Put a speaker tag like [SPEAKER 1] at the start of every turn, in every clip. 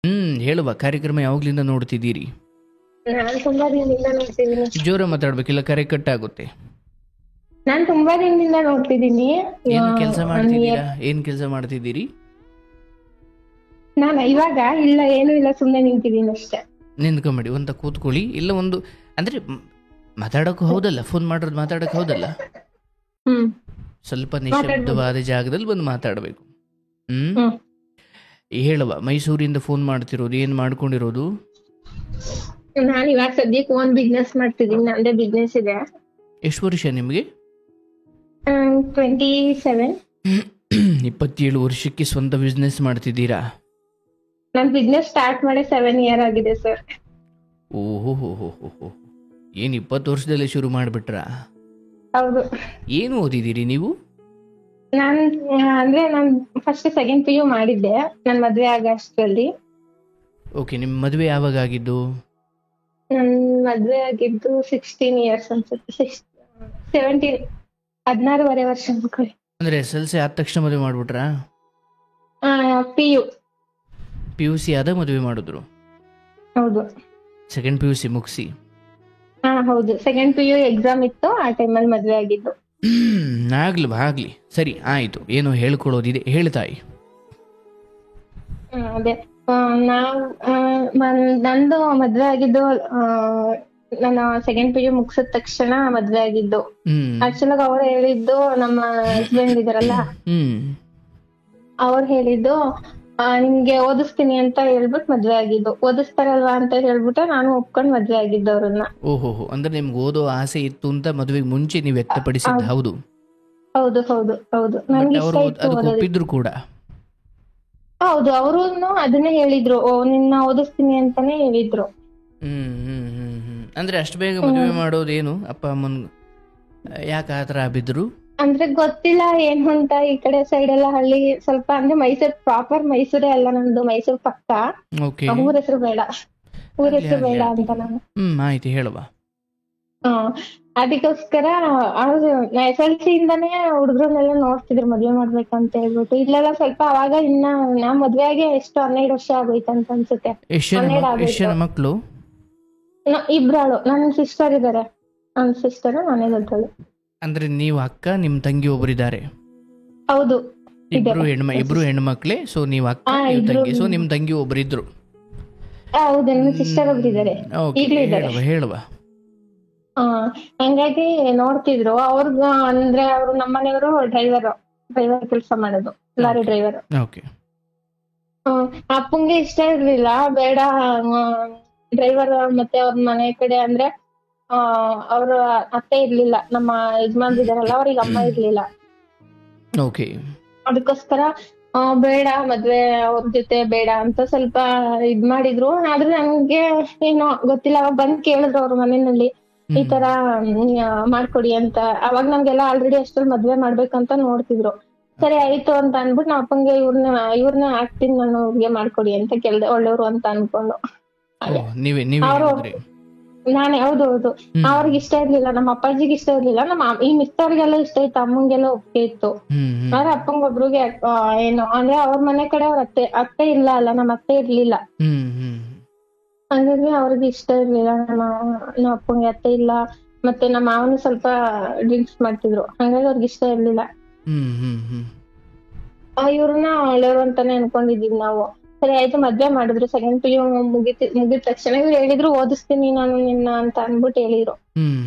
[SPEAKER 1] ಹೇಳುವ ಕಾರ್ಯಕ್ರಮ ಯಾವಾಗ್ಲಿಂದ ನೋಡ್ತಿದ್ದೀರಿ?
[SPEAKER 2] ನಾನು ತುಂಬಾ ದಿನದಿಂದ ನೋಡ್ತಿದ್ದೀನಿ.
[SPEAKER 1] ಜೋರ ಮಾತಾಡ್ಬೇಕಿಲ್ಲ, ಕರೆ ಕಟ್ ಆಗುತ್ತೆ.
[SPEAKER 2] ನಾನು ತುಂಬಾ ದಿನದಿಂದ ನೋಡ್ತಿದ್ದೀನಿ.
[SPEAKER 1] ಏನು ಕೆಲಸ ಮಾಡ್ತಿದ್ದೀರಾ? ಏನ್ ಕೆಲಸ ಮಾಡ್ತಿದ್ದೀರಿ?
[SPEAKER 2] ನಾನು ಇವಾಗ ಇಲ್ಲ, ಏನು ಇಲ್ಲ, ಸುಮ್ಮನೆ ನಿಂತಿದ್ದೀನಿ ಅಷ್ಟೇ.
[SPEAKER 1] ನಿಂತ್ಕೊಂಬೇಡಿ, ಒಂದ ಕೂತ್ಕೊಳ್ಳಿ. ಇಲ್ಲ ಒಂದು ಅಂದ್ರೆ ಮಾತಾಡೋಕೆ ಹೌದಲ್ಲ, ಫೋನ್ ಮಾಡೋದು ಮಾತಾಡೋಕೆ ಹೌದಲ್ಲ,
[SPEAKER 2] ಹ್ಮ್
[SPEAKER 1] ಸ್ವಲ್ಪ ನಿಶಬ್ದವಾದ ಜಾಗದಲ್ಲಿ ಬಂದು ಮಾತಾಡಬೇಕು.
[SPEAKER 2] ಹ್ಮ್
[SPEAKER 1] ಹೇಳುವ, ಮೈಸೂರಿಂದ ಫೋನ್ ಮಾಡ್ತಿರೋದು, ಏನ್ ಮಾಡ್ಕೊಂಡಿರೋದು?
[SPEAKER 2] ನಾನು ಇವಾಗ ಸದ್ಯಕ್ಕೆ ಒಂದ್ ಬಿಸ್ನೆಸ್ ಮಾಡ್ತಿದ್ದೀನಿ. ನಂದೇ ಬಿಸ್ನೆಸ್ ಇದೆ.
[SPEAKER 1] ಎಷ್ಟು ವರ್ಷ ನಿಮಗೆ?
[SPEAKER 2] 27.
[SPEAKER 1] 27 ವರ್ಷಕ್ಕೆ ಸ್ವಂತ ಬಿಸ್ನೆಸ್ ಮಾಡ್ತಿದ್ದೀರಾ?
[SPEAKER 2] ನನ್ ಬಿಸ್ನೆಸ್ ಸ್ಟಾರ್ಟ್ ಮಾಡಿ 7 ಇಯರ್ ಆಗಿದೆ ಸರ್.
[SPEAKER 1] ಓಹೋ, ಏನ್ 20 ವರ್ಷದಲ್ಲೇ ಶುರು ಮಾಡ್ಬಿಟ್ರಾ?
[SPEAKER 2] ಹೌದು.
[SPEAKER 1] ಏನು ಓದಿದ್ದೀರಿ ನೀವು?
[SPEAKER 2] ನಾನು ಫಸ್ಟ್ ಸೆಕೆಂಡ್ PU ಮಾಡಿದ್ದೆ ನನ್ ಮದ್ವೆ ಆಗ ಅಷ್ಟರಲ್ಲಿ.
[SPEAKER 1] ಓಕೆ, ನಿಮ್ಮ ಮದುವೆ ಯಾವಾಗ ಆಗಿದ್ದು?
[SPEAKER 2] ನನ್ ಮದ್ವೆ ಆಗಿದ್ದು 16 ಇಯರ್ಸ್ ಅನ್ಸುತ್ತೆ. 17, 16.5 ವರ್ಷ ಅನ್ಕೊಳ್ಳಿ.
[SPEAKER 1] ಅಂದ್ರೆ SLC ಆದ ತಕ್ಷಣ ಮದುವೆ ಮಾಡ್ಬಿಟ್ರಾ? PUC ಆದ ಮದುವೆ ಮಾಡಿದ್ರು?
[SPEAKER 2] ಹೌದು.
[SPEAKER 1] ಸೆಕೆಂಡ್ PUC ಮುಗಿಸಿ?
[SPEAKER 2] ಹೌದು, ಸೆಕೆಂಡ್ PU ಎಕ್ಸಾಮ್ ಇತ್ತು, ಆ ಟೈಮಲ್ಲಿ ಮದ್ವೆ ಆಗಿದ್ದು.
[SPEAKER 1] ಆಗ್ಲಿ ಸರಿ, ಆಯ್ತು. ಏನೋ ಹೇಳ್ಕೊಳ್ಳೋದಿದೆ, ಹೇಳ್ತಾಯಿ.
[SPEAKER 2] ಅದೇ ನಂದು ಮದ್ವೆ ಆಗಿದ್ದು, ನಾನು ಸೆಕೆಂಡ್ PU ಮುಗಿಸಿದ ತಕ್ಷಣ ಮದ್ವೆ ಆಗಿದ್ದು. ಆಕ್ಚುಲಿ ಅವ್ರು ಹೇಳಿದ್ದು, ನಮ್ಮ ಹಸ್ಬೆಂಡ್ ಇದಾರಲ್ಲ, ಅವ್ರು ಹೇಳಿದ್ದು ನಿಮ್ಗೆ ಓದಿಸ್ತೀನಿ ಅಂತ ಹೇಳ್ಬಿಟ್ಟು ಮದ್ವೆ ಆಗಿದ್ದು. ಓದಿಸ್ತಾರಲ್ವಾ ಅಂತ ಹೇಳ್ಬಿಟ್ಟು ನಾನು ಒಪ್ಕೊಂಡ್ ಮದ್ವೆ ಆಗಿದ್ದು ಅವ್ರನ್ನ.
[SPEAKER 1] ಓಹೋ, ಅಂದ್ರೆ ನಿಮ್ಗೆ ಓದೋ ಆಸೆ ಇತ್ತು ಅಂತ ಮದುವೆಗೆ ಮುಂಚೆ ನೀವು ವ್ಯಕ್ತಪಡಿಸಿದ್ದು? ಹೌದು
[SPEAKER 2] ಹೌದು ಹೌದು ಹೌದು. ನನ್ಗೆ ಇಷ್ಟ ಇತ್ತು
[SPEAKER 1] ಒಪ್ಪಿದ್ರು ಕೂಡ?
[SPEAKER 2] ಹೌದು, ಅವರು ಅದನ್ನೇ ಹೇಳಿದ್ರು, ನಿನ್ನ ಓದಿಸ್ತೀನಿ ಅಂತಾನೆ ಹೇಳಿದ್ರು.
[SPEAKER 1] ಅಂದ್ರೆ ಅಷ್ಟು ಬೇಗ ಮದುವೆ ಮಾಡೋದೇನು ಅಪ್ಪ ಅಮ್ಮನ್ ಯಾಕೆ ಆತರ ಬಿದ್ರು?
[SPEAKER 2] ಅಂದ್ರೆ ಗೊತ್ತಿಲ್ಲ ಏನು ಅಂತ. ಈ ಕಡೆ ಸೈಡ್ ಎಲ್ಲ ಹಳ್ಳಿ ಸ್ವಲ್ಪ, ಅಂದ್ರೆ ಮೈಸೂರ್ ಪ್ರಾಪರ್ ಮೈಸೂರೇ ಅಲ್ಲ ನಮ್ದು, ಮೈಸೂರ್ ಪಕ್ಕ. ಊರ ಹೆಸರು ಬೇಡ ಅಂತ ನಾನು.
[SPEAKER 1] ಆಯ್ತು, ಹೇಳುವ.
[SPEAKER 2] ಅದಕ್ಕೋಸ್ಕರ ಅವ್ರು SLC ಇಂದಾನೇ ಹುಡುಗರನ್ನೆಲ್ಲ ನೋಡ್ತಿದ್ರು ಮದ್ವೆ ಮಾಡ್ಬೇಕಂತ ಹೇಳ್ಬಿಟ್ಟು. ಇಲ್ಲೆಲ್ಲ ಸ್ವಲ್ಪ ಅವಾಗ ಇನ್ನ ನಾ ಮದ್ವೆ ಆಗಿ ಎಷ್ಟು 12 ವರ್ಷ ಆಗೋಯ್ತಂತ ಅನ್ಸುತ್ತೆ.
[SPEAKER 1] 12 ಮಕ್ಕಳು?
[SPEAKER 2] ಇಬ್ರಾಳು ನನ್ನ ಸಿಸ್ಟರ್ ಇದಾರೆ. ನನ್ನ ಸಿಸ್ಟರ್, ನಾನೇ ದೊಡ್ಡಳು.
[SPEAKER 1] ಅಂದ್ರೆ ನೀವು ಅಕ್ಕ, ನಿಮ್ ತಂಗಿ ಒಬ್ಬರಿದ್ದಾರೆ?
[SPEAKER 2] ಹೌದು,
[SPEAKER 1] ಇಬ್ರು ಹೆಣ್ಮಕ್ಳೇ. ಸೊ ನೀವು ಅಕ್ಕ, ನೀವು ತಂಗಿ. ಸೊ ನಿಮ್ ತಂಗಿ ಒಬ್ಬರಿದ್ರು?
[SPEAKER 2] ಹೌದು, ನನ್ನ ಸಿಸ್ಟರ್ ಒಬ್ರಿದ್ದಾರೆ, ಈಗಲೂ ಇದ್ದಾರೆ.
[SPEAKER 1] ಹೇಳುವ.
[SPEAKER 2] ಹಂಗಾಗಿ ನೋಡ್ತಿದ್ರು. ಅವ್ರಗ ಅಂದ್ರೆ ಅವ್ರು ನಮ್ಮನೆಯವರು ಡ್ರೈವರ್ ಕೆಲಸ ಮಾಡೋದು, ಲಾರಿ ಡ್ರೈವರ್. ಅಪ್ಪಂಗೆ ಇಷ್ಟ ಇರ್ಲಿಲ್ಲ, ಬೇಡ ಡ್ರೈವರ್. ಮತ್ತೆ ಅವ್ರ ಮನೆ ಕಡೆ ಅಂದ್ರೆ ಅವ್ರ ಅತ್ತೆ ಇರ್ಲಿಲ್ಲ, ನಮ್ಮ ಯಜಮಾನ್ ಇದಾರಲ್ಲ, ಅವ್ರಿಗೆ ಅಮ್ಮ ಇರ್ಲಿಲ್ಲ. ಅದಕ್ಕೋಸ್ಕರ ಬೇಡ ಮದ್ವೆ, ಅವ್ರ ಜೊತೆ ಬೇಡ ಅಂತ ಸ್ವಲ್ಪ ಇದ್ ಮಾಡಿದ್ರು. ಆದ್ರೆ ನಂಗೆ ಏನೋ ಗೊತ್ತಿಲ್ಲ, ಅವಾಗ ಬಂದ್ ಕೇಳಿದ್ರು ಅವ್ರ ಮನೆಯಲ್ಲಿ, ಈ ತರ ಮಾಡ್ಕೊಡಿ ಅಂತ. ಅವಾಗ ನಮ್ಗೆಲ್ಲ ಆಲ್ರೆಡಿ ಅಷ್ಟ್ರಲ್ಲಿ ಮದ್ವೆ ಮಾಡ್ಬೇಕಂತ ನೋಡ್ತಿದ್ರು. ಸರಿ ಆಯ್ತು ಅಂತ ಅನ್ಬಿಟ್ಟು ನಾವ್ ಅಪ್ಪಂಗೆ ಇವ್ರನ್ನ ಹಾಕ್ತೀನಿ ನಾನು, ಅವ್ರಿಗೆ ಮಾಡ್ಕೊಡಿ ಅಂತ ಕೇಳ್ದೆ, ಒಳ್ಳೆಯವ್ರು ಅಂತ ಅನ್ಕೊಂಡು. ನಾನೇ, ಹೌದು. ಅವ್ರಿಗೆ ಇಷ್ಟ ಇರ್ಲಿಲ್ಲ, ನಮ್ಮ ಅಪ್ಪಾಜಿಗೆ ಇಷ್ಟ ಇರ್ಲಿಲ್ಲ, ಈ ಮಿತ್ತವ್ರಿಗೆಲ್ಲ ಇಷ್ಟ ಇತ್ತು, ಅಮ್ಮಂಗೆಲ್ಲ ಒಪ್ಪಿಗೆ ಇತ್ತು. ಆದ್ರೆ ಅಪ್ಪಂಗೊಬ್ರಿಗೆ ಏನು ಅಂದ್ರೆ ಅವ್ರ ಮನೆ ಕಡೆ ಅವ್ರ ಅತ್ತೆ ಇಲ್ಲ ಅಲ್ಲ, ನಮ್ಮ ಅತ್ತೆ ಇರ್ಲಿಲ್ಲ. ಹಾಗಾಗಿ ಅವ್ರಿಗೆ ಇಷ್ಟ ಇರ್ಲಿಲ್ಲ. ನಮ್ಮ ಅಪ್ಪಂಗೆ ಅತ್ತೆ ಇಲ್ಲ, ಮತ್ತೆ ನಮ್ಮ ಮಾವನು ಸ್ವಲ್ಪ ಡ್ರಿಂಕ್ಸ್ ಮಾಡ್ತಿದ್ರು, ಹಂಗಾಗಿ ಅವ್ರಿಗೆ ಇಷ್ಟ ಇರ್ಲಿಲ್ಲ. ಇವ್ರನ್ನ ಒಳ್ಳೆಯವ್ರು ಅಂತಾನೆ ಅನ್ಕೊಂಡಿದೀವಿ ನಾವು. ಸರಿ ಆಯ್ತು, ಮದ್ವೆ ಮಾಡಿದ್ರು. ಸೆಕೆಂಡ್ PU ಮುಗಿದ ತಕ್ಷಣ ಇವ್ರು ಹೇಳಿದ್ರು, ಓದಿಸ್ತೀನಿ ನಾನು ನಿನ್ನ ಅಂತ ಅನ್ಬಿಟ್ಟು ಹೇಳಿದ್ರು.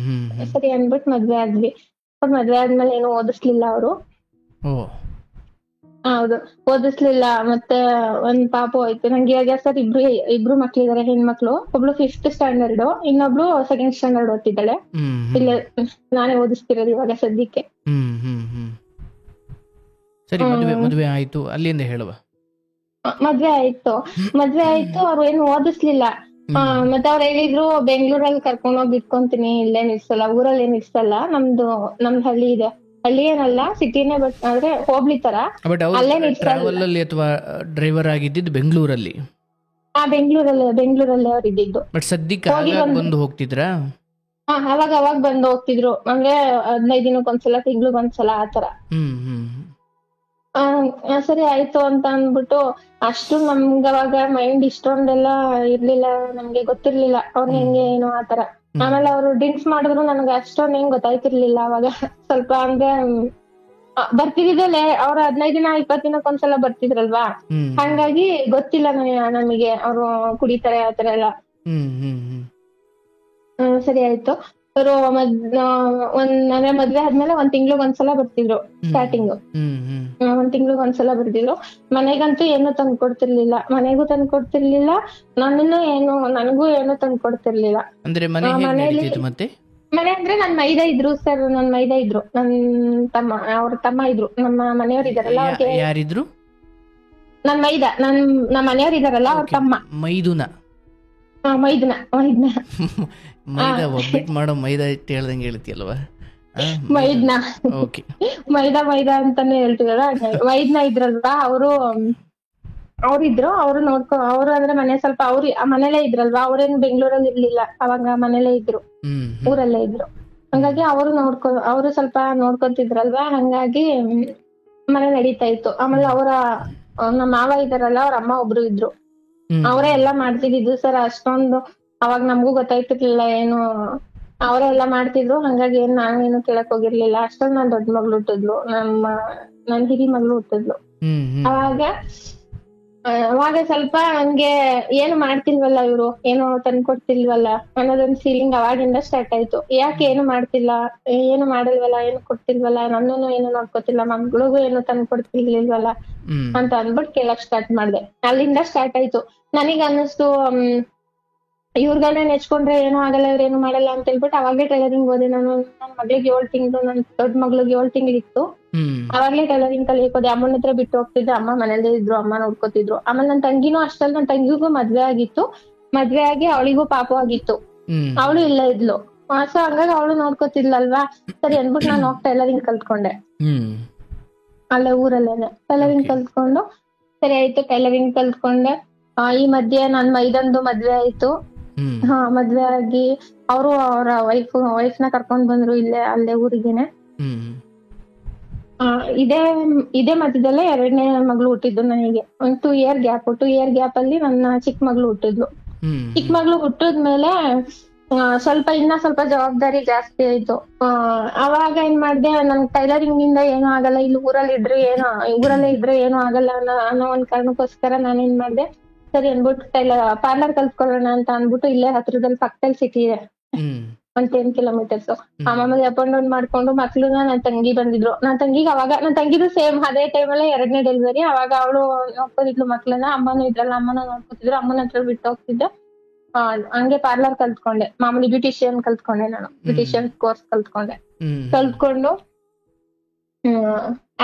[SPEAKER 2] ಸರಿ ಅನ್ಬಿಟ್ಟು ಮದ್ವೆ ಆದ್ವಿ. ಮದ್ವೆ ಆದ್ಮೇಲೆ ಏನು ಓದಿಸ್ಲಿಲ್ಲ ಅವರು. ಹೌದು, ಓದಿಸ್ಲಿಲ್ಲ. ಮತ್ತೆ ಒಂದ್ ಪಾಪ ಹೋಯ್ತು ನಂಗೆ. ಇವಾಗ ಸರ್ ಇಬ್ರು ಮಕ್ಳಿದಾರೆ, ಹೆಣ್ಮಕ್ಳು. ಒಬ್ಳು 5th ಸ್ಟ್ಯಾಂಡರ್ಡ್, ಇನ್ನೊಬ್ಳು 2nd ಸ್ಟ್ಯಾಂಡರ್ಡ್ ಓದ್ತಿದ್ದಾಳೆ. ಇಲ್ಲ, ನಾನೇ ಓದಿಸ್ತಿರೋದು ಇವಾಗ ಸದ್ಯಕ್ಕೆ.
[SPEAKER 1] ಸರಿ, ಮದುವೆ ಆಯ್ತು, ಅಲ್ಲಿಂದ ಹೇಳುವ.
[SPEAKER 2] ಮದ್ವೆ ಆಯ್ತು. ಅವ್ರು ಏನು ಓದಿಸ್ಲಿಲ್ಲ. ಮತ್ತೆ ಅವ್ರು ಹೇಳಿದ್ರು, ಬೆಂಗ್ಳೂರಲ್ಲಿ ಕರ್ಕೊಂಡೋಗಿ ಇಟ್ಕೊಂತೀನಿ, ಇಲ್ಲೇನ್ ಇರ್ಸಲ್ಲ, ಊರಲ್ಲಿ ಏನ್ ಇರ್ಸಲ್ಲ, ನಮ್ದು ಹಳ್ಳಿ ಇದೆ. ಹಳ್ಳಿ ಏನಲ್ಲ, ಸಿಟಿನೇ, ಬಟ್ ಆದ್ರೆ ಹೋಬ್ಳಿ ತರ.
[SPEAKER 1] ಟ್ರಾವೆಲ್ ಅಥವಾ ಡ್ರೈವರ್ ಆಗಿದ್ದು ಬೆಂಗಳೂರಲ್ಲಿ?
[SPEAKER 2] ಬೆಂಗಳೂರಲ್ಲೇ ಅವ್ರು ಇದ್ದಿದ್ದು.
[SPEAKER 1] ಬಟ್ ಸದ್ಯಕ್ಕೆ ಬಂದು ಹೋಗ್ತಿದ್ರಾ?
[SPEAKER 2] ಅವಾಗ ಬಂದು ಹೋಗ್ತಿದ್ರು, ಅಂದ್ರೆ 15 ದಿನಕ್ಕೊಂದ್ಸಲ, ತಿಂಗ್ಳಿಗೊಂದ್ಸಲ ಆತರ. ಸರಿ ಆಯ್ತು ಅಂತ ಅಂದ್ಬಿಟ್ಟು ಅಷ್ಟು ನಮ್ಗೆ ಅವಾಗ ಮೈಂಡ್ ಇಷ್ಟೊಂದೆಲ್ಲ ಇರ್ಲಿಲ್ಲ, ನಮ್ಗೆ ಗೊತ್ತಿರ್ಲಿಲ್ಲ ಅವ್ನ್ ಹೆಂಗೆ ಏನು ಆತರ. ಆಮೇಲೆ ಅವ್ರು ಡ್ರಿಂಕ್ಸ್ ಮಾಡಿದ್ರು ನನಗೆ ಅಷ್ಟೊಂದ್ ಏನ್ ಗೊತ್ತಾಯ್ತಿರ್ಲಿಲ್ಲ ಅವಾಗ. ಸ್ವಲ್ಪ ಅಂದ್ರೆ ಬರ್ತಿದ್ದಿದ್ದಲ್ಲೇ ಅವ್ರು 15 ದಿನ 20 ದಿನಕ್ಕೊಂದ್ಸಲ ಬರ್ತಿದ್ರಲ್ವಾ, ಹಂಗಾಗಿ ಗೊತ್ತಿಲ್ಲ ನಮಗೆ ಅವ್ರು ಕುಡಿತಾರೆ ಆತರ ಎಲ್ಲ. ಸರಿ ಆಯ್ತು. ಅವರು ಅಂದ್ರೆ ಮದ್ವೆ ಆದ್ಮೇಲೆ 1 ತಿಂಗ್ಳಿಗ್ ಒಂದ್ಸಲ ಬರ್ತಿದ್ರು ಸ್ಟಾರ್ಟಿಂಗ್. 1 ತಿಂಗ್ಳಿಗ್ ಒಂದ್ಸಲ ಬರ್ತಿದ್ರು. ಮನೆಗಂತೂ ಏನು ತಂದ್ಕೊಡ್ತಿರ್ಲಿಲ್ಲ, ಮನೆಗೂ ತಂದ್ಕೊಡ್ತಿರ್ಲಿಲ್ಲ, ನನಗೂ ಏನು ತಂದ್ಕೊಡ್ತಿರ್ಲಿಲ್ಲ.
[SPEAKER 1] ಅಂದ್ರೆ
[SPEAKER 2] ಮನೆ ಅಂದ್ರೆ ನನ್ ಮೈದ ಇದ್ರು ಸರ್, ನನ್ ತಮ್ಮ, ಅವ್ರ ತಮ್ಮ ಇದ್ರು, ನಮ್ಮ ಮನೆಯವ್ರು ಇದಾರಲ್ಲ ಅವ್ರಿಗೆ.
[SPEAKER 1] ಯಾರಿದ್ರು?
[SPEAKER 2] ನನ್ ನಮ್ಮ ಮನೆಯವ್ರು ಇದಾರಲ್ಲ ಅವ್ರ ತಮ್ಮ.
[SPEAKER 1] ಮೈದುನ ಮೈದಾ ಒಬ್ಬಿಟ್ಟು ಮಾಡೋ ಮೈದಾ ಹಿಟ್ಟು ಹೇಳ್ದಂಗೆ ಹೇಳ್ತಿಯಲ್ವಾ?
[SPEAKER 2] ಮೈದಾ ಅಂತಾನೆ ಹೇಳ್ತಿದಾರ. ಮೈದ್ನ ಇದ್ರಲ್ವಾ ಅವ್ರಿದ್ರು. ಅವ್ರು ಅಂದ್ರೆ ಮನೆ ಸ್ವಲ್ಪ ಮನೇಲೇ ಇದ್ರಲ್ವಾ, ಅವ್ರೇನ್ ಬೆಂಗಳೂರಲ್ಲಿ ಇರ್ಲಿಲ್ಲ ಅವಾಗ, ಮನೇಲೇ ಇದ್ರು, ಊರಲ್ಲೇ ಇದ್ರು. ಹಂಗಾಗಿ ಅವರು ಸ್ವಲ್ಪ ನೋಡ್ಕೊಂತಿದ್ರಲ್ವಾ, ಹಂಗಾಗಿ ಮನೆ ನಡೀತಾ ಇತ್ತು. ಆಮೇಲೆ ನಮ್ಮ ಮಾವ ಇದಾರಲ್ಲ, ಅವ್ರ ಅಮ್ಮ ಒಬ್ರು ಇದ್ರು, ಅವರೇ ಎಲ್ಲಾ ಮಾಡ್ತಿದ್ದು ಸರ್. ಅಷ್ಟೊಂದು ಅವಾಗ ನಮಗೂ ಗೊತ್ತಾಯ್ತಿರ್ಲಿಲ್ಲ ಏನು, ಅವರೇ ಎಲ್ಲಾ ಮಾಡ್ತಿದ್ರು. ಹಂಗಾಗಿ ನಾವೇನು ಕೇಳಕ್ ಹೋಗಿರ್ಲಿಲ್ಲ. ಅಷ್ಟೊಂದು ನನ್ ದೊಡ್ಡ ಮಗಳು ಹುಟ್ಟಿದ್ಲು, ನನ್ ಹಿರಿ ಮಗಳು ಹುಟ್ಟಿದ್ಲು. ಅವಾಗ ಸ್ವಲ್ಪ ಹಂಗೆ ಏನು ಮಾಡ್ತಿಲ್ವಲ್ಲ ಇವ್ರು, ಏನು ತಂದ್ಕೊಡ್ತಿಲ್ವಲ್ಲ ಅನ್ನೋದೊಂದ್ ಫೀಲಿಂಗ್ ಅವಾಗಿಂದ ಸ್ಟಾರ್ಟ್ ಆಯ್ತು. ಯಾಕೆ ಏನು ಮಾಡ್ತಿಲ್ಲ, ಏನು ಮಾಡಲ್ವಲ್ಲ, ಏನು ಕೊಡ್ತಿಲ್ವಲ್ಲ, ನನ್ನನ್ನು ಏನು ನೋಡ್ಕೊತಿಲ್ಲ, ಮಗಳಿಗೂ ಏನು ತಂದ್ಕೊಡ್ತಿರ್ಲಿಲ್ವಲ್ಲ ಅಂತ ಅಂದ್ಬಿಟ್ಟು ಕೇಳಕ್ ಸ್ಟಾರ್ಟ್ ಮಾಡ್ದೆ. ಅಲ್ಲಿಂದ ಸ್ಟಾರ್ಟ್ ಆಯ್ತು. ನನಗ್ ಅನ್ನಿಸ್ತು ಇವ್ರುಗಳನ್ನ ನೆಚ್ಕೊಂಡ್ರೆ ಏನೂ ಆಗಲ್ಲ, ಇವ್ರೇನು ಮಾಡಲ್ಲ ಅಂತ ಹೇಳ್ಬಿಟ್ಟು ಅವಾಗ್ಲೇ ಟೈಲರಿಂಗ್ ಓದೆ ನಾನು. ನನ್ ಮಗಳಿಗೆ 7 ತಿಂಗಳು, ನನ್ ದೊಡ್ಡ ಮಗಳಿಗೆ 7 ತಿಂಗಳಿತ್ತು. ಅವಾಗ್ಲೇ ಟೈಲರಿಂಗ್ ಕಲಿಯಕ್ ಹೋದೆ. ಅಮ್ಮನ ಹತ್ರ ಬಿಟ್ಟು ಹೋಗ್ತಿದ್ದೆ, ಅಮ್ಮ ಮನೇಲೇ ಇದ್ರು, ಅಮ್ಮ ನೋಡ್ಕೊತಿದ್ರು. ಆಮೇಲೆ ನನ್ ತಂಗಿನೂ ಅಷ್ಟಲ್ಲ, ನನ್ ತಂಗಿಗೂ ಮದ್ವೆ ಆಗಿತ್ತು. ಮದ್ವೆ ಆಗಿ ಅವಳಿಗೂ ಪಾಪು ಆಗಿತ್ತು, ಅವಳು ಇಲ್ಲೇ ಇದ್ಲು. ಸೊ ಹಂಗಾಗಿ ಅವಳು ನೋಡ್ಕೊತಿದ್ಲಲ್ವಾ, ಸರಿ ಅಂದ್ಬಿಟ್ಟು ನಾನು ಹೋಗಿ ಟೈಲರಿಂಗ್ ಕಲ್ತ್ಕೊಂಡೆ ಅಲ್ಲೇ ಊರಲ್ಲೇನೆ. ಟೈಲರಿಂಗ್ ಕಲ್ತ್ಕೊಂಡು ಸರಿ ಆಯ್ತು, ಟೈಲರಿಂಗ್ ಕಲ್ತ್ಕೊಂಡೆ. ಈ ಮಧ್ಯೆ ನನ್ ಮೈದಂದು ಮದ್ವೆ ಆಯ್ತು. ಮದ್ವೆ ಆಗಿ ಅವರು ಅವರ ವೈಫ್ನ ಕರ್ಕೊಂಡ್ ಬಂದ್ರು ಅಲ್ಲೇ ಊರಿಗೇನೆ. ಇದೇ ಮಧ್ಯದಲ್ಲೇ 2ನೇ ಮಗಳು ಹುಟ್ಟಿದ್ದು ನನಗೆ. ಒಂದು 2 ಇಯರ್ ಗ್ಯಾಪ್. 2 ಇಯರ್ ಗ್ಯಾಪ್ ಅಲ್ಲಿ ನನ್ನ ಚಿಕ್ಕ ಮಗಳು ಹುಟ್ಟಿದ್ಲು. ಚಿಕ್ಕ ಮಗಳು ಹುಟ್ಟಿದ್ಮೇಲೆ ಇನ್ನ ಸ್ವಲ್ಪ ಜವಾಬ್ದಾರಿ ಜಾಸ್ತಿ ಆಯ್ತು. ಅವಾಗ ಏನ್ ಮಾಡ್ದೆ, ನನ್ ಟೈಲರಿಂಗ್ ಇಂದ ಏನೂ ಆಗಲ್ಲ, ಇಲ್ಲಿ ಊರಲ್ಲೇ ಇದ್ರೆ ಏನೂ ಆಗಲ್ಲ ಅನ್ನೋ ಒಂದ್ ಕಾರಣಕ್ಕೋಸ್ಕರ ನಾನೇನ್ ಮಾಡ್ದೆ, ಸರಿ ಅನ್ಬಿಟ್ಟು ಪಾರ್ಲರ್ ಕಲ್ತ್ಕೊಳ್ಳೋಣ ಅಂತ ಅನ್ಬಿಟ್ಟು ಇಲ್ಲೇ ಹತ್ರದಲ್ಲಿ ಪಕ್ಕದಲ್ಲಿ ಸಿಟಿ ಇದೆ, ಒಂದ್ 10 ಕಿಲೋಮೀಟರ್ಸ್. ಮಾಮೂಲಿ ಅಪ್ ಅಂಡ್ ಡೌನ್ ಮಾಡ್ಕೊಂಡು ಮಕ್ಳನ್ನ ನನ್ ತಂಗಿ ಬಂದಿದ್ರು. ನನ್ ತಂಗಿದು ಸೇಮ್ ಅದೇ ಟೈಮಲ್ಲೇ 2ನೇ ಡೆಲಿವರಿ. ಅವಾಗ ಅವಳು ನೋಡ್ಕೊತಿದ್ಲು ಮಕ್ಳನ್ನ, ಅಮ್ಮನೂ ಇದ್ರಲ್ಲ, ಅಮ್ಮನ ನೋಡ್ಕೊತಿದ್ರು, ಅಮ್ಮನ ಹತ್ರ ಬಿಟ್ಟು ಹೋಗ್ತಿದ್ದೆ. ಹಂಗೆ ಪಾರ್ಲರ್ ಕಲ್ತ್ಕೊಂಡೆ, ಮಾಮೂಲಿ ಬ್ಯೂಟಿಷಿಯನ್ ಕಲ್ತ್ಕೊಂಡೆ ನಾನು. ಬ್ಯೂಟಿಷಿಯನ್ ಕೋರ್ಸ್ ಕಲ್ತ್ಕೊಂಡು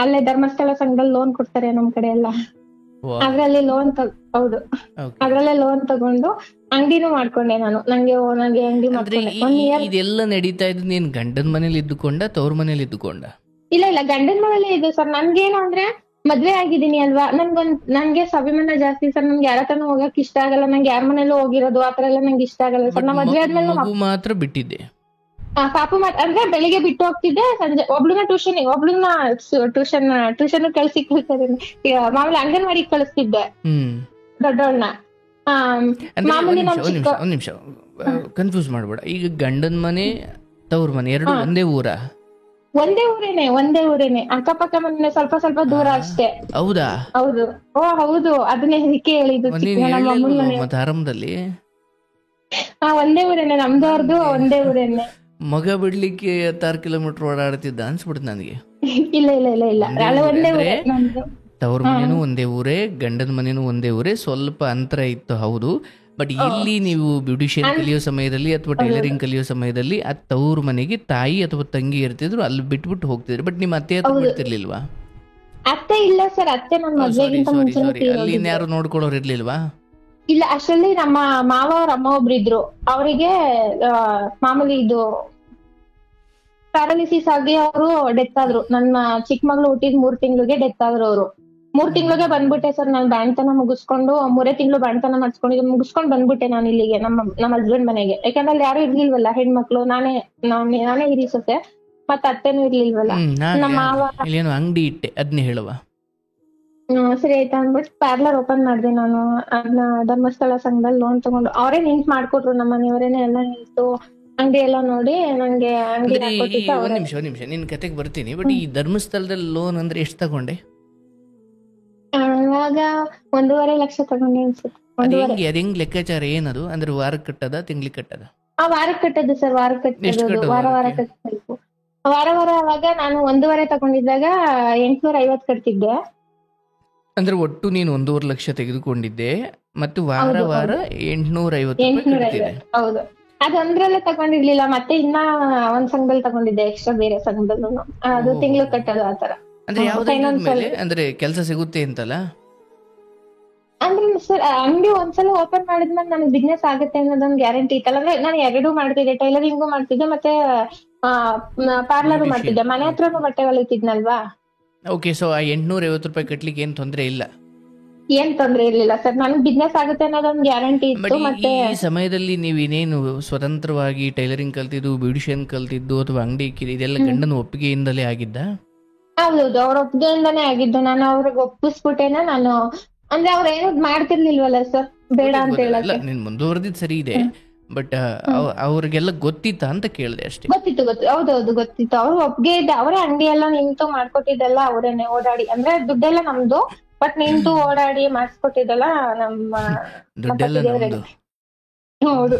[SPEAKER 2] ಅಲ್ಲೇ ಧರ್ಮಸ್ಥಳ ಸಂಘದಲ್ಲಿ ಲೋನ್ ಕೊಡ್ತಾರೆ ನಮ್ ಕಡೆ ಎಲ್ಲ, ಅದ್ರಲ್ಲಿ ಲೋನ್ ತಗೊಂಡು ಅಂಗಡಿನೂ ಮಾಡ್ಕೊಂಡೆ ನಾನು. ನಂಗೆ ಅಂಗಡಿ ಮಾಡ್ಕೊಂಡೆ.
[SPEAKER 1] ಇದೆಲ್ಲ ನಡೀತಾ ಇದ್ದು ನೀನ್ ಗಂಡನ ಮನೇಲಿ ಇದ್ದುಕೊಂಡ, ತವ್ರ ಮನೇಲಿ ಇದ್ದುಕೊಂಡ?
[SPEAKER 2] ಇಲ್ಲ ಗಂಡನ ಮನೇಲಿ ಇದೆ ಸರ್. ನನ್ಗೇನು ಅಂದ್ರೆ ಮದ್ವೆ ಆಗಿದ್ದೀನಿ ಅಲ್ವಾ, ನನ್ಗೆ ಸ್ವಾಭಿಮಾನ ಜಾಸ್ತಿ ಸರ್. ನನ್ಗೆ ಯಾರ ಹತ್ರನೂ ಹೋಗಕ್ ಇಷ್ಟ ಆಗಲ್ಲ, ನಂಗೆ ಯಾರ ಮನೇಲೂ ಹೋಗಿರೋದು ಆತರ ಎಲ್ಲ ನಂಗೆ ಇಷ್ಟ ಆಗಲ್ಲ ಸರ್. ನಾ ಮದ್ವೆ ಆದ್ಮೇಲೆ
[SPEAKER 1] ಮಾತ್ರ ಬಿಟ್ಟಿದ್ದೆ.
[SPEAKER 2] ಪಾಪು ಅಂದ್ರೆ ಬೆಳಿಗ್ಗೆ ಬಿಟ್ಟು ಹೋಗ್ತಿದ್ದೆ, ಸಂಜೆ ಒಬ್ಳನ್ನ ಟ್ಯೂಷನ್ ಕಳ್ಸಿ ಮಾಮೂಲಿ ಅಂಗನವಾಡಿಗೆ ಕಳಿಸ್ತಿದ್ದೆ ದೊಡ್ಡವಳನ್ನ.
[SPEAKER 1] ಒಂದ್ ನಿಮಿಷ ಕನ್ಫ್ಯೂಸ್ ಮಾಡ್ಬೇಡ. ಈಗ ಗಂಡನ ಮನೆ ತವ್ರ ಮನೆ ಎರಡು ಒಂದೇ ಊರಾ?
[SPEAKER 2] ಒಂದೇ ಊರೇನೆ, ಅಕ್ಕಪಕ್ಕ ಮನೆ ಸ್ವಲ್ಪ ದೂರ ಅಷ್ಟೇ.
[SPEAKER 1] ಹೌದಾ?
[SPEAKER 2] ಹೌದು. ಅದನ್ನೇ ಅದಕ್ಕೆ ಹೇಳಿದ್ದು.
[SPEAKER 1] ಮತ್ತೆ ಆರಂಭದಲ್ಲಿ
[SPEAKER 2] ಒಂದೇ ಊರೇನೆ, ನಮ್ದು ಅವ್ರದ್ದು ಒಂದೇ ಊರೇನೆ.
[SPEAKER 1] ಮಗ ಬಿಡ್ಲಿಕ್ಕೆ 16 ಕಿಲೋಮೀಟರ್ ಓಡಾಡ್ತಿದ್ದ ಅನ್ಸ್ಬಿಡ್ತು ನನಗೆ.
[SPEAKER 2] ಇಲ್ಲ.
[SPEAKER 1] ತವ್ರ ಮನೇನು ಒಂದೇ ಊರೇ, ಗಂಡನ ಮನೇನು ಒಂದೇ ಊರೇ, ಸ್ವಲ್ಪ ಅಂತರ ಇತ್ತು ಹೌದು. ಬಟ್ ಇಲ್ಲಿ ನೀವು ಬ್ಯೂಟಿಷಿಯನ್ ಕಲಿಯೋ ಸಮಯದಲ್ಲಿ ಅಥವಾ ಟೈಲರಿಂಗ್ ಕಲಿಯೋ ಸಮಯದಲ್ಲಿ ಆ ತವ್ರ ಮನೆಗೆ ತಾಯಿ ಅಥವಾ ತಂಗಿ ಇರ್ತಿದ್ರು, ಅಲ್ಲಿ ಬಿಟ್ಬಿಟ್ಟು ಹೋಗ್ತಿದ್ರು. ಬಟ್ ನಿಮ್ಮ ಅತ್ತೆ ಹತ್ರ ಬಿಡ್ತಿರ್ಲಿಲ್ವಾ?
[SPEAKER 2] ಅತ್ತೆ ಇಲ್ಲ ಸರ್, ಅತ್ತೆ ನನ್ನ ಮದ್ವೆಗಿಂತ ಮುಂಚೆ
[SPEAKER 1] ಅಲ್ಲಿ ಯಾರು ನೋಡ್ಕೊಳ್ಳೋರು ಇರ್ಲಿಲ್ವಾ?
[SPEAKER 2] ಇಲ್ಲ, ಅಷ್ಟರಲ್ಲಿ ನಮ್ಮ ಮಾವ ಅವ್ರ ಅಮ್ಮ ಒಬ್ರು ಇದ್ರು. ಅವರಿಗೆ ಮಾಮೂಲಿ ಇದು ಪ್ಯಾರಾಲಿಸಿಸ್ ಆಗಿ ಅವರು ಡೆತ್ ಆದ್ರು. ನನ್ನ ಚಿಕ್ಕ ಮಗಳು ಹುಟ್ಟಿದ 3 ತಿಂಗಳಿಗೆ ಡೆತ್ ಆದ್ರು ಅವರು. 3 ತಿಂಗಳಿಗೆ ಬಂದ್ಬಿಟ್ಟೆ ಸರ್. ನಾನು ಬಾಣ್ತನ ಮುಗಿಸ್ಕೊಂಡು 3 ತಿಂಗಳು ಬಾಣ್ತನ ಮುಗಿಸ್ಕೊಂಡು ಬಂದ್ಬಿಟ್ಟೆ ನಾನು ಇಲ್ಲಿಗೆ, ನಮ್ಮ ಹಸ್ಬೆಂಡ್ ಮನೆಗೆ. ಯಾಕಂದ್ರೆ ಅಲ್ಲಿ ಯಾರು ಇರ್ಲಿಲ್ವಲ್ಲ, ಹೆಣ್ಮಕ್ಳು. ನಾನೇ ಹಿರಿ ಸೊಸೆ, ಮತ್ತೆ ಅತ್ತೆನೂ ಇರ್ಲಿಲ್ವಲ್ಲ. ನಮ್ಮ ಮಾವ
[SPEAKER 1] ಅಂಗಡಿ ಇಟ್ಟೆ, ಅದ್ನೇ ಹೇಳುವ.
[SPEAKER 2] ಸರಿ ಆಯ್ತಾ ಅಂದ್ಬಿಟ್ಟು ಪಾರ್ಲರ್ ಓಪನ್ ಮಾಡಿದೆ ನಾನು. ಅದನ್ನ ಧರ್ಮಸ್ಥಳ ಸಂಘದಲ್ಲಿ ಲೋನ್ ತಗೊಂಡು ಅವರೇ ನಿಂತ್ ಮಾಡ್ಕೊಟ್ರು, ನಮ್ಮ ಮನೆಯವರೇನೆ ಎಲ್ಲ ನಿಂತು ಅಂಗಡಿ ಎಲ್ಲ ನೋಡಿ ನಂಗೆ ಅಂಗಡಿ
[SPEAKER 1] ಅಂದ್ರೆ
[SPEAKER 2] ಹಾಕೊಟ್ಟಿತ್ತು
[SPEAKER 1] ಒಂದ್
[SPEAKER 2] ಅವರೇ.
[SPEAKER 1] ನಿಮಿಷ ನಿನ್ ಕತೆಗೆ ಬರ್ತೀನಿ. ಬಟ್ ಈ ಧರ್ಮಸ್ಥಳದಲ್ಲಿ ಲೋನ್ ಅಂದ್ರೆ ಎಷ್ಟು ತಗೊಂಡೆ?
[SPEAKER 2] ಇವಾಗ 1.5 ಲಕ್ಷ ತಗೊಂಡೆ ಅನ್ಸುತ್ತೆ.
[SPEAKER 1] ಅದ್
[SPEAKER 2] 1.5.
[SPEAKER 1] ಹೆಂಗ್ ಲೆಕ್ಕಾಚಾರ ಏನದು? ಅಂದ್ರೆ ವಾರಕ್ಕೆ ಕಟ್ಟದ ತಿಂಗ್ಳಿಗೆ ಕಟ್ಟದ?
[SPEAKER 2] ವಾರಕ್ಕೆ ಕಟ್ಟದ್ದು ಸರ್, ವಾರಕ್ಕೆ
[SPEAKER 1] ಎಷ್ಟು
[SPEAKER 2] ಕಟ್ಟೋದು,
[SPEAKER 1] ಕಟ್ಟೋದು
[SPEAKER 2] ವಾರ
[SPEAKER 1] ವಾರಕ್ಕೆ?
[SPEAKER 2] ಕಟ್ಟಬೇಕು. ವಾರ ಅವಾಗ ನಾನು 1.5 ತಗೊಂಡಿದ್ದಾಗ 850 ಕಟ್ತಿದ್ದೆ.
[SPEAKER 1] ಅಂದ್ರೆ ಒಟ್ಟು ನೀನು 1.5 ಲಕ್ಷ ತೆಗೆದುಕೊಂಡಿದ್ದೆ ಮತ್ತು ವಾರ
[SPEAKER 2] ಹೌದು,
[SPEAKER 1] ವಾರ
[SPEAKER 2] ಹೌದು.
[SPEAKER 1] 850 ರೂಪಾಯಿ ಕಟ್ತಿದೆ.
[SPEAKER 2] 850, ಹೌದು. ಅದು ಒಂದ್ರಲ್ಲೇ ತಗೊಂಡಿರ್ಲಿಲ್ಲ, ಮತ್ತೆ ಇನ್ನ ಒಂದ್ ಸಂಘದಲ್ಲಿ ತಗೊಂಡಿದ್ದೆ ಎಕ್ಸ್ಟ್ರಾ, ಬೇರೆ ಸಂಘದಲ್ಲೂ. ಅದು
[SPEAKER 1] ಓಹೋ.
[SPEAKER 2] ತಿಂಗಳು ಕಟ್ಟೋದು ಆತರ.
[SPEAKER 1] ಅಂದ್ರೆ ಯಾವ್ದ್ರ
[SPEAKER 2] ಫೈನಾನ್ಸ್
[SPEAKER 1] ಮೇಲೆ? ಅಂದ್ರೆ ಕೆಲಸ ಸಿಗುತ್ತೆ ಅಂತಲ್ಲ?
[SPEAKER 2] ಅಂದ್ರೆ ಸರ್ ಅಂಗಡಿ ಒಂದ್ಸಲ ಓಪನ್ ಮಾಡಿದ್ಮೇಲೆ ನನಗೆ ಬಿಸ್ನೆಸ್ ಆಗುತ್ತೆ ಅನ್ನೋದೊಂದು ಗ್ಯಾರಂಟಿ ಇತ್ತಲ್ಲ. ಅಂದ್ರೆ ನಾನು ಎರಡೂ ಮಾಡ್ತಿದ್ದೆ, ಟೈಲರಿಂಗು ಮಾಡ್ತಿದ್ದೆ ಮತ್ತೆ ಪಾರ್ಲರ್
[SPEAKER 1] Beautician.
[SPEAKER 2] ಮಾಡ್ತಿದ್ದೆ, ಮನೆ ಹತ್ರನು ಬಟ್ಟೆ ಹೊಲಿತಿದ್ನಲ್ವಾ.
[SPEAKER 1] ಓಕೆ, ಸೊ ಆ 850 ರೂಪಾಯಿ ಕಟ್ಲಿಕ್ಕೆ ಏನು ತೊಂದರೆ ಇಲ್ಲ.
[SPEAKER 2] ಏನ್ ತೊಂದ್ರೆ ಇರ್ಲಿಲ್ಲ ಸರ್, ನನಗೆ ಬಿಸ್ನೆಸ್ ಆಗುತ್ತೆ ಅನ್ನೋದೊಂದು ಗ್ಯಾರಂಟಿ
[SPEAKER 1] ಬಟ್
[SPEAKER 2] ಇತ್ತು. ಮತ್ತೆ
[SPEAKER 1] ಈ ಸಮಯದಲ್ಲಿ ನೀವೇನೇನು ಸ್ವತಂತ್ರವಾಗಿ ಟೈಲರಿಂಗ್ ಕಲ್ತಿದ್ದು, ಬ್ಯೂಟಿಷಿಯನ್ ಕಲ್ತಿದ್ದು ಅಥವಾ ಅಂಗಡಿ ಇಕ್ಕಿದ್ದು ಇದೆಲ್ಲ ಗಂಡನ ಒಪ್ಪಿಗೆಯಿಂದಲೇ ಆಗಿದ್ದ?
[SPEAKER 2] ಹೌದೌದು, ಅವ್ರ ಒಪ್ಪಿಗೆಯಿಂದಾನೇ ಆಗಿದ್ದು. ನಾನು ಅವ್ರಿಗೆ ಒಪ್ಪಿಸ್ಬಿಟ್ಟೇನೆ ನಾನು. ಅಂದ್ರೆ ಅವ್ರ ಏನು ಮಾಡ್ತಿರ್ಲಿಲ್ವಲ್ಲ ಸರ್, ಬೇಡ ಅಂತ
[SPEAKER 1] ಇಲ್ಲ,
[SPEAKER 2] ಹೇಳಕ್ಕೆ.
[SPEAKER 1] ನೀನ್ ಮುಂದುವರೆದಿದ್ದು ಸರಿ ಇದೆ, ಬಟ್ ಅವ್ರಿಗೆಲ್ಲ ಗೊತ್ತಿತ್ತಾ ಅಂತ ಕೇಳಿದೆ ಅಷ್ಟೇ.
[SPEAKER 2] ಗೊತ್ತಿತ್ತು, ಹೌದೌದು ಗೊತ್ತಿತ್ತು. ಅವ್ರು ಒಪ್ಪಿಗೆ ಇದ್ದ, ಅವರೇ ಅಂಗಡಿ ಎಲ್ಲ ನಿಂತು ಮಾಡ್ಕೊಟ್ಟಿದ್ದೆಲ್ಲ ಅವರೇನೆ, ಓಡಾಡಿ. ಅಂದ್ರೆ ದುಡ್ಡೆಲ್ಲ ನಮ್ದು, ಬಟ್ ನಿಂತು ಓಡಾಡಿ ಮಾಡಿಸ್ಕೊಟ್ಟಿದ್ದೆಲ್ಲ ನಮ್ಮ
[SPEAKER 1] ದುಡ್ಡೆಲ್ಲ
[SPEAKER 2] ದೇವರಿಗೆ.
[SPEAKER 1] ನಮ್ದು.
[SPEAKER 2] ಹೌದು,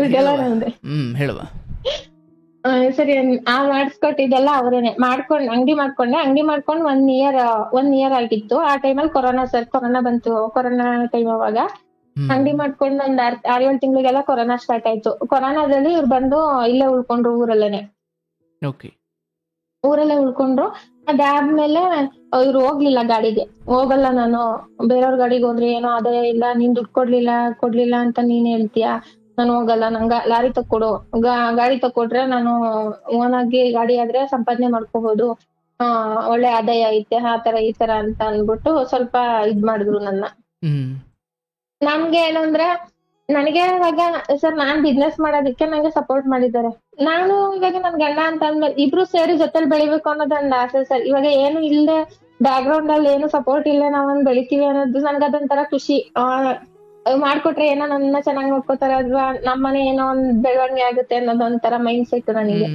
[SPEAKER 2] ದುಡ್ಡೆಲ್ಲ ನಮ್ದೆ.
[SPEAKER 1] ಹೇಳುವ.
[SPEAKER 2] ಸರಿ, ಮಾಡಿಸ್ಕೊಟ್ಟಿದ್ದೆಲ್ಲ ಅವರೇನೆ. ಅಂಗಡಿ ಮಾಡ್ಕೊಂಡು 1 ಇಯರ್ ಆಗಿತ್ತು. ಆ ಟೈಮಲ್ಲಿ ಕೊರೋನಾ ಬಂತು. ಕೊರೋನಾ ಟೈಮ್ ಅವಾಗ ಅಂಗಡಿ ಮಾಡ್ಕೊಂಡು ಒಂದ್ 6-7 ತಿಂಗಳಿಗೆಲ್ಲ ಕೊರೋನಾ ಸ್ಟಾರ್ಟ್ ಆಯ್ತು. ಕೊರೋನಾದಲ್ಲಿ ಇವ್ರು ಬಂದು ಇಲ್ಲೇ ಉಳ್ಕೊಂಡ್ರು, ಊರಲ್ಲೇ ಉಳ್ಕೊಂಡ್ರು. ಅದಾದ್ಮೇಲೆ ಇವ್ರು ಹೋಗ್ಲಿಲ್ಲ ಗಾಡಿಗೆ. ಹೋಗಲ್ಲ ನಾನು, ಬೇರೆಯವ್ರ ಗಾಡಿಗೆ ಹೋದ್ರೆ ಏನೋ ಆದಾಯ ಇಲ್ಲ, ನೀನ್ ದುಡ್ಡು ಕೊಡ್ಲಿಲ್ಲ ಅಂತ ನೀನ್ ಹೇಳ್ತೀಯ, ನಾನು ಹೋಗಲ್ಲ, ನಂಗ ಲಾರಿ ತಕ್ಕೊಡು, ಗಾಡಿ ತಕ್ಕೊಟ್ರೆ ನಾನು ಓನ್ ಆಗಿ ಗಾಡಿ ಆದ್ರೆ ಸಂಪಾದನೆ ಮಾಡ್ಕೋಬಹುದು, ಒಳ್ಳೆ ಆದಾಯ ಐತೆ, ಆ ತರ ಈ ತರ ಅಂತ ಅನ್ಬಿಟ್ಟು ಸ್ವಲ್ಪ ಇದ್ ಮಾಡಿದ್ರು ನನ್ನ. ನಮ್ಗೆ ಏನು ಅಂದ್ರೆ, ನನಗೆ ಇವಾಗ ಸರ್ ನಾನ್ ಬಿಸ್ನೆಸ್ ಮಾಡೋದಕ್ಕೆ ನಂಗೆ ಸಪೋರ್ಟ್ ಮಾಡಿದ್ದಾರೆ. ನಾನು ಇವಾಗ ನನ್ ಗಂಡ ಅಂತ ಅಂದ್ಮೇಲೆ ಇಬ್ರು ಸೇರಿ ಜೊತೆಲಿ ಬೆಳಿಬೇಕು ಅನ್ನೋದೊಂದು ಆಸೆ ಸರ್. ಇವಾಗ ಏನು ಇಲ್ಲದೆ, ಬ್ಯಾಕ್ ಗ್ರೌಂಡ್ ಅಲ್ಲಿ ಏನು ಸಪೋರ್ಟ್ ಇಲ್ಲ, ನಾವೊಂದ್ ಬೆಳಿತೀವಿ ಅನ್ನೋದು ನನ್ಗದೊಂಥರ ಖುಷಿ. ಮಾಡ್ಕೊಟ್ರೆ ಏನೋ ನನ್ನ ಚೆನ್ನಾಗಿ ನೋಡ್ಕೋತಾರೆ, ಅಥವಾ ನಮ್ಮನೆ ಏನೋ ಒಂದ್ ಬೆಳವಣಿಗೆ ಆಗುತ್ತೆ ಅನ್ನೋದೊಂಥರ ಮೈಂಡ್ ಸೆಟ್ ನನಗೆ.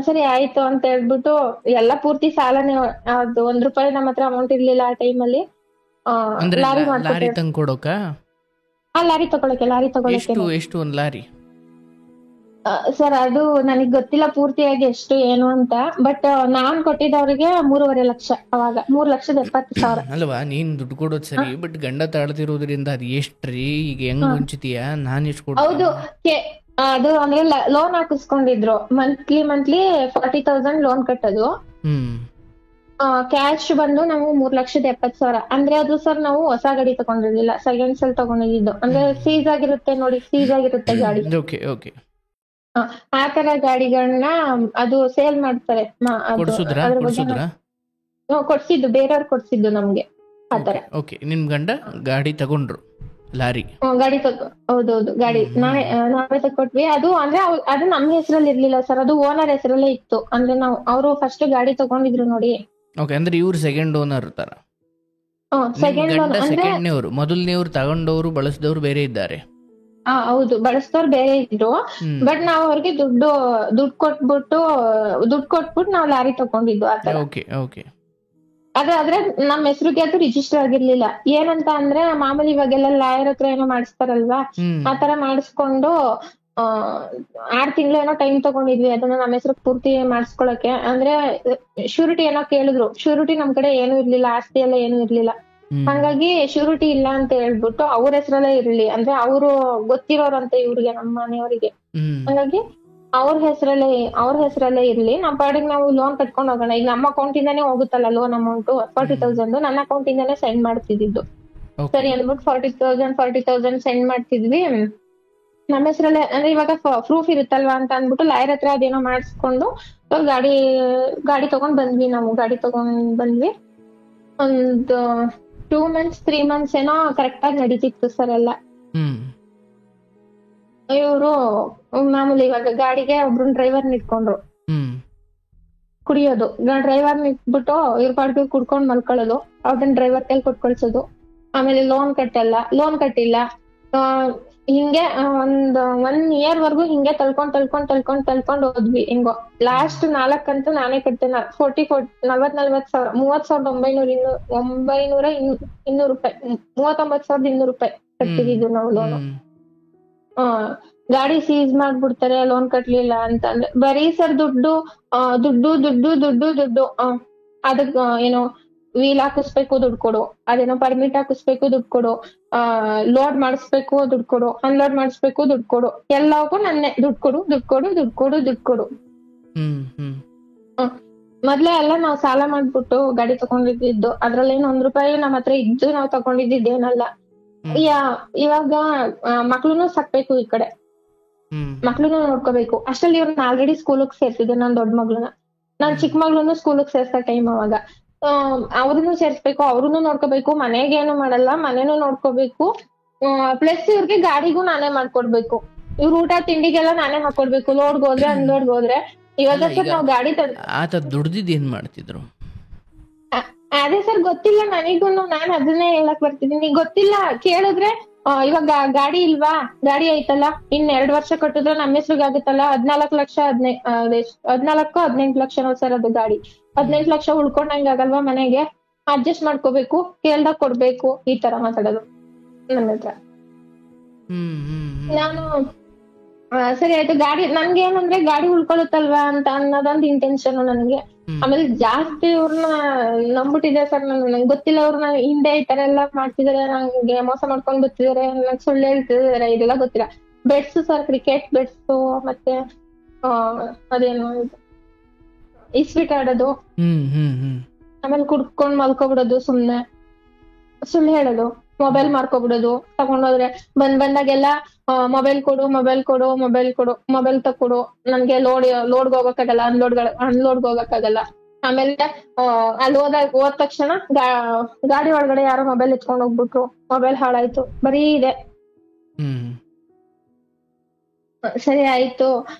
[SPEAKER 2] ಸರಿ ಆಯ್ತು ಅಂತ ಹೇಳ್ಬಿಟ್ಟು ಎಲ್ಲ ಪೂರ್ತಿ ಸಾಲನೇ. ಅದು ₹1 ನಮ್ಮ ಹತ್ರ ಅಮೌಂಟ್ ಇರ್ಲಿಲ್ಲ ಆ ಟೈಮಲ್ಲಿ. ಲಾರಿ
[SPEAKER 1] ತಂದ್ಕೊಡೋಕ?
[SPEAKER 2] ಲಾರಿ ತಗೊಳಕ್ಕೆ
[SPEAKER 1] ಎಷ್ಟು ಒಂದು ಲಾರಿ?
[SPEAKER 2] ಸರ್ ಅದು ನನಗ್ ಗೊತ್ತಿಲ್ಲ ಪೂರ್ತಿಯಾಗಿ ಎಷ್ಟು ಏನು ಅಂತ, ಬಟ್ ನಾನ್ ಕೊಟ್ಟಿದ್ದವ್ರಿಗೆ 3.5 ಲಕ್ಷ. ಅವಾಗ 3,70,000.
[SPEAKER 1] ಅಲ್ವಾ, ನೀನ್ ದುಡ್ಡು ಕೊಡೋದ್ ಸರಿ, ಬಟ್ ಗಂಡ ತಾಳ್ತಿರೋದ್ರಿಂದ ಅದು ಎಷ್ಟ್ರಿ? ಈಗ ಹೆಂಗ್ ಹೊಂಚಿತೀಯ? ನಾನ್ ಎಷ್ಟು ಕೊಡ?
[SPEAKER 2] ಹೌದು, ಅದು ಅಂದ್ರೆ ಲೋನ್ ಹಾಕಿಸ್ಕೊಂಡಿದ್ರು. ಮಂತ್ಲಿ 40,000 ಲೋನ್ ಕಟ್ಟೋದು. ಕ್ಯಾಶ್ ಬಂದು ನಾವು 3,70,000. ಅಂದ್ರೆ ಅದು ಸರ್ ನಾವು ಹೊಸ ಗಾಡಿ ತಗೊಂಡಿರ್ಲಿಲ್ಲ, ಸೆಕೆಂಡ್ಸ್ ಅಲ್ಲಿ ತಗೊಂಡಿದ್ದು. ಅಂದ್ರೆ ಸೀಸ್ ಆಗಿರುತ್ತೆ ನೋಡಿ, ಗಾಡಿ. ಆ ತರ ಗಾಡಿಗಳನ್ನ ಅದು ಸೇಲ್ ಮಾಡ್ತಾರೆ. ಕೊಡ್ಸಿದ್ದು, ಬೇರೆಯವ್ರು ಕೊಡ್ಸಿದ್ದು ನಮ್ಗೆ ಆತರ.
[SPEAKER 1] ನಿಮ್ ಗಂಡ ಗಾಡಿ ತಗೊಂಡ್ರು, ಲಾರಿ
[SPEAKER 2] ಹೌದೌದು, ಗಾಡಿ ನಾವೇ ತಕೊಟ್ವಿ. ಅದು ಅಂದ್ರೆ ಅದು ನಮ್ಮ ಹೆಸರಲ್ಲಿ ಇರ್ಲಿಲ್ಲ ಸರ್, ಅದು ಓನರ್ ಹೆಸರಲ್ಲೇ ಇತ್ತು. ಅಂದ್ರೆ ಅವರು ಫಸ್ಟ್ ಗಾಡಿ ತಗೊಂಡಿದ್ರು ನೋಡಿ.
[SPEAKER 1] ಅಂದ್ರೆ ಇವ್ರು ಸೆಕೆಂಡ್ ಓನರ್ ತರ?
[SPEAKER 2] ಸೆಕೆಂಡ್
[SPEAKER 1] ಮೊದಲನೇವ್ರು ತಗೊಂಡವ್ರು ಬಳಸಿದವ್ರು ಬೇರೆ ಇದ್ದಾರೆ?
[SPEAKER 2] ಹೌದು, ಬಳಸಿದವ್ರು ಬೇರೆ ಇದ್ರು. ಬಟ್ ನಾವ್ ಅವ್ರಿಗೆ ದುಡ್ಡು ಕೊಟ್ಬಿಟ್ಟು ನಾವ್ ಲಾರಿ ತಗೊಂಡಿದ್ದು ಆತರ. ಆದ್ರೆ ನಮ್ ಹೆಸರಿಗೆ ಅದು ರಿಜಿಸ್ಟರ್ ಆಗಿರ್ಲಿಲ್ಲ. ಏನಂತ ಅಂದ್ರೆ ಮಾಮೂಲಿ ಇವಾಗೆಲ್ಲ ಲಾಯರ್ ಹತ್ರ ಏನೋ ಮಾಡಿಸ್ತಾರಲ್ವಾ, ಆತರ ಮಾಡಿಸ್ಕೊಂಡು 6 ತಿಂಗಳು ಏನೋ ಟೈಮ್ ತಗೊಂಡಿದ್ವಿ ಅದನ್ನ ನಮ್ಮ ಹೆಸರು ಪೂರ್ತಿ ಮಾಡಿಸ್ಕೊಳಕ್ಕೆ. ಅಂದ್ರೆ ಶ್ಯೂರಿಟಿ ಏನೋ ಕೇಳಿದ್ರು. ಶ್ಯೂರಿಟಿ ನಮ್ ಕಡೆ ಏನು ಇರ್ಲಿಲ್ಲ, ಆಸ್ತಿ ಎಲ್ಲ ಏನು ಇರ್ಲಿಲ್ಲ. ಹಂಗಾಗಿ ಶ್ಯೂರಿಟಿ ಇಲ್ಲ ಅಂತ ಹೇಳ್ಬಿಟ್ಟು ಅವ್ರ ಹೆಸರಲ್ಲೇ ಇರ್ಲಿ, ಅಂದ್ರೆ ಅವರು ಗೊತ್ತಿರೋರಂತೆ ಇವ್ರಿಗೆ, ನಮ್ಮ ಮನೆಯವರಿಗೆ. ಹಂಗಾಗಿ ಅವ್ರ ಹೆಸರಲ್ಲೇ ಇರ್ಲಿ, ನಮ್ಮ ಪಾಡಿಗೆ ನಾವು ಲೋನ್ ಕಟ್ಕೊಂಡು ಹೋಗೋಣ. ಈಗ ನಮ್ಮ ಅಕೌಂಟ್ ಇಂದಾನೇ ಹೋಗುತ್ತಲ್ಲ ಲೋನ್ ಅಮೌಂಟ್ 40,000, ನನ್ನ ಅಕೌಂಟ್ ಇಂದಾನೇ ಸೆಂಡ್ ಮಾಡ್ತಿದ್ದು. ಸರಿ ಅಂದ್ಬಿಟ್ಟು 40,000 ಸೆಂಡ್ ಮಾಡ್ತಿದ್ವಿ ನಮ್ಮ ಹೆಸರಲ್ಲೇ. ಅಂದ್ರೆ ಇವಾಗ ಪ್ರೂಫ್ ಇರುತ್ತಲ್ವಾ ಅಂತ ಅಂದ್ಬಿಟ್ಟು ಲಾಯರ್ ಹತ್ರ ಅದೇನೋ ಮಾಡಿಸ್ಕೊಂಡು ಗಾಡಿ ತಗೊಂಡ್ ಬಂದ್ವಿ. ಒಂದು 2 months 3 months ಏನೋ ಕರೆಕ್ಟ್ ಆಗಿ ನಡೀತಿತ್ತು ಸರ್ ಎಲ್ಲ. ಇವರು ಮಾಮೂಲಿ ಇವಾಗ ಗಾಡಿಗೆ ಒಬ್ರು ಡ್ರೈವರ್ ಇಟ್ಕೊಂಡ್ರು. ಕುಡಿಯೋದು, ಡ್ರೈವರ್ ಇಟ್ಬಿಟ್ಟು ಇವ್ರ ಪಾಡ್ಗೆ ಕುಡ್ಕೊಂಡ್ ಮಲ್ಕೊಳ್ಳೋದು, ಅವ್ರನ್ನ ಡ್ರೈವರ್ ಕೈಲಿ ಕೊಟ್ ಕಳ್ಸೋದು. ಆಮೇಲೆ ಲೋನ್ ಕಟ್ಟಿಲ್ಲ. ಆ, ಹಿಂಗೆ ಒನ್ ಇಯರ್ ವರ್ಗು ಹಿಂಗೆ ತಳ್ಕೊಂಡ್ ಹೋದ್ವಿ. ಹಿಂಗೋ ಲಾಸ್ಟ್ 4 ಕಂತು ನಾನೇ ಕಟ್ಟೆ. 40 30,000 ರೂಪಾಯಿ, 39,200 ರೂಪಾಯಿ ಕಟ್ಟಿದ್ದು ನಾವು ಲೋನು. ಗಾಡಿ ಸೀಸ್ ಮಾಡ್ಬಿಡ್ತಾರೆ ಲೋನ್ ಕಟ್ಲಿಲ್ಲ ಅಂತಂದ್ರೆ. ಬರೀ ಸರ್ ದುಡ್ಡು, ಅದಕ್ ಏನೋ ವೀಲ್ ಹಾಕಿಸ್ಬೇಕು ದುಡ್ಡು ಕೊಡು, ಅದೇನೋ ಪರ್ಮಿಟ್ ಹಾಕಿಸ್ಬೇಕು ದುಡ್ಡು ಕೊಡು, ಲೋಡ್ ಮಾಡಿಸ್ಬೇಕು ದುಡ್ಡು ಕೊಡು, ಅನ್ಲೋಡ್ ಮಾಡಿಸ್ಬೇಕು ದುಡ್ಡು ಕೊಡು, ಎಲ್ಲವಕ್ಕೂ ನನ್ನೇ ದುಡ್ಡು ಕೊಡು. ಮೊದ್ಲೇ ಎಲ್ಲ ನಾವ್ ಸಾಲ ಮಾಡ್ಬಿಟ್ಟು ಗಾಡಿ ತಗೊಂಡಿದ್ದು, ಅದ್ರಲ್ಲೇನು 1 ರೂಪಾಯಿ ನಮ್ಮ ಹತ್ರ ಇದ್ದು ನಾವ್ ತಗೊಂಡಿದ್ದೇನಲ್ಲ. ಇವಾಗ ಮಕ್ಳುನು ಸಾಕ್ಬೇಕು, ಈ ಕಡೆ ಮಕ್ಳುನು ನೋಡ್ಕೋಬೇಕು. ಅಷ್ಟ್ರಲ್ಲಿ ಇವ್ರನ್ನ ಆಲ್ರೆಡಿ ಸ್ಕೂಲಿಗೆ ಸೇರ್ಸಿದ್ದೆ, ನಾನ್ ದೊಡ್ಡ ಮಗ್ಳನ್ನ. ನಾನ್ ಚಿಕ್ಕ ಮಗ್ಳನ್ನು ಸ್ಕೂಲಿಗೆ ಸೇರ್ಸೋ ಟೈಮ್ ಅವಾಗ. ಅವ್ರನ್ನು ಸೇರ್ಸ್ಬೇಕು, ಅವ್ರನ್ನು ನೋಡ್ಕೋಬೇಕು, ಮನೆಗೇನು ಮಾಡಲ್ಲ, ಮನೇನು ನೋಡ್ಕೋಬೇಕು. ಪ್ಲಸ್ ಇವ್ರಿಗೆ ಗಾಡಿಗೂ ನಾನೇ ಮಾಡ್ಕೊಡ್ಬೇಕು. ಇವ್ರ ಊಟ ತಿಂಡಿಗೆಲ್ಲ ನಾನೇ ಹಾಕೊಡ್ಬೇಕು, ಲೋಡ್ಗೆ ಹೋದ್ರೆ ಅನ್ಲೋಡ್ಗೆ ಹೋದ್ರೆ. ಇವಾಗ ಸರ್ ನಾವ್ ಗಾಡಿ
[SPEAKER 1] ಆತ ದುಡ್ದಿದ್ ಏನ್ ಮಾಡ್ತಿದ್ರು?
[SPEAKER 2] ಅದೇ ಸರ್ ಗೊತ್ತಿಲ್ಲ ನನಗೂ, ನಾನ್ ಅದನ್ನೇ ಹೇಳಕ್ ಬರ್ತಿದ್ದೀನಿ. ಗೊತ್ತಿಲ್ಲ, ಕೇಳಿದ್ರೆ ಇವಾಗ ಗಾಡಿ ಇಲ್ವಾ, ಗಾಡಿ ಐತಲ್ಲ, 2 ವರ್ಷ ಕಟ್ಟಿದ್ರೆ ನಮ್ಮ ಹೆಸ್ರಿಗೆ ಆಗುತ್ತಲ್ಲ, 14 ಲಕ್ಷ 18 ಲಕ್ಷ ಸರ್ ಅದು ಗಾಡಿ. 18 ಲಕ್ಷ ಉಳ್ಕೊಂಡಂಗ ಆಗಲ್ವಾ ಮನೆಗೆ, ಅಡ್ಜಸ್ಟ್ ಮಾಡ್ಕೋಬೇಕು, ಕೇಳ್ದಾಗ ಕೊಡ್ಬೇಕು, ಈ ತರ ಮಾತಾಡೋದು ನನ್ನ ಹತ್ರ. ನಾನು ಸರಿ ಆಯ್ತು, ಗಾಡಿ ನನ್ಗೆ ಏನಂದ್ರೆ ಗಾಡಿ ಉಳ್ಕೊಳುತ್ತಲ್ವಾ ಅಂತ ಅನ್ನೋದೊಂದು ಇಂಟೆನ್ಷನ್ ನನ್ಗೆ. ಆಮೇಲೆ ಜಾಸ್ತಿ ಇವ್ರನ್ನ ನಂಬಿಟ್ಟಿದೆ ಸರ್ ನಾನು. ನಂಗೆ ಗೊತ್ತಿಲ್ಲ ಅವ್ರನ್ನ ಹಿಂದೆ ಈ ತರ ಎಲ್ಲಾ ಮಾಡ್ತಿದಾರೆ, ನಂಗೆ ಮೋಸ ಮಾಡ್ಕೊಂಡ್ ಬರ್ತಿದಾರೆ, ನಂಗೆ ಸುಳ್ಳು ಹೇಳ್ತಿದಾರೆ, ಇದೆಲ್ಲ ಗೊತ್ತಿಲ್ಲ. ಬೆಟ್ಸ್ ಸರ್, ಕ್ರಿಕೆಟ್ ಬೆಟ್ಸ್, ಮತ್ತೆ ಅದೇನು ಇಸ್ಬಿಟ್ ಆಡೋದು, ಆಮೇಲೆ ಕುಡ್ಕೊಂಡ್ ಮಲ್ಕೊಬಿಡೋದು, ಸುಳ್ಳು ಹೇಳೋದು, ಮೊಬೈಲ್ ಮಾರ್ಕೊಬಿಡೋದು, ತಗೊಂಡೋದ್ರೆ ಬಂದಾಗೆಲ್ಲ ಮೊಬೈಲ್ ಕೊಡು, ಮೊಬೈಲ್ ತಕೊಡು, ನನ್ಗೆ ಲೋಡ್ಗೆ ಹೋಗಕ್ಕಾಗಲ್ಲ, ಅನ್ಲೋಡ್ಗೆ ಹೋಗಕ್ಕಾಗಲ್ಲ. ಆಮೇಲೆ ಅಲ್ಲಿ ಹೋದ ತಕ್ಷಣ ಗಾಡಿ ಒಳಗಡೆ ಯಾರೋ ಮೊಬೈಲ್ ಎತ್ಕೊಂಡ್ ಹೋಗ್ಬಿಟ್ರು, ಮೊಬೈಲ್ ಹಾಳಾಯ್ತು, ಬರೀ ಇದೆ. ಸರಿ ಆಯ್ತು,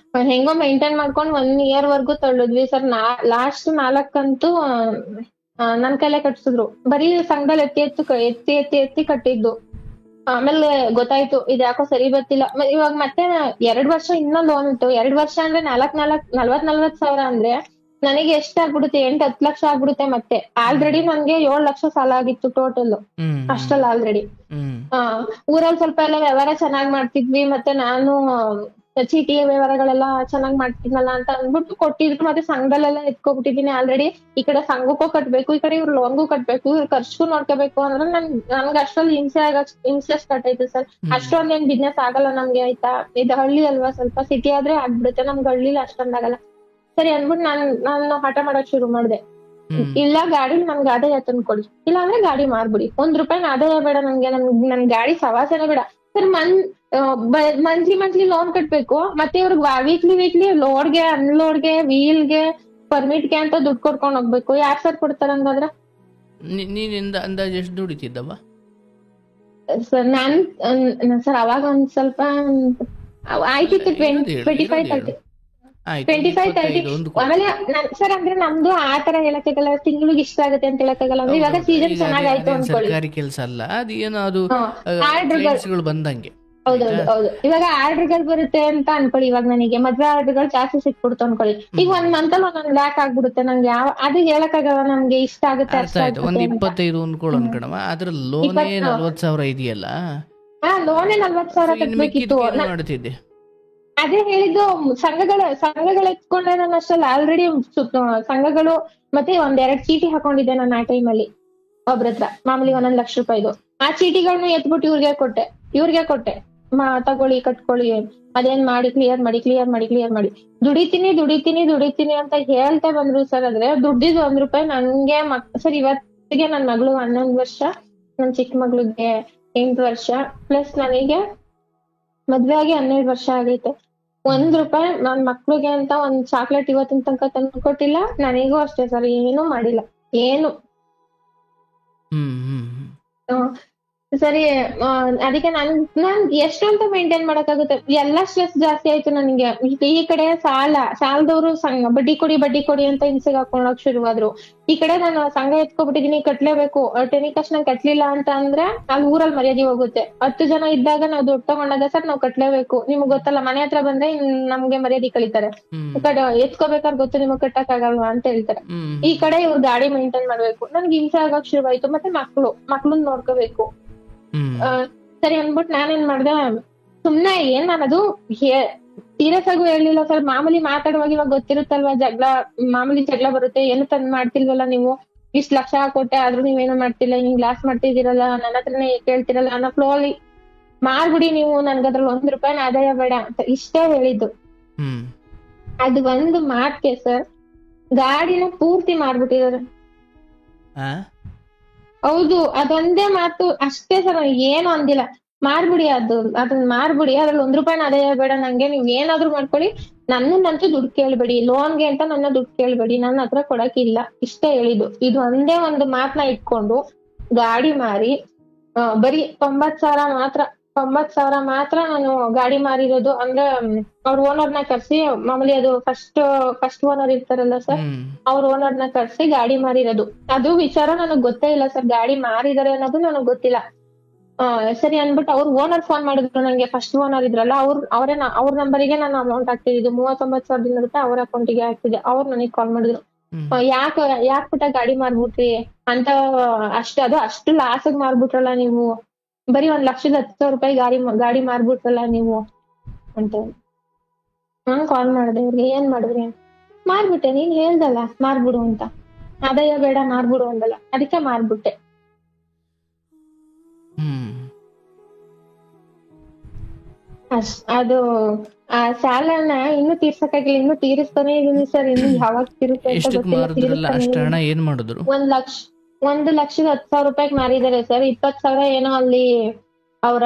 [SPEAKER 2] ಹೆಂಗೋ ಮೇಂಟೈನ್ ಮಾಡ್ಕೊಂಡ್ 1 ಇಯರ್ ವರ್ಗು ತಳ್ಳಿದ್ವಿ ಸರ್. ಲಾಸ್ಟ್ 4 ಕಂತು ನನ್ ಕೈಲೇ ಕಟ್ಸಿದ್ರು. ಬರೀ ಸಂಘದಲ್ಲಿ ಎತ್ತಿ ಕಟ್ಟಿದ್ದು. ಆಮೇಲೆ ಗೊತ್ತಾಯ್ತು ಇದ್ಯಾಕೋ ಸರಿ ಬರ್ತಿಲ್ಲ. ಇವಾಗ ಮತ್ತೆ 2 ವರ್ಷ ಇನ್ನೂ ಲೋನ್ ಇತ್ತು. 2 ವರ್ಷ ಅಂದ್ರೆ 40 ಸಾವಿರ ಅಂದ್ರೆ ನನಗೆ ಎಷ್ಟಾಗ್ಬಿಡುತ್ತೆ, 8-10 ಲಕ್ಷ ಆಗ್ಬಿಡುತ್ತೆ. ಮತ್ತೆ ಆಲ್ರೆಡಿ ನನ್ಗೆ 7 ಲಕ್ಷ ಸಾಲ ಆಗಿತ್ತು ಟೋಟಲ್ ಅಷ್ಟಲ್ಲ ಆಲ್ರೆಡಿ. ಊರಲ್ಲಿ ಸ್ವಲ್ಪ ಎಲ್ಲ ವ್ಯವಹಾರ ಚೆನ್ನಾಗ್ ಮಾಡ್ತಿದ್ವಿ, ಮತ್ತೆ ನಾನು ಚೀಟಿ ವ್ಯವಹಾರಗಳೆಲ್ಲ ಚೆನ್ನಾಗ್ ಮಾಡ್ತಿದ್ನಲ್ಲ ಅಂತ ಅಂದ್ಬಿಟ್ಟು ಕೊಟ್ಟಿದ್ರು. ಮತ್ತೆ ಸಂಘದಲ್ಲೆಲ್ಲ ಎತ್ಕೊಬಿಟ್ಟಿದೀನಿ ಆಲ್ರೆಡಿ. ಈ ಕಡೆ ಸಂಘಕ್ಕೂ ಕಟ್ಬೇಕು, ಈ ಕಡೆ ಇವ್ರ ಲೋನ್ಗೂ ಕಟ್ಬೇಕು, ಇವ್ರ ಖರ್ಚು ನೋಡ್ಕೋಬೇಕು ಅಂದ್ರೆ ನನ್ಗೆ ಅಷ್ಟೊಂದು ಹಿಂಸೆ ಸ್ಟಾರ್ಟ್ ಆಯ್ತು ಸರ್. ಅಷ್ಟೊಂದೇನ್ ಬಿಸ್ನೆಸ್ ಆಗಲ್ಲ ನಮ್ಗೆ, ಆಯ್ತಾ. ಇದು ಹಳ್ಳಿ ಅಲ್ವಾ, ಸ್ವಲ್ಪ ಸಿಟಿ ಆದ್ರೆ ಆಗ್ಬಿಡುತ್ತೆ, ನಮ್ಗೆ ಹಳ್ಳಿಲಿ ಅಷ್ಟೊಂದಾಗಲ್ಲ. ಸರಿ ಅಂದ್ಬಿಟ್ಟು ನಾನು ಹಠ ಮಾಡಕ್ ಶುರು ಮಾಡ್ದೆ. ಇಲ್ಲ ಗಾಡಿ ನನ್ಗೆ ಆದಾಯ ತಂದ್ಕೊಡಿ, ಇಲ್ಲ ಅಂದ್ರೆ ಗಾಡಿ ಮಾರ್ಬಿಡಿ, 1 ರೂಪಾಯಿ ಆದಾಯ ಬೇಡ ನಂಗೆ, ನನ್ ಗಾಡಿ ಸವಾಸನೆ ಬೇಡ ಸರ್. ಮಂತ್ಲಿ ಲೋನ್ ಕಟ್ಬೇಕು, ಮತ್ತೆ ಇವ್ರಿಗೆ ವೀಕ್ಲಿ ಲೋಡ್ಗೆ, ಅನ್ಲೋಡ್ಗೆ, ವೀಲ್ಗೆ, ಪರ್ಮಿಟ್ಗೆ ಅಂತ ದುಡ್ಡು ಕೊಡ್ಕೊಂಡ್ ಹೋಗ್ಬೇಕು. ಯಾರ್ ಸರ್ ಕೊಡ್ತಾರ ಹಂಗಾದ್ರೆ?
[SPEAKER 1] ನೀನಿಂದ ಅಂದಾಜು ಎಷ್ಟು ದುಡಿತಿದ್ದವ
[SPEAKER 2] ಸರ್? ಸರ್ ಅವಾಗ ಒಂದ್ ಸ್ವಲ್ಪ ಆಯ್ತಿತ್ತು, 25-30. ಆಮೇಲೆ ಸರ್ ಅಂದ್ರೆ ನಮ್ದು ಆತರ ಹೇಳಕ್ಕಾಗಲ್ಲ, ತಿಂಗಳಿಗೆ ಇಷ್ಟ ಆಗುತ್ತೆ ಅಂತ ಹೇಳಕ್ಕಾಗಲ್ಲ. ಅಂದ್ರೆ ಇವಾಗ ಸೀಸನ್ ಚೆನ್ನಾಗಾಯ್ತು ಅನ್ಕೊಳ್ಳಿ,
[SPEAKER 1] ಸರ್ಕಾರಿ ಕೆಲಸ ಅಲ್ಲ ಅದೇನೋ, ಅದು ಬಂದಂಗೆ.
[SPEAKER 2] ಹೌದು. ಇವಾಗ ಆರ್ಡರ್ಗಳು ಬರುತ್ತೆ ಅಂತ ಅನ್ಕೊಳ್ಳಿ. ಇವಾಗ ನನಗೆ ಮದ್ವೆ ಆರ್ಡರ್ಗಳು ಜಾಸ್ತಿ ಸಿಕ್ಬಿಡ್ತು ಅನ್ಕೊಳ್ಳಿ. ಈಗ 1 ಮಂತ್ ಅಲ್ಲಿ 1 ಲ್ಯಾಕ್ ಆಗ್ಬಿಡುತ್ತೆ. ನಂಗೆ ಅದು ಹೇಳಕ್ಕಾಗಲ್ಲ, ನಮ್ಗೆ ಇಷ್ಟ ಆಗುತ್ತೆ ಅರ್ಥ ಆಗುತ್ತೆ.
[SPEAKER 1] 25 ಅನ್ಕೊಳ್ಳೋ ಅನ್ಕಣವ, ಅದ್ರ ಲೋನೇ 40,000 ಇದೆಯಲ್ಲ.
[SPEAKER 2] ಲೋನೇ 40,000 ಕಟ್ಬೇಕಿತ್ತು.
[SPEAKER 1] ಮಾಡ್ತಿದ್ದೆ,
[SPEAKER 2] ಅದೇ ಹೇಳಿದ್ದು. ಸಂಘಗಳು ಎತ್ಕೊಂಡೆ ನಾನು ಅಷ್ಟಲ್ಲ. ಆಲ್ರೆಡಿ ಸಂಘಗಳು ಮತ್ತೆ 1-2 ಚೀಟಿ ಹಾಕೊಂಡಿದ್ದೆ ನಾನು ಆ ಟೈಮಲ್ಲಿ ಒಬ್ರ ಹತ್ರ, ಮಾಮೂಲಿ 1 ಲಕ್ಷ ರೂಪಾಯಿದು. ಆ ಚೀಟಿಗಳನ್ನ ಎತ್ಬಿಟ್ಟು ಇವ್ರಿಗೆ ಕೊಟ್ಟೆ, ತಗೊಳ್ಳಿ ಕಟ್ಕೊಳ್ಳಿ, ಅದೇನ್ ಮಾಡಿ ಕ್ಲಿಯರ್ ಮಾಡಿ. ದುಡಿತೀನಿ ಅಂತ ಹೇಳ್ತಾ ಬಂದ್ರು ಸರ್. ಆದ್ರೆ ದುಡ್ಡಿದ್ 1 ರೂಪಾಯಿ ನಂಗೆ ಸರ್ ಇವತ್ತಿಗೆ ನನ್ ಮಗಳು 11 ವರ್ಷ, ನನ್ ಚಿಕ್ಕ ಮಗಳಿಗೆ 8 ವರ್ಷ, ಪ್ಲಸ್ ನನಗೆ ಮದ್ವೆ ಆಗಿ 12 ವರ್ಷ ಆಗೈತೆ. 1 ರೂಪಾಯಿ ನನ್ ಮಕ್ಳಿಗೆ ಅಂತ ಒಂದ್ ಚಾಕ್ಲೇಟ್ ಇವತ್ತಿನ ತನಕ ತಂದು ಕೊಟ್ಟಿಲ್ಲ. ನನಗೂ ಅಷ್ಟೇ ಸರ್, ಏನು ಮಾಡಿಲ್ಲ, ಏನು. ಸರಿ. ಅದಕ್ಕೆ ನಾನ್ ಎಷ್ಟು ಅಂತ ಮೇಂಟೈನ್ ಮಾಡಕ್ಕಾಗುತ್ತೆ, ಎಲ್ಲಾ ಸ್ಟ್ರೆಸ್ ಜಾಸ್ತಿ ಆಯ್ತು ನನ್ಗೆ. ಈ ಕಡೆ ಸಾಲದವ್ರು ಬಡ್ಡಿ ಕೊಡಿ ಅಂತ ಹಿಂಸೆಗೆ ಹಾಕೊಳಕ್ ಶುರುವಾದ್ರು. ಈ ಕಡೆ ನಾನು ಸಂಘ ಎತ್ಕೊಬಿಟ್ಟಿದೀನಿ, ಕಟ್ಲೇಬೇಕು, ಟೆನಿ ಕಾಸ್ಟ್ ನಂಗೆ ಕಟ್ಲಿಲ್ಲ ಅಂತ ಅಂದ್ರೆ ಅಲ್ಲಿ ಊರಲ್ಲಿ ಮರ್ಯಾದೆ ಹೋಗುತ್ತೆ. 10 ಜನ ಇದ್ದಾಗ ನಾವು ದುಡ್ಡು ತಗೊಂಡಾಗ ಸರ್ ನಾವ್ ಕಟ್ಲೇಬೇಕು, ನಿಮ್ಗ್ ಗೊತ್ತಲ್ಲ ಮನೆ ಹತ್ರ ಬಂದ್ರೆ ನಮ್ಗೆ ಮರ್ಯಾದೆ ಕಳೀತಾರೆ, ಈ ಕಡೆ ಎತ್ಕೋಬೇಕಾದ್ರೆ ಗೊತ್ತು ನಿಮಗ್ ಕಟ್ಟಕ್ ಆಗಲ್ವಾ ಅಂತ ಹೇಳ್ತಾರೆ. ಈ ಕಡೆ ಇವ್ರು ಗಾಡಿ ಮೇಂಟೈನ್ ಮಾಡ್ಬೇಕು, ನನ್ಗೆ ಹಿಂಸೆ ಆಗಕ್ ಶುರುವಾಯ್ತು. ಮತ್ತೆ ಮಕ್ಳನ್ ನೋಡ್ಕೋಬೇಕು. ಸರಿ ಅನ್ಬಿಟ್ಟು ನಾನೇನ್ ಮಾಡ್ದೆ, ಸುಮ್ನೆ ನಾನು ಅದು ಸೀರಿಯಸ್ ಆಗೂ ಹೇಳಿಲ್ಲ ಸರ್. ಮಾಮೂಲಿ ಮಾತಾಡುವಾಗ ಇವಾಗ ಗೊತ್ತಿರುತ್ತಲ್ವಾ, ಮಾಮೂಲಿ ಜಗಳ ಬರುತ್ತೆ, ಏನು ತಂದ್ ಮಾಡ್ತಿಲ್ವಲ್ಲ ನೀವು, ಇಷ್ಟ್ ಲಕ್ಷ ಕೊಟ್ಟೆ ಆದ್ರೂ ನೀವೇನು ಮಾಡ್ತಿಲ್ಲ, ಹಿಂಗ್ ಲಾಸ್ ಮಾಡ್ತಿದ್ದೀರಲ್ಲ, ನನ್ನ ಹತ್ರನೇ ಕೇಳ್ತಿರಲ್ಲ ಅನ್ನೋ ಫ್ಲೋ ಅಲ್ಲಿ ಮಾಡ್ಬಿಡಿ ನೀವು, ನನ್ಗದ್ರಲ್ಲಿ ₹1 ಆದಾಯ ಬೇಡ ಅಂತ ಇಷ್ಟೇ ಹೇಳಿದ್ದು. ಅದು ಒಂದು ಮಾತ್ಗೆ ಸರ್ ಗಾಡಿನ ಪೂರ್ತಿ ಮಾರ್ಬಿಟ್ಟಿದ್ದಾರೆ. ಹೌದು, ಅದೊಂದೇ ಮಾತು ಅಷ್ಟೇ ಸರ್, ಏನು ಅಂದಿಲ್ಲ. ಮಾರ್ಬಿಡಿ, ಅದನ್ನ ಮಾರ್ಬಿಡಿ, ಅದ್ರಲ್ಲಿ ₹1 ಆದಾಯ ಬೇಡ ನಂಗೆ, ನೀವ್ ಏನಾದ್ರು ಮಾಡ್ಕೊಳ್ಳಿ, ನನ್ನಂತೂ ದುಡ್ಡು ಕೇಳ್ಬೇಡಿ, ಲೋನ್ಗೆ ಅಂತ ನನ್ನ ದುಡ್ಡು ಕೇಳ್ಬೇಡಿ, ನನ್ನ ಹತ್ರ ಕೊಡಕ್ಕಿಲ್ಲ, ಇಷ್ಟೇ ಹೇಳಿದ್ದು. ಇದು ಒಂದೇ ಒಂದು ಮಾತನ್ನ ಇಟ್ಕೊಂಡು ಗಾಡಿ ಮಾರಿ ಬರೀ 90,000 ಮಾತ್ರ ನಾನು ಗಾಡಿ ಮಾರಿರೋದು. ಅಂದ್ರೆ ಅವ್ರ ಓನರ್ನ ಕರ್ಸಿ, ಮಾಮೂಲಿ ಅದು ಫಸ್ಟ್ ಓನರ್ ಇರ್ತಾರಲ್ಲ ಸರ್, ಅವ್ರ ಓನರ್ನ ಕರ್ಸಿ ಗಾಡಿ ಮಾರಿರೋದು. ಅದು ವಿಚಾರ ನನಗ್ ಗೊತ್ತೇ ಇಲ್ಲ ಸರ್, ಗಾಡಿ ಮಾರಿದಾರೆ ಅನ್ನೋದು ನನಗ್ ಗೊತ್ತಿಲ್ಲ. ಸರಿ ಅನ್ಬಿಟ್ಟು ಅವ್ರ ಓನರ್ ಫೋನ್ ಮಾಡಿದ್ರು ನಂಗೆ, ಫಸ್ಟ್ ಓನರ್ ಇದ್ರಲ್ಲ ಅವ್ರ ನಂಬರಿಗೆ ನಾನು ಅಮೌಂಟ್ ಹಾಕ್ತಿದ್ದು, ₹39,000 ಅವ್ರ ಅಕೌಂಟಿಗೆ ಹಾಕ್ತಿದ್ದೆ. ಅವ್ರು ನನಗ್ ಕಾಲ್ ಮಾಡಿದ್ರು, ಯಾಕ್ ಪುಟ್ಟ ಗಾಡಿ ಮಾರ್ಬಿಟ್ರಿ ಅಂತ, ಅಷ್ಟು ಲಾಸಿಗೆ ಮಾರ್ಬಿಟ್ರಲ್ಲ ನೀವು, ಬರೀ ₹1,10,000 ಗಾಡಿ ಮಾರ್ಬಿಟ್ರಲ್ಲ ನೀವು ಅಂತ. ನಾನ್ ಕಾಲ್ ಮಾಡ್ದೆ ಅವ್ರಿಗೆ, ಏನ್ ಮಾಡಿದ್ರಿ? ಮಾರ್ಬಿಟ್ಟೆ, ನೀನ್ ಹೇಳ್ದಲ್ಲ ಮಾರ್ಬಿಡು ಅಂತ, ಆದಾಯ ಬೇಡ ಮಾರ್ಬಿಡು ಅಂದಲ್ಲ, ಅದಕ್ಕೆ ಮಾರ್ಬಿಟ್ಟೆ. ಅದು ಆ ಸಾಲನ ಇನ್ನೂ ತೀರ್ಸಕ್ಕಾಗಿಲ್ಲ, ಇನ್ನೂ ತೀರಿಸ್ತಾನೆ ಇದೀನಿ ಸರ್. ಇನ್ನು ಯಾವಾಗ ತೀರುತ್ತೆ ಅಂತ ಗೊತ್ತಿಲ್ಲ. ₹1,10,000 ಮಾರಿದ್ದಾರೆ ಸರ್. 20,000 ಏನೋ ಅಲ್ಲಿ ಅವರ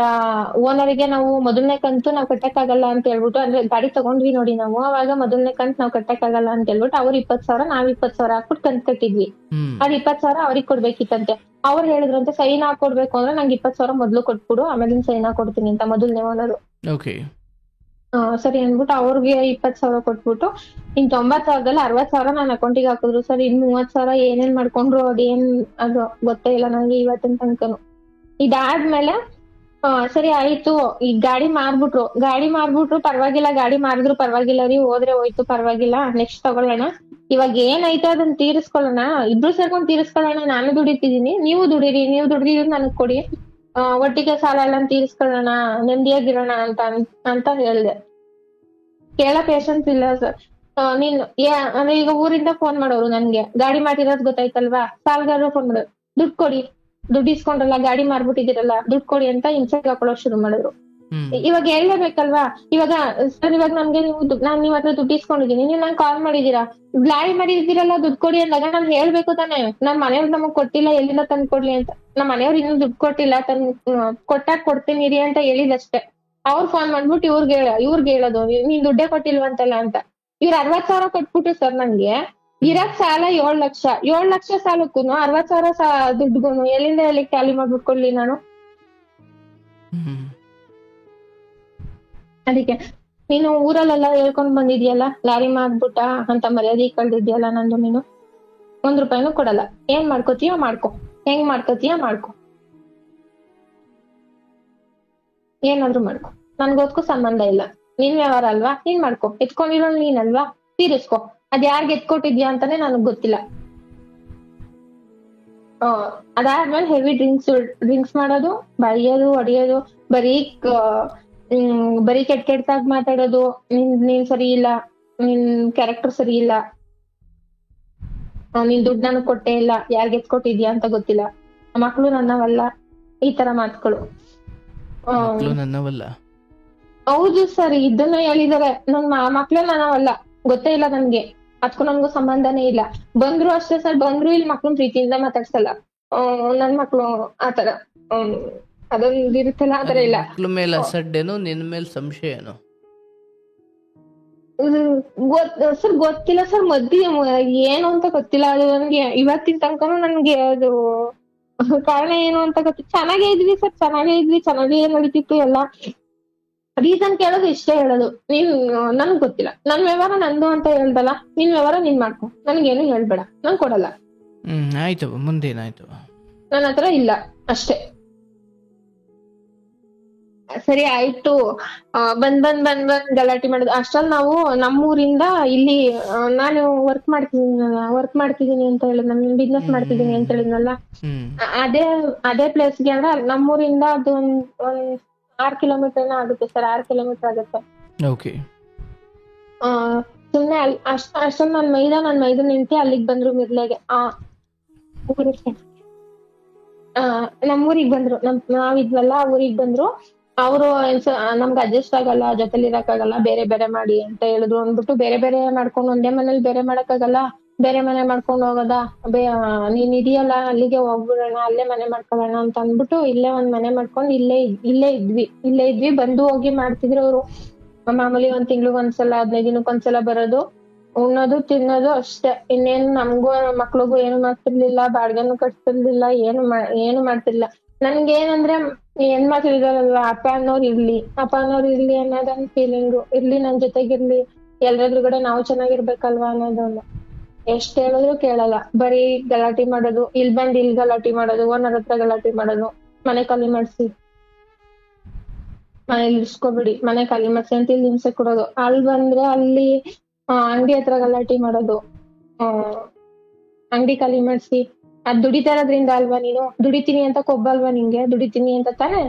[SPEAKER 2] ಓನರಿಗೆ ನಾವು ಮೊದಲನೇ ಕಂತು ನಾವ್ ಕಟ್ಟಕ್ಕಾಗಲ್ಲ ಅಂತ ಹೇಳ್ಬಿಟ್ಟು, ಅಂದ್ರೆ ಗಾಡಿ ತಗೊಂಡ್ವಿ ನೋಡಿ ನಾವು, ಅವಾಗ ಮೊದಲನೇ ಕಂತು ನಾವ್ ಕಟ್ಟಕ್ಕಾಗಲ್ಲ ಅಂತ ಹೇಳ್ಬಿಟ್ಟು ಅವ್ರು 20,000 ನಾವ್ 20,000 ಹಾಕ್ಬಿಟ್ಟು ಕಂತು ಕಟ್ಟಿದ್ವಿ. ಅದ್ 20,000 ಅವ್ರಿಗೆ ಕೊಡ್ಬೇಕಿತ್ತಂತೆ. ಅವ್ರು ಹೇಳಿದ್ರಂತೆ ಸೈನ್ ಹಾಕೊಡ್ಬೇಕು ಅಂದ್ರೆ ನಂಗೆ 20,000 ಮೊದ್ಲು ಕೊಟ್ಬಿಡು, ಆಮೇಲೆ ಸೈನ್ ಹಾಕೊಡ್ತೀನಿ ಅಂತ ಮೊದಲನೇ ಓನರು. ಸರಿ ಅನ್ಬಿಟ್ಟು ಅವ್ರಿಗೆ 20,000 ಕೊಟ್ಬಿಟ್ಟು ಇನ್ 90,000ದಲ್ಲಿ 60,000 ನನ್ನ ಅಕೌಂಟಿಗೆ ಹಾಕಿದ್ರು ಸರ್. ಇನ್ 30,000 ಏನೇನ್ ಮಾಡ್ಕೊಂಡ್ರು ಅದು ಗೊತ್ತೇ ಇಲ್ಲ ನಂಗೆ ಇವತ್ತಿನ ತನಕನು. ಇದಾದ್ಮೇಲೆ ಸರಿ ಆಯ್ತು, ಈ ಗಾಡಿ ಮಾರ್ಬಿಟ್ರು ಪರವಾಗಿಲ್ಲ, ಗಾಡಿ ಮಾರಿದ್ರು ಪರವಾಗಿಲ್ಲ ರೀ, ಹೋದ್ರೆ ಹೋಯ್ತು ಪರವಾಗಿಲ್ಲ, ನೆಕ್ಸ್ಟ್ ತಗೊಳ್ಳೋಣ, ಇವಾಗ ಏನೈತೆ ಅದನ್ನ ತೀರಿಸ್ಕೊಳ್ಳೋಣ, ಇಬ್ರು ಸೇರ್ಕೊಂಡ್ ತೀರಿಸ್ಕೊಳ್ಳೋಣ, ನಾನು ದುಡಿತಿದೀನಿ, ನೀವು ದುಡೀರಿ, ನೀವು ದುಡ್ದಿದ್ದು ನನಗ್ ಕೊಡಿ, ಒಟ್ಟಿಗೆ ಸಾಲ ಎಲ್ಲ ತೀರಿಸ್ಕೊಳ್ಳೋಣ, ನೆಮ್ಮದಿಯಾಗಿರೋಣ ಅಂತ ಹೇಳ್ದೆ. ಕೇಳ ಪೇಷನ್ಸ್ ಇಲ್ಲ ಸರ್. ಅಂದ್ರೆ ಈಗ ಊರಿಂದ ಫೋನ್ ಮಾಡೋರು ನನ್ಗೆ, ಗಾಡಿ ಮಾಡಿರೋದ್ ಗೊತ್ತಾಯ್ತಲ್ವಾ, ಸಾಲಗಾರರು ಫೋನ್ ಮಾಡೋರು, ದುಡ್ಡು ಇಸ್ಕೊಂಡ್ರಲ್ಲ, ಗಾಡಿ ಮಾರ್ಬಿಟ್ಟಿದಿರಲ್ಲ, ದುಡ್ಡು ಕೊಡಿ ಅಂತ ಹಿಂಸೆಗೆ ಹಾಕೊಳ್ಳೋಕ್ ಶುರು ಮಾಡಿದ್ರು. ಇವಾಗ ಹೇಳ್ಲೇಬೇಕಲ್ವಾ, ಇವಾಗ ಸರ್ ಇವಾಗ ನನ್ಗೆ ನಾನ್ ನೀವ್ ಹತ್ರ ದುಡ್ಡು ಇಸ್ಕೊಂಡಿದೀನಿ, ನೀವ್ ನಂಗೆ ಕಾಲ್ ಮಾಡಿದೀರಾ, ಗಾಡಿ ಮಾಡಿದಿರಲ್ಲ ದುಡ್ಡು ಕೊಡಿ ಅಂದಾಗ ನಾನ್ ಹೇಳ್ಬೇಕು ತಾನೆ, ನಮ್ ಮನೆಯವ್ರು ನಮಗ್ ಕೊಟ್ಟಿಲ್ಲ, ಎಲ್ಲಿಂದ ತಂದ್ ಕೊಡ್ಲಿ ಅಂತ. ನಮ್ ಮನೆಯವ್ರು ಇನ್ನೂ ದುಡ್ಡು ಕೊಟ್ಟಿಲ್ಲ, ಕೊಟ್ಟಾಗ ಕೊಡ್ತೀನಿ ರೀ ಅಂತ ಹೇಳಿದಷ್ಟೇ. ಅವ್ರು ಫೋನ್ ಮಾಡ್ಬಿಟ್ಟು ಇವ್ರಿಗೆ ಹೇಳೋದು, ನೀನ್ ದುಡ್ಡೇ ಕೊಟ್ಟಿಲ್ವಂತಲ್ಲ ಅಂತ. ಇವ್ರು 60,000 ಕೊಟ್ಬಿಟ್ಟು ಸರ್ ನಂಗೆ ಇರಕ್ ಸಾಲ 7 ಲಕ್ಷ, 7 ಲಕ್ಷ ಸಾಲಕ್ಕೂ 60,000 ದುಡ್ಡುಗೂ ಎಲ್ಲಿಂದ ಎಲ್ಲಿಗೆ ಟ್ಯಾಲಿ ಮಾಡ್ಬಿಟ್ಕೊಡ್ಲಿ ನಾನು. ಅದಕ್ಕೆ ನೀನು ಊರಲ್ಲೆಲ್ಲ ಹೇಳ್ಕೊಂಡ್ ಬಂದಿದ್ಯಲ್ಲ, ಲಾರಿ ಮಾಡ್ಬಿಟ್ಟ ಅಂತ ಮರ್ಯಾದೆ ಕಳ್ದಿದ್ಯಲ್ಲ ನಂದು, ನೀನು ₹1 ಕೊಡಲ್ಲ, ಏನ್ ಮಾಡ್ಕೋತೀಯ ಮಾಡ್ಕೊ, ಹೆಂಗ್ ಮಾಡ್ಕೋತೀಯ ಮಾಡ್ಕೊ, ಏನಾದ್ರು ಮಾಡ್ಕೊ, ನನ್ಗೋದ್ಕೂ ಸಂಬಂಧ ಇಲ್ಲ, ನಿನ್ ವ್ಯವಹಾರ ಅಲ್ವಾ, ನೀನ್ ಮಾಡ್ಕೊ, ಎತ್ಕೊಂಡಿರೋ ನೀನಲ್ವಾ, ತೀರಿಸ್ಕೊ. ಅದ್ ಯಾರ್ಗ್ ಎತ್ಕೊಟ್ಟಿದ್ಯಾ ಅಂತಾನೆ ನನಗ್ ಗೊತ್ತಿಲ್ಲ. ಅದಾದ್ಮೇಲೆ ಹೆವಿ ಡ್ರಿಂಕ್ಸ್ ಮಾಡೋದು, ಬೈಯೋದು, ಹೊಡಿಯೋದು, ಬರೀ ಕೆಟ್ಟದಾಗ್ ಮಾತಾಡೋದು, ನೀನ್ ಸರಿ ಇಲ್ಲ, ನಿನ್ ಕ್ಯಾರೆಕ್ಟರ್ ಸರಿ ಇಲ್ಲ, ನೀನ್ ದುಡ್ಡು ನನಗ್ ಕೊಟ್ಟೇ ಇಲ್ಲ, ಯಾರ್ಗ್ ಎತ್ಕೊಟ್ಟಿದ್ಯಾ ಅಂತ ಗೊತ್ತಿಲ್ಲ, ಮಕ್ಳು ನನ್ನವಲ್ಲ, ಈ ತರ ಮಾತುಗಳು. ಹೌದು ಸರ್, ಇದನ್ನ ಹೇಳಿದಾರೆ. ನನ್ ಮಕ್ಳು ನನ್ನವಲ್ಲ, ಗೊತ್ತೇ ಇಲ್ಲ ನನ್ಗೆ, ಅದಕ್ಕೂ ನನ್ಗೂ ಸಂಬಂಧನೇ ಇಲ್ಲ. ಬಂದ್ರು ಅಷ್ಟೇ ಸರ್, ಬಂದ್ರು ಇಲ್ಲಿ ಮಕ್ಳು ಪ್ರೀತಿಯಿಂದ ಮಾತಾಡ್ಸಲ್ಲ, ನನ್ ಮಕ್ಳು ಆತರ ಅದೊಂದು ಇರುತ್ತಲ್ಲ, ಆತರ ಇಲ್ಲ.
[SPEAKER 1] ಮಕ್ಳ ಮೇಲೆ ಅಸಡ್ಡೇನು, ನಿನ್ ಮೇಲೆ ಸಂಶಯ ಏನು?
[SPEAKER 2] ಸರ್ ಗೊತ್ತಿಲ್ಲ ಸರ್, ಏನು ಅಂತ ಗೊತ್ತಿಲ್ಲ. ಅದು ನನ್ಗೆ ಇವತ್ತಿನ ತನಕನೂ ನನ್ಗೆ ಅದು ಕಾರಣ ಏನು ಅಂತ ಗೊತ್ತಿಲ್ಲ. ಚೆನ್ನಾಗೇ ಇದ್ವಿ ಸರ್, ಚೆನ್ನಾಗೇ ಇದ್ವಿ, ಚೆನ್ನಾಗೇ ನಡೀತಿತ್ತು ಎಲ್ಲ. ರೀಸನ್ ಕೇಳೋದು ಇಷ್ಟೇ ಹೇಳೋದು, ನೀನ್ ನನ್ಗ್ ಗೊತ್ತಿಲ್ಲ, ನನ್ ವ್ಯವಹಾರ ನಂದು ಅಂತ ಹೇಳ್ದಲ್ಲ, ನಿನ್ ವ್ಯವಹಾರ ನೀನ್ ಮಾಡ್ಕೊ, ನನ್ಗೇನು ಹೇಳ್ಬೇಡ, ನಾನ್ ಕೊಡಲ್ಲ,
[SPEAKER 1] ಆಯ್ತವ, ಮುಂದೇನಾಯ್ತು?
[SPEAKER 2] ನನ್ನ ಹತ್ರ ಇಲ್ಲ ಅಷ್ಟೇ. ಸರಿ ಆಯ್ತು. ಬಂದ್ ಗಲಾಟೆ ಮಾಡೋದು ಅಷ್ಟ್ರಲ್ಲಿ ನಾವು ನಮ್ಮೂರಿಂದ ಇಲ್ಲಿ ನಾನು ವರ್ಕ್ ಮಾಡ್ತಿದೀನಿ ಅಂತ ಹೇಳಿದ್, ನಮ್ ಬಿಸ್ನೆಸ್ ಮಾಡ್ತಿದೀನಿ ಅಂತ ಹೇಳಿದ್ನಲ್ಲ, ಅದೇ ಪ್ಲೇಸ್ಗೆ ಅಂದ್ರೆ ನಮ್ಮೂರಿಂದ ಅದು ಒಂದ್ 6 ಕಿಲೋಮೀಟರ್ ಆಗುತ್ತೆ ಸರ್, 6 ಕಿಲೋಮೀಟರ್ ಆಗುತ್ತೆ.
[SPEAKER 1] ಓಕೆ.
[SPEAKER 2] ಸುಮ್ನೆ ಅಷ್ಟೊಂದು ನನ್ ಮೈದನ್ ನಿಂತಿ ಅಲ್ಲಿಗೆ ಬಂದ್ರು ಮಿರ್ಲೆಗೆ. ನಮ್ಮೂರಿಗ್ ಬಂದ್ರು, ನಾವಿದ್ವಲ್ಲ ಆ ಊರಿಗ್ ಬಂದ್ರು. ಅವರು ನಮ್ಗೆ ಅಡ್ಜಸ್ಟ್ ಆಗಲ್ಲ, ಜೊತೆಲಿ ಇರಕ್ಕಾಗಲ್ಲ, ಬೇರೆ ಬೇರೆ ಮಾಡಿ ಅಂತ ಹೇಳಿದ್ರು ಅಂದ್ಬಿಟ್ಟು, ಬೇರೆ ಬೇರೆ ಮಾಡ್ಕೊಂಡು ಒಂದೇ ಮನೇಲಿ ಬೇರೆ ಮಾಡಕ್ಕಾಗಲ್ಲ, ಬೇರೆ ಮನೆ ಮಾಡ್ಕೊಂಡು ಹೋಗೋದಾ, ನೀನ್ ಇದೆಯಲ್ಲ ಅಲ್ಲಿಗೆ ಹೋಗ್ಬಿಡೋಣ, ಅಲ್ಲೇ ಮನೆ ಮಾಡ್ಕೊಳ್ಳೋಣ ಅಂತ ಅಂದ್ಬಿಟ್ಟು ಇಲ್ಲೇ ಒಂದ್ ಮನೆ ಮಾಡ್ಕೊಂಡು ಇಲ್ಲೇ ಇದ್ವಿ. ಬಂದು ಹೋಗಿ ಮಾಡ್ತಿದ್ರು ಅವ್ರು. ಮಾಮೂಲಿ 1 ತಿಂಗ್ಳಿಗೆ ಒಂದ್ಸಲ, 15 ದಿನಕ್ಕೊಂದ್ಸಲ ಬರೋದು, ಉಣ್ಣೋದು ತಿನ್ನೋದು ಅಷ್ಟೇ. ಇನ್ನೇನು ನಮ್ಗೂ ಮಕ್ಳಿಗೂ ಏನು ಮಾಡ್ತಿರ್ಲಿಲ್ಲ, ಬಾಡ್ಗೆನು ಕಟ್ತಿರ್ಲಿಲ್ಲ, ಏನು ಮಾಡ್ತಿರ್ಲಿಲ್ಲ. ನನ್ಗೇನಂದ್ರೆ ಹೆಣ್ಮಕ್ಳು ಇದಾರಲ್ವಾ, ಅಪ್ಪ ಅನ್ನೋರು ಇರ್ಲಿ ಅನ್ನೋದೊಂದ್ ಫೀಲಿಂಗು, ಇರ್ಲಿ ನನ್ ಜೊತೆಗಿರ್ಲಿ, ಎಲ್ರೆದುರುಗಡೆ ನಾವು ಚೆನ್ನಾಗಿರ್ಬೇಕಲ್ವಾ ಅನ್ನೋದೊಂದು. ಎಷ್ಟ್ ಹೇಳಿದ್ರು ಕೇಳಲ್ಲ, ಬರೀ ಗಲಾಟೆ ಮಾಡೋದು, ಇಲ್ಲಿ ಗಲಾಟೆ ಮಾಡೋದು, ಓನರ್ ಹತ್ರ ಗಲಾಟೆ ಮಾಡೋದು, ಮನೆ ಖಾಲಿ ಮಾಡ್ಸಿ, ಮನೇಲಿ ಇರ್ಸ್ಕೊಬಿಡಿ, ಮನೆ ಖಾಲಿ ಮಾಡ್ಸಿ ಅಂತ ಇಲ್ಲಿ ಹಿಂಸೆ ಕೊಡೋದು. ಅಲ್ಲಿ ಬಂದ್ರೆ ಅಲ್ಲಿ ಅಂಗಡಿ ಹತ್ರ ಗಲಾಟೆ ಮಾಡೋದು, ಅಂಗಡಿ ಖಾಲಿ ಮಾಡ್ಸಿ, ಅದ್ ದುಡಿತಾ ಇರೋದ್ರಿಂದ ಅಲ್ವಾ, ನೀನು ದುಡಿತೀನಿ ಅಂತ ಕೊಬ್ಬಲ್ವಾ ನಿಂಗೆ, ದುಡಿತೀನಿ ಅಂತ ತಾನೇ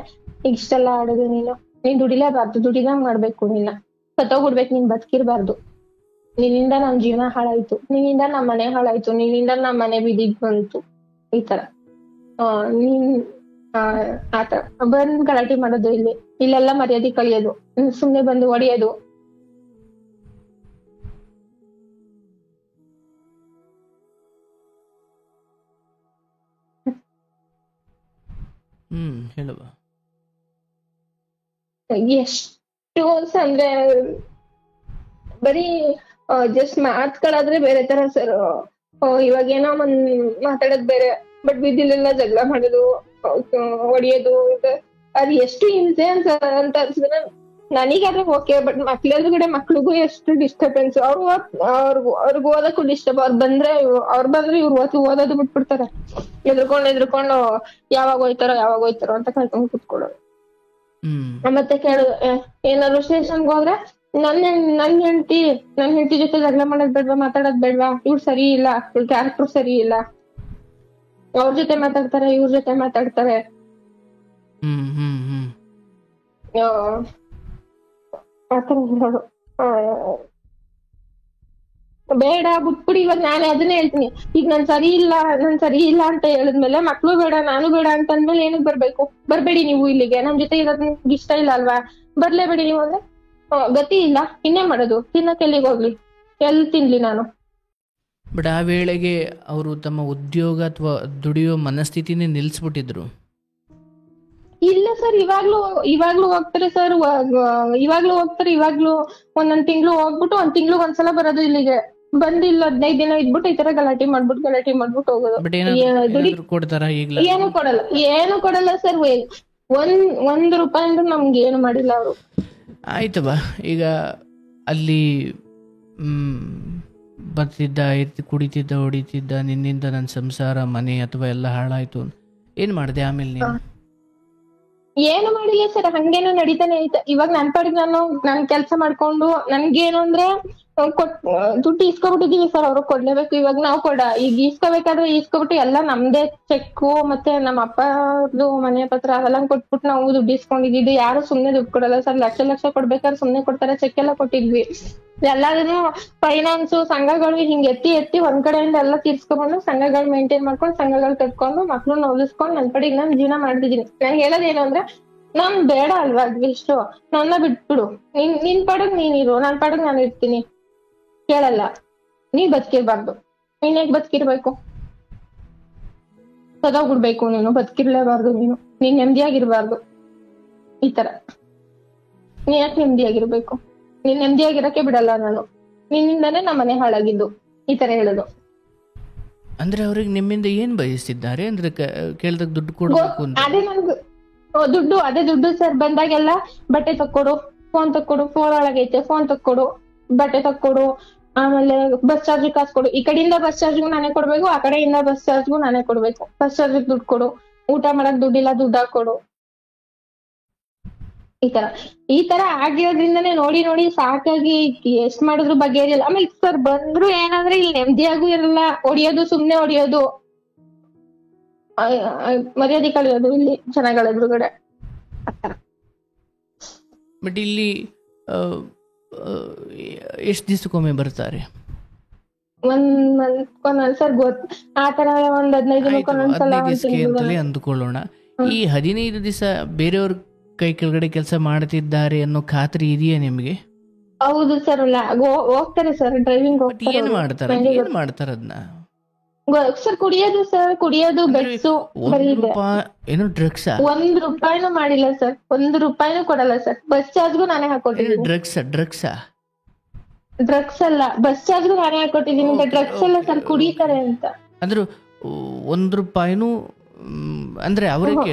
[SPEAKER 2] ಇಷ್ಟೆಲ್ಲ ಆಡೋದು. ನೀನ್ ದುಡಿಲೇಬಾರ್ದು, ದುಡಿದಂಗ್ ಮಾಡ್ಬೇಕು, ನೀನ ಸತ್ತೋಗ್ಬಿಡ್ಬೇಕು, ನೀನ್ ಬದುಕಿರ್ಬಾರ್ದು, ನಿನ್ನಿಂದ ನಮ್ ಜೀವನ ಹಾಳಾಯ್ತು, ನಿನ್ನಿಂದ ನಮ್ ಮನೆ ಹಾಳಾಯ್ತು, ನಿನ್ನಿಂದ ನಮ್ ಮನೆ ಬೀದಿಗ್ ಬಂತು, ಈ ತರ ನೀನ್ ಆತರ ಬಂದ್ ಗಲಾಟೆ ಮಾಡೋದು. ಇಲ್ಲೆಲ್ಲ ಮರ್ಯಾದೆ ಕಳಿಯೋದು, ಸುಮ್ನೆ ಬಂದು ಹೊಡಿಯೋದು.
[SPEAKER 1] ಹೇಳುವ.
[SPEAKER 2] ಎಷ್ಟು ಅಂದ್ರೆ ಬರೀ ಜಸ್ಟ್ ಮಾತ್ಗಳಾದ್ರೆ ಬೇರೆ ತರ ಸರ್, ಇವಾಗೇನೋ ಮಾತಾಡೋದ್ ಬೇರೆ, ಬಟ್ ಬೀದಿಲೆಲ್ಲ ಜಗಳ ಮಾಡೋದು, ಹೊಡಿಯೋದು, ಅದ್ ಎಷ್ಟು ಹಿಂಸೆ ಅಂತ ಅನ್ಸಿದ್ರೆ ನನಗಾದ್ರೆ ಓಕೆ, ಬಟ್ ಮಕ್ಳೆದುರುಗಡೆ ಮಕ್ಳಿಗೂ ಎಷ್ಟು ಡಿಸ್ಟರ್ಬೆನ್ಸ್. ಅವ್ರಿಗೆ ಓದಕ್ಕೂ ಡಿಸ್ಟರ್ಬ್, ಅವ್ರು ಬಂದ್ರೆ ಇವ್ರು ಓದೋದು ಬಿಟ್ಬಿಡ್ತಾರೆ, ಎದ್ರುಕೊಂಡು ಯಾವಾಗ ಹೋಯ್ತಾರೋ ಅಂತ ಕಾಯ್ಕೊಂಡು ಕುತ್ಕೊಳ್ಳೋದು. ಮತ್ತೆ ಏನಾದ್ರು ಸ್ಟೇಷನ್ಗೆ ಹೋದ್ರೆ ನನ್ ಹೆಂಡತಿ ಜೊತೆ ಜಗಳ ಮಾಡೋದ್ ಬೇಡ್ವಾ, ಮಾತಾಡೋದ್ ಬೇಡ್ವಾ, ಇವ್ರು ಸರಿ ಇಲ್ಲ, ಇವ್ರ ಕ್ಯಾರೆಕ್ಟರ್ ಸರಿ ಇಲ್ಲ, ಅವ್ರ ಜೊತೆ ಮಾತಾಡ್ತಾರೆ, ಇವ್ರ ಜೊತೆ ಮಾತಾಡ್ತಾರೆ, ಬೇಡ ಬಿಟ್ಬಿಡಿ. ಇವಾಗ ನಾನು ಅದನ್ನೇ ಹೇಳ್ತೀನಿ, ಈಗ ನಾನ್ ಸರಿ ಇಲ್ಲ ಅಂತ ಹೇಳಿದ್ಮೇಲೆ ಮಕ್ಳು ಬೇಡ, ನಾನು ಬೇಡ ಅಂತ ಅಂದ್ಮೇಲೆ ಏನಕ್ ಬರ್ಬೇಡಿ ನೀವು ಇಲ್ಲಿಗೆ, ನಮ್ ಜೊತೆ ಇರೋದ್ ನಿಮ್ಗೆ ಇಷ್ಟ ಇಲ್ಲ ಅಲ್ವಾ, ಬರ್ಲೇಬೇಡಿ ನೀವು ಅಂದ್ರೆ ಗತಿ ಇಲ್ಲ, ಇನ್ನೇ ಮಾಡೋದು, ತಿನ್ನಕ್ಕೆ ಎಲ್ಲಿಗೆ ಹೋಗ್ಲಿ, ಎಲ್ಲಿ ತಿನ್ಲಿ ನಾನು.
[SPEAKER 1] ಬಟ್ ಆ ವೇಳೆಗೆ ಅವರು ತಮ್ಮ ಉದ್ಯೋಗ ಅಥವಾ ದುಡಿಯೋ ಮನಸ್ಥಿತಿನೇ ನಿಲ್ಸ್ಬಿಟ್ಟಿದ್ರು.
[SPEAKER 2] ಇಲ್ಲ ಸರ್, ಇವಾಗ್ಲೂ ಹೋಗ್ತಾರೆ ಸರ್, ಇವಾಗ್ಲೂ ಒಂದೊಂದ್ ತಿಂಗಳು ಹೋಗ್ಬಿಟ್ಟು 1 ತಿಂಗ್ಳಿಗೆ ಒಂದ್ಸಲ ಬರೋದು ಇಲ್ಲಿಗೆ, ಬಂದಿಲ್ಲ 15 ದಿನ ಇದ್ಬಿಟ್ಟು ಈ ತರ ಗಲಾಟೆ ಮಾಡ್ಬಿಟ್ಟು ಹೋಗೋದು. ಏನು ಕೊಡಲ್ಲ ಸರ್, ಒಂದ್ ರೂಪಾಯಿ ಅಂದ್ರೆ ನಮ್ಗೆ ಏನು ಮಾಡಿಲ್ಲ ಅವರು.
[SPEAKER 1] ಆಯ್ತವ, ಈಗ ಅಲ್ಲಿ ಬರ್ತಿದ್ದ, ಕುಡಿತಿದ್ದ, ಹೊಡಿತಿದ್ದ, ನಿನ್ನಿಂದ ನನ್ನ ಸಂಸಾರ, ಮನೆ ಅಥವಾ ಎಲ್ಲ ಹಾಳಾಯ್ತು, ಏನ್ ಮಾಡಿದೆ ಆಮೇಲೆ ನೀನು?
[SPEAKER 2] ಏನು ಮಾಡಿಲ್ಲ ಸರ್, ಹಂಗೇನು ನಡೀತಾನೆ ಐತೆ. ಇವಾಗ ನನ್ ಪಾಡಿಗೆ ನಾನು ಕೆಲ್ಸ ಮಾಡ್ಕೊಂಡು, ನನ್ಗೇನು ಅಂದ್ರೆ ದುಡ್ಡು ಇಸ್ಕೊಬಿಟ್ಟಿದೀವಿ ಸರ್, ಅವ್ರು ಕೊಡ್ಲೇಬೇಕು. ಇವಾಗ ನಾವು ಈಗ ಇಸ್ಕೋಬೇಕಾದ್ರೆ ಇಸ್ಕೊಬಿಟ್ಟು ಎಲ್ಲ ನಮ್ದೇ ಚೆಕ್ಕು ಮತ್ತೆ ನಮ್ಮ ಅಪ್ಪದು ಮನೆ ಪತ್ರ ಅವೆಲ್ಲ ಕೊಟ್ಬಿಟ್ಟು ನಾವು ದುಡ್ಡು ಇಸ್ಕೊಂಡಿದ್ದು. ಯಾರು ಸುಮ್ನೆ ದುಡ್ಡು ಕೊಡಲ್ಲ ಸರ್, ಲಕ್ಷ ಕೊಡ್ಬೇಕಾದ್ರೆ ಸುಮ್ನೆ ಕೊಡ್ತಾರೆ, ಚೆಕ್ ಎಲ್ಲ ಕೊಟ್ಟಿದ್ವಿ. ಎಲ್ಲಾದ್ರೂ ಫೈನಾನ್ಸ್ ಸಂಘಗಳು ಹಿಂಗ್ ಎತ್ತಿ ಒಂದ್ ಕಡೆಯಿಂದ ಎಲ್ಲ ತೀರ್ಸ್ಕೊಂಡ್ಬಂದು ಸಂಘಗಳು ಮೇಂಟೈನ್ ಮಾಡ್ಕೊಂಡು, ಸಂಘಗಳು ಕಟ್ಕೊಂಡು, ಮಕ್ಳನ್ನ ಓದಿಸ್ಕೊಂಡು ನನ್ ಕಡೆಗೆ ನಾನು ಜೀವನ ಮಾಡ್ತಿದೀನಿ. ನಾನು ಹೇಳೋದೇನು ಅಂದ್ರೆ, ನಾನ್ ಬೇಡ ಅಲ್ವಾ ಇಷ್ಟು, ನನ್ನ ಬಿಟ್ಬಿಡು, ನಿನ್ ಪಾಡಗ್ ನೀನಿರು, ನನ್ ಪಾಡಗ್ ನಾನು ಇರ್ತೀನಿ, ಕೇಳಲ್ಲ. ನೀ ಬದುಕಿರ್ಬಾರ್ದು, ನೀನ್ ಹೇಗ್ ಬದುಕಿರ್ಬೇಕು, ಸದೋಗ್ಬಿಡ್ಬೇಕು, ನೀನು ಬದುಕಿರ್ಲೇಬಾರ್ದು, ನೀನ್ ನೆಮ್ಮದಿಯಾಗಿರ್ಬಾರ್ದು, ಈ ತರ. ನೀನ್ ಯಾಕೆ ನೆಮ್ಮದಿಯಾಗಿರ್ಬೇಕು, ನೀನ್ ನೆಮ್ಮದಿಯಾಗಿರಕ್ಕೆ ಬಿಡಲ್ಲ ನಾನು, ನಿನ್ನಿಂದಾನೇ ನಮ್ಮ ಮನೆ ಹಾಳಾಗಿದ್ದು, ಈ ತರ ಹೇಳೋದು.
[SPEAKER 1] ಅಂದ್ರೆ ಅವ್ರಿಗೆ ನಿಮ್ಮಿಂದ ಏನ್ ಬಯಸ್ತಿದ್ದಾರೆ ಅಂದ್ರೆ ಕೇಳ್ದಾಗ ದುಡ್ಡು ಕೊಡ್ಬೇಕು ಅಂತ?
[SPEAKER 2] ಅದೇ ನನ್ಗೆ ಅದೇ ದುಡ್ಡು ಸರ್. ಬಂದಾಗೆಲ್ಲ ಬಟ್ಟೆ ತಕ್ಕೊಡು, ಫೋನ್ ತಕ್ಕೊಡು, ಫೋನ್ ಒಳಗೈತೆ ಫೋನ್ ತಕ್ಕೊಡು, ಬಟ್ಟೆ ತಕ್ಕೊಡು, ಆಮೇಲೆ ಬಸ್ ಚಾರ್ಜ್ ಕಾಸು ಕೊಡು. ಈ ಕಡೆಯಿಂದ ಬಸ್ ಚಾರ್ಜ್ಗೂ ನಾನೇ ಕೊಡ್ಬೇಕು, ಆ ಕಡೆಯಿಂದ ಬಸ್ ಚಾರ್ಜ್ಗೂ ನಾನೇ ಕೊಡ್ಬೇಕು. ಬಸ್ ಚಾರ್ಜ್ ದುಡ್ಡು ಕೊಡು, ಊಟ ಮಾಡಕ್ ದುಡ್ಡಿಲ್ಲ ದುಡ್ಡು ಹಾಕೊಡು. ಈ ತರ ಆಗಿರೋದ್ರಿಂದನೇ ನೋಡಿ ನೋಡಿ ಸಾಕಾಗಿ ಎಷ್ಟ್ ಮಾಡಿದ್ರು ಬಗೆಹರಿಯಲ್ಲ. ಆಮೇಲೆ ಸರ್ ಬಂದ್ರು ಏನಂದ್ರೆ ಇಲ್ಲಿ ನೆಮ್ಮದಿಯಾಗೂ ಇರಲ್ಲ, ಹೊಡಿಯೋದು ಸುಮ್ನೆ ಹೊಡಿಯೋದು, ಮರ್ಯಾದೆ ಕಳಿಯೋದು ಇಲ್ಲಿ ಜನಗಳ ಎದುರುಗಡೆ.
[SPEAKER 1] ಬಟ್ ಇಲ್ಲಿ ಎಷ್ಟು ದಿವಸಕ್ಕೊಮ್ಮೆ ಬರ್ತಾರೆ?
[SPEAKER 2] ಒಂದ್ ಸರ್ ಆತರ ಒಂದ್ 15
[SPEAKER 1] ದಿವಸಕ್ಕೆ ಅಂತಲೇ ಅಂದುಕೊಳ್ಳೋಣ. ಈ 15 ದಿವಸ ಬೇರೆಯವ್ರ ಕೈ ಕೆಳಗಡೆ ಕೆಲಸ ಮಾಡ್ತಿದ್ದಾರೆ ಅನ್ನೋ ಖಾತ್ರಿ ಇದೆಯಾ ನಿಮ್ಗೆ?
[SPEAKER 2] ಹೌದು ಸರ್, ಹೋಗ್ತಾರೆ ಸರ್, ಡ್ರೈವಿಂಗ್ ಹೋಗ್ತಾರೆ.
[SPEAKER 1] ಏನ್ ಮಾಡ್ತಾರೆ ಅದನ್ನ
[SPEAKER 2] ಸರ್? ಕುಡಿಯೋದು ಬೆಡ್ಸು.
[SPEAKER 1] ಏನು ಡ್ರಗ್ಸ್?
[SPEAKER 2] 1 ರೂಪಾಯಿನೂ ಮಾಡಿಲ್ಲ ಸರ್, 1 ರೂಪಾಯಿನೂ ಕೊಡಲ್ಲ ಸರ್. ಬಸ್ ಚಾರ್ಜ್ಗೂ ನಾನೇ ಹಾಕೊಟ್ಟಿದ್ದೀನಿ. ಡ್ರಗ್ಸ್ ಅಲ್ಲ, ಬಸ್ ಚಾರ್ಜ್ಗೂ ನಾನೇ ಹಾಕೊಟ್ಟಿದ್ದೀನಿ. ಡ್ರಗ್ಸ್ ಅಲ್ಲ ಸರ್, ಕುಡಿತಾರೆ ಅಂತ.
[SPEAKER 1] ಅಂದ್ರೆ 1 ರೂಪಾಯಿನೂ ಅಂದ್ರೆ ಅವ್ರಿಗೆ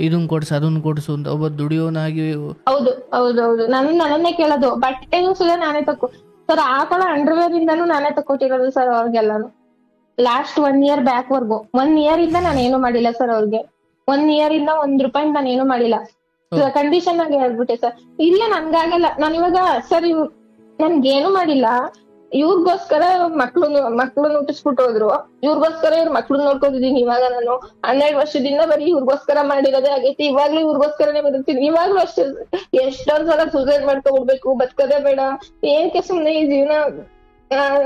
[SPEAKER 1] ಇದನ್ ಕೊಡ್ಸು ಅದನ್ನ ಕೊಡ್ಸು ಅಂತ ಒಬ್ಬ ದುಡಿಯೋನಾಗಿ.
[SPEAKER 2] ಹೌದು ನನ್ನನ್ನೇ ಕೇಳೋದು. ಬಟ್ಟೆನೂ ಸುದ ನಾನೇ ತಕೊ ಸರ್, ಹಾಕೊಳ್ಳೋ ಅಂಡರ್ವೇರ್ ಇಂದಾನು ನಾನೇ ತಕೊಟ್ಟಿರೋದು ಸರ್ ಅವ್ರಿಗೆಲ್ಲಾನು. ಲಾಸ್ಟ್ 1 year ಬ್ಯಾಕ್ ವರ್ಗು 1 year ಇಂದ ನಾನು ಏನು ಮಾಡಿಲ್ಲ ಸರ್ ಅವ್ರಿಗೆ. 1 year ಇಂದ 1 ರೂಪಾಯಿ ನಾನು ಏನು ಮಾಡಿಲ್ಲ. ಕಂಡೀಷನ್ ಆಗಿ ಹೇಳ್ಬಿಟ್ಟೆ ಸರ್, ಇಲ್ಲ ನನ್ಗಾಗಲ್ಲ, ನಾನು ಇವಾಗ ಸರ್ ನನ್ಗೇನು ಮಾಡಿಲ್ಲ. ಇವ್ರಿಗೋಸ್ಕರ ಮಕ್ಳು ಹುಟ್ಟಿಸ್ಬಿಟ್ಟು ಹೋದ್ರು, ಇವ್ರಿಗೋಸ್ಕರ ಇವ್ರ ಮಕ್ಳು ನೋಡ್ಕೊತಿದೀನಿ. ಇವಾಗ ನಾನು 12 ವರ್ಷದಿಂದ ಬರೀ ಇವ್ರಿಗೋಸ್ಕರ ಮಾಡಿರೋದೇ ಆಗೈತಿ. ಇವಾಗ್ಲೂ ಇವ್ರಿಗೋಸ್ಕರನೇ ಬದುಕ್ತೀನಿ. ಇವಾಗ್ಲೂ ಅಷ್ಟೇ, ಎಷ್ಟೊಂದ್ ಸಲ ಸೂಸೈಡ್ ಮಾಡ್ಕೊಬಿಡ್ಬೇಕು, ಬದುಕೋದೇ ಬೇಡ, ಏನಕ್ಕೆ ಸುಮ್ನೆ ಈ ಜೀವನ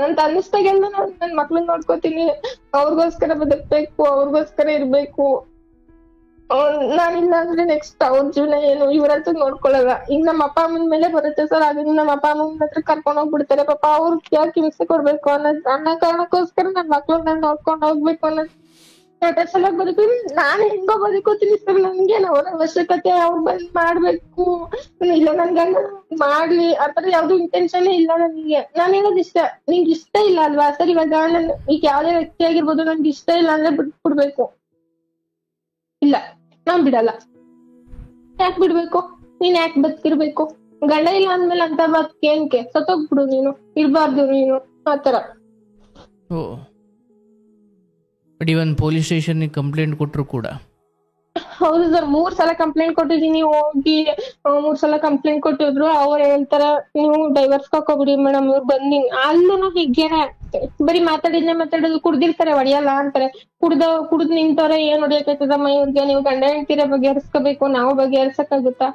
[SPEAKER 2] ಅಂತ ಅನ್ನಿಸ್ದಾಗೆಲ್ಲ ನಾನು ನನ್ ಮಕ್ಳನ್ನ ನೋಡ್ಕೋತೀನಿ. ಅವ್ರಿಗೋಸ್ಕರ ಬದುಕ್ಬೇಕು, ಅವ್ರಿಗೋಸ್ಕರ ಇರ್ಬೇಕು. ನಾನಿಲ್ಲ ಅಂದ್ರೆ ನೆಕ್ಸ್ಟ್ ಅವ್ರ ಜೀವನ ಏನು ಇವ್ರಂತೂ ನೋಡ್ಕೊಳಲ್ಲ. ಈಗ ನಮ್ಮ ಅಪ್ಪ ಅಮ್ಮನ ಮೇಲೆ ಬರುತ್ತೆ ಸರ್, ಅದನ್ನ ನಮ್ಮ ಅಪ್ಪ ಅಮ್ಮನ ಹತ್ರ ಕರ್ಕೊಂಡ್ ಹೋಗ್ಬಿಡ್ತಾರೆ. ಪಾಪ ಅವ್ರ ಯಾಕೆ ಹಿಂಸೆ ಕೊಡ್ಬೇಕು ಅನ್ನೋ ಕಾರಣಕ್ಕೋಸ್ಕರ ನನ್ ಮಕ್ಳನ್ನ ನೋಡ್ಕೊಂಡ್ ಹೋಗ್ಬೇಕು ಅನ್ನೋ ಸಲ ಬದುಕಿ ನಾನು ಹೆಂಗೋ ಬದುಕೋತೀನಿ ಸರ್. ನನ್ಗೇನು ಅವ್ರ ಅವಶ್ಯಕತೆ ಅವ್ರು ಬಂದ್ ಮಾಡ್ಬೇಕು, ಇಲ್ಲ ನನ್ಗಂಗ ಮಾಡ್ಲಿ ಆತರ ಯಾವ್ದು ಇಂಟೆನ್ಷನ್ ಇಲ್ಲ ನನಗೆ. ನಾನ್ ಹೇಳೋದ್ ಇಷ್ಟ, ನಿಂಗೆ ಇಷ್ಟ ಇಲ್ಲ ಅಲ್ವಾ ಸರ್, ಇವಾಗ ನನ್ ಈಗ ಯಾವ್ದೇ ವ್ಯಕ್ತಿ ಆಗಿರ್ಬೋದು, ನನ್ಗೆ ಇಷ್ಟ ಇಲ್ಲ ಅಂದ್ರೆ ಬಿಟ್ಬಿಡ್ಬೇಕು. ಇಲ್ಲ ನಾನ್ ಬಿಡಲ್ಲ. ಯಾಕೆ ಬಿಡ್ಬೇಕು? ನೀನ್ ಯಾಕೆ ಬದುಕಿರ್ಬೇಕು? ಗಂಡ ಇಲ್ಲ ಅಂದ್ಮೇಲೆ ಅಂತ ಬದುಕೇನ್ಕೆ? ಸತ್ತೋಗ್ಬಿಡು ನೀನು, ಇರ್ಬಾರ್ದು ನೀನು ಆತರ.
[SPEAKER 1] ಇವನ್ ಪೊಲೀಸ್ ಸ್ಟೇಷನ್ ಕಂಪ್ಲೇಂಟ್ ಕೊಟ್ರು ಕೂಡ?
[SPEAKER 2] ಹೌದು ಸರ್, 3 ಸಲ ಕಂಪ್ಲೇಂಟ್ ಕೊಟ್ಟಿದೀನಿ. ಹೋಗಿ 3 ಸಲ ಕಂಪ್ಲೇಂಟ್ ಕೊಟ್ಟಿದ್ರು. ಅವ್ರು ಹೇಳ್ತಾರ ನೀವು ಡೈವರ್ಸ್ ಹಾಕೋಬಿಡಿ ಮೇಡಮ್. ಇವ್ರು ಬಂದಿ ಅಲ್ಲೂ ಹೀಗೇನೆ ಬರೀ ಮಾತಾಡೋದು. ಕುಡ್ದಿರ್ತಾರೆ, ಹೊಡಿಯಲ್ಲ ಅಂತಾರೆ. ಕುಡ್ದ್ ನಿಂತವ್ರೆ ಏನ್ ಹೊಡಿಯಕೈತದಮ್ಮ ಇವ್ರಿಗೆ, ನೀವು ಗಂಡ ಹೆಂಡ್ತೀರ ಬಗೆಹರಿಸ್ಕೋಬೇಕು, ನಾವು ಬಗೆಹರ್ಸಕ್ಕಾಗುತ್ತಾ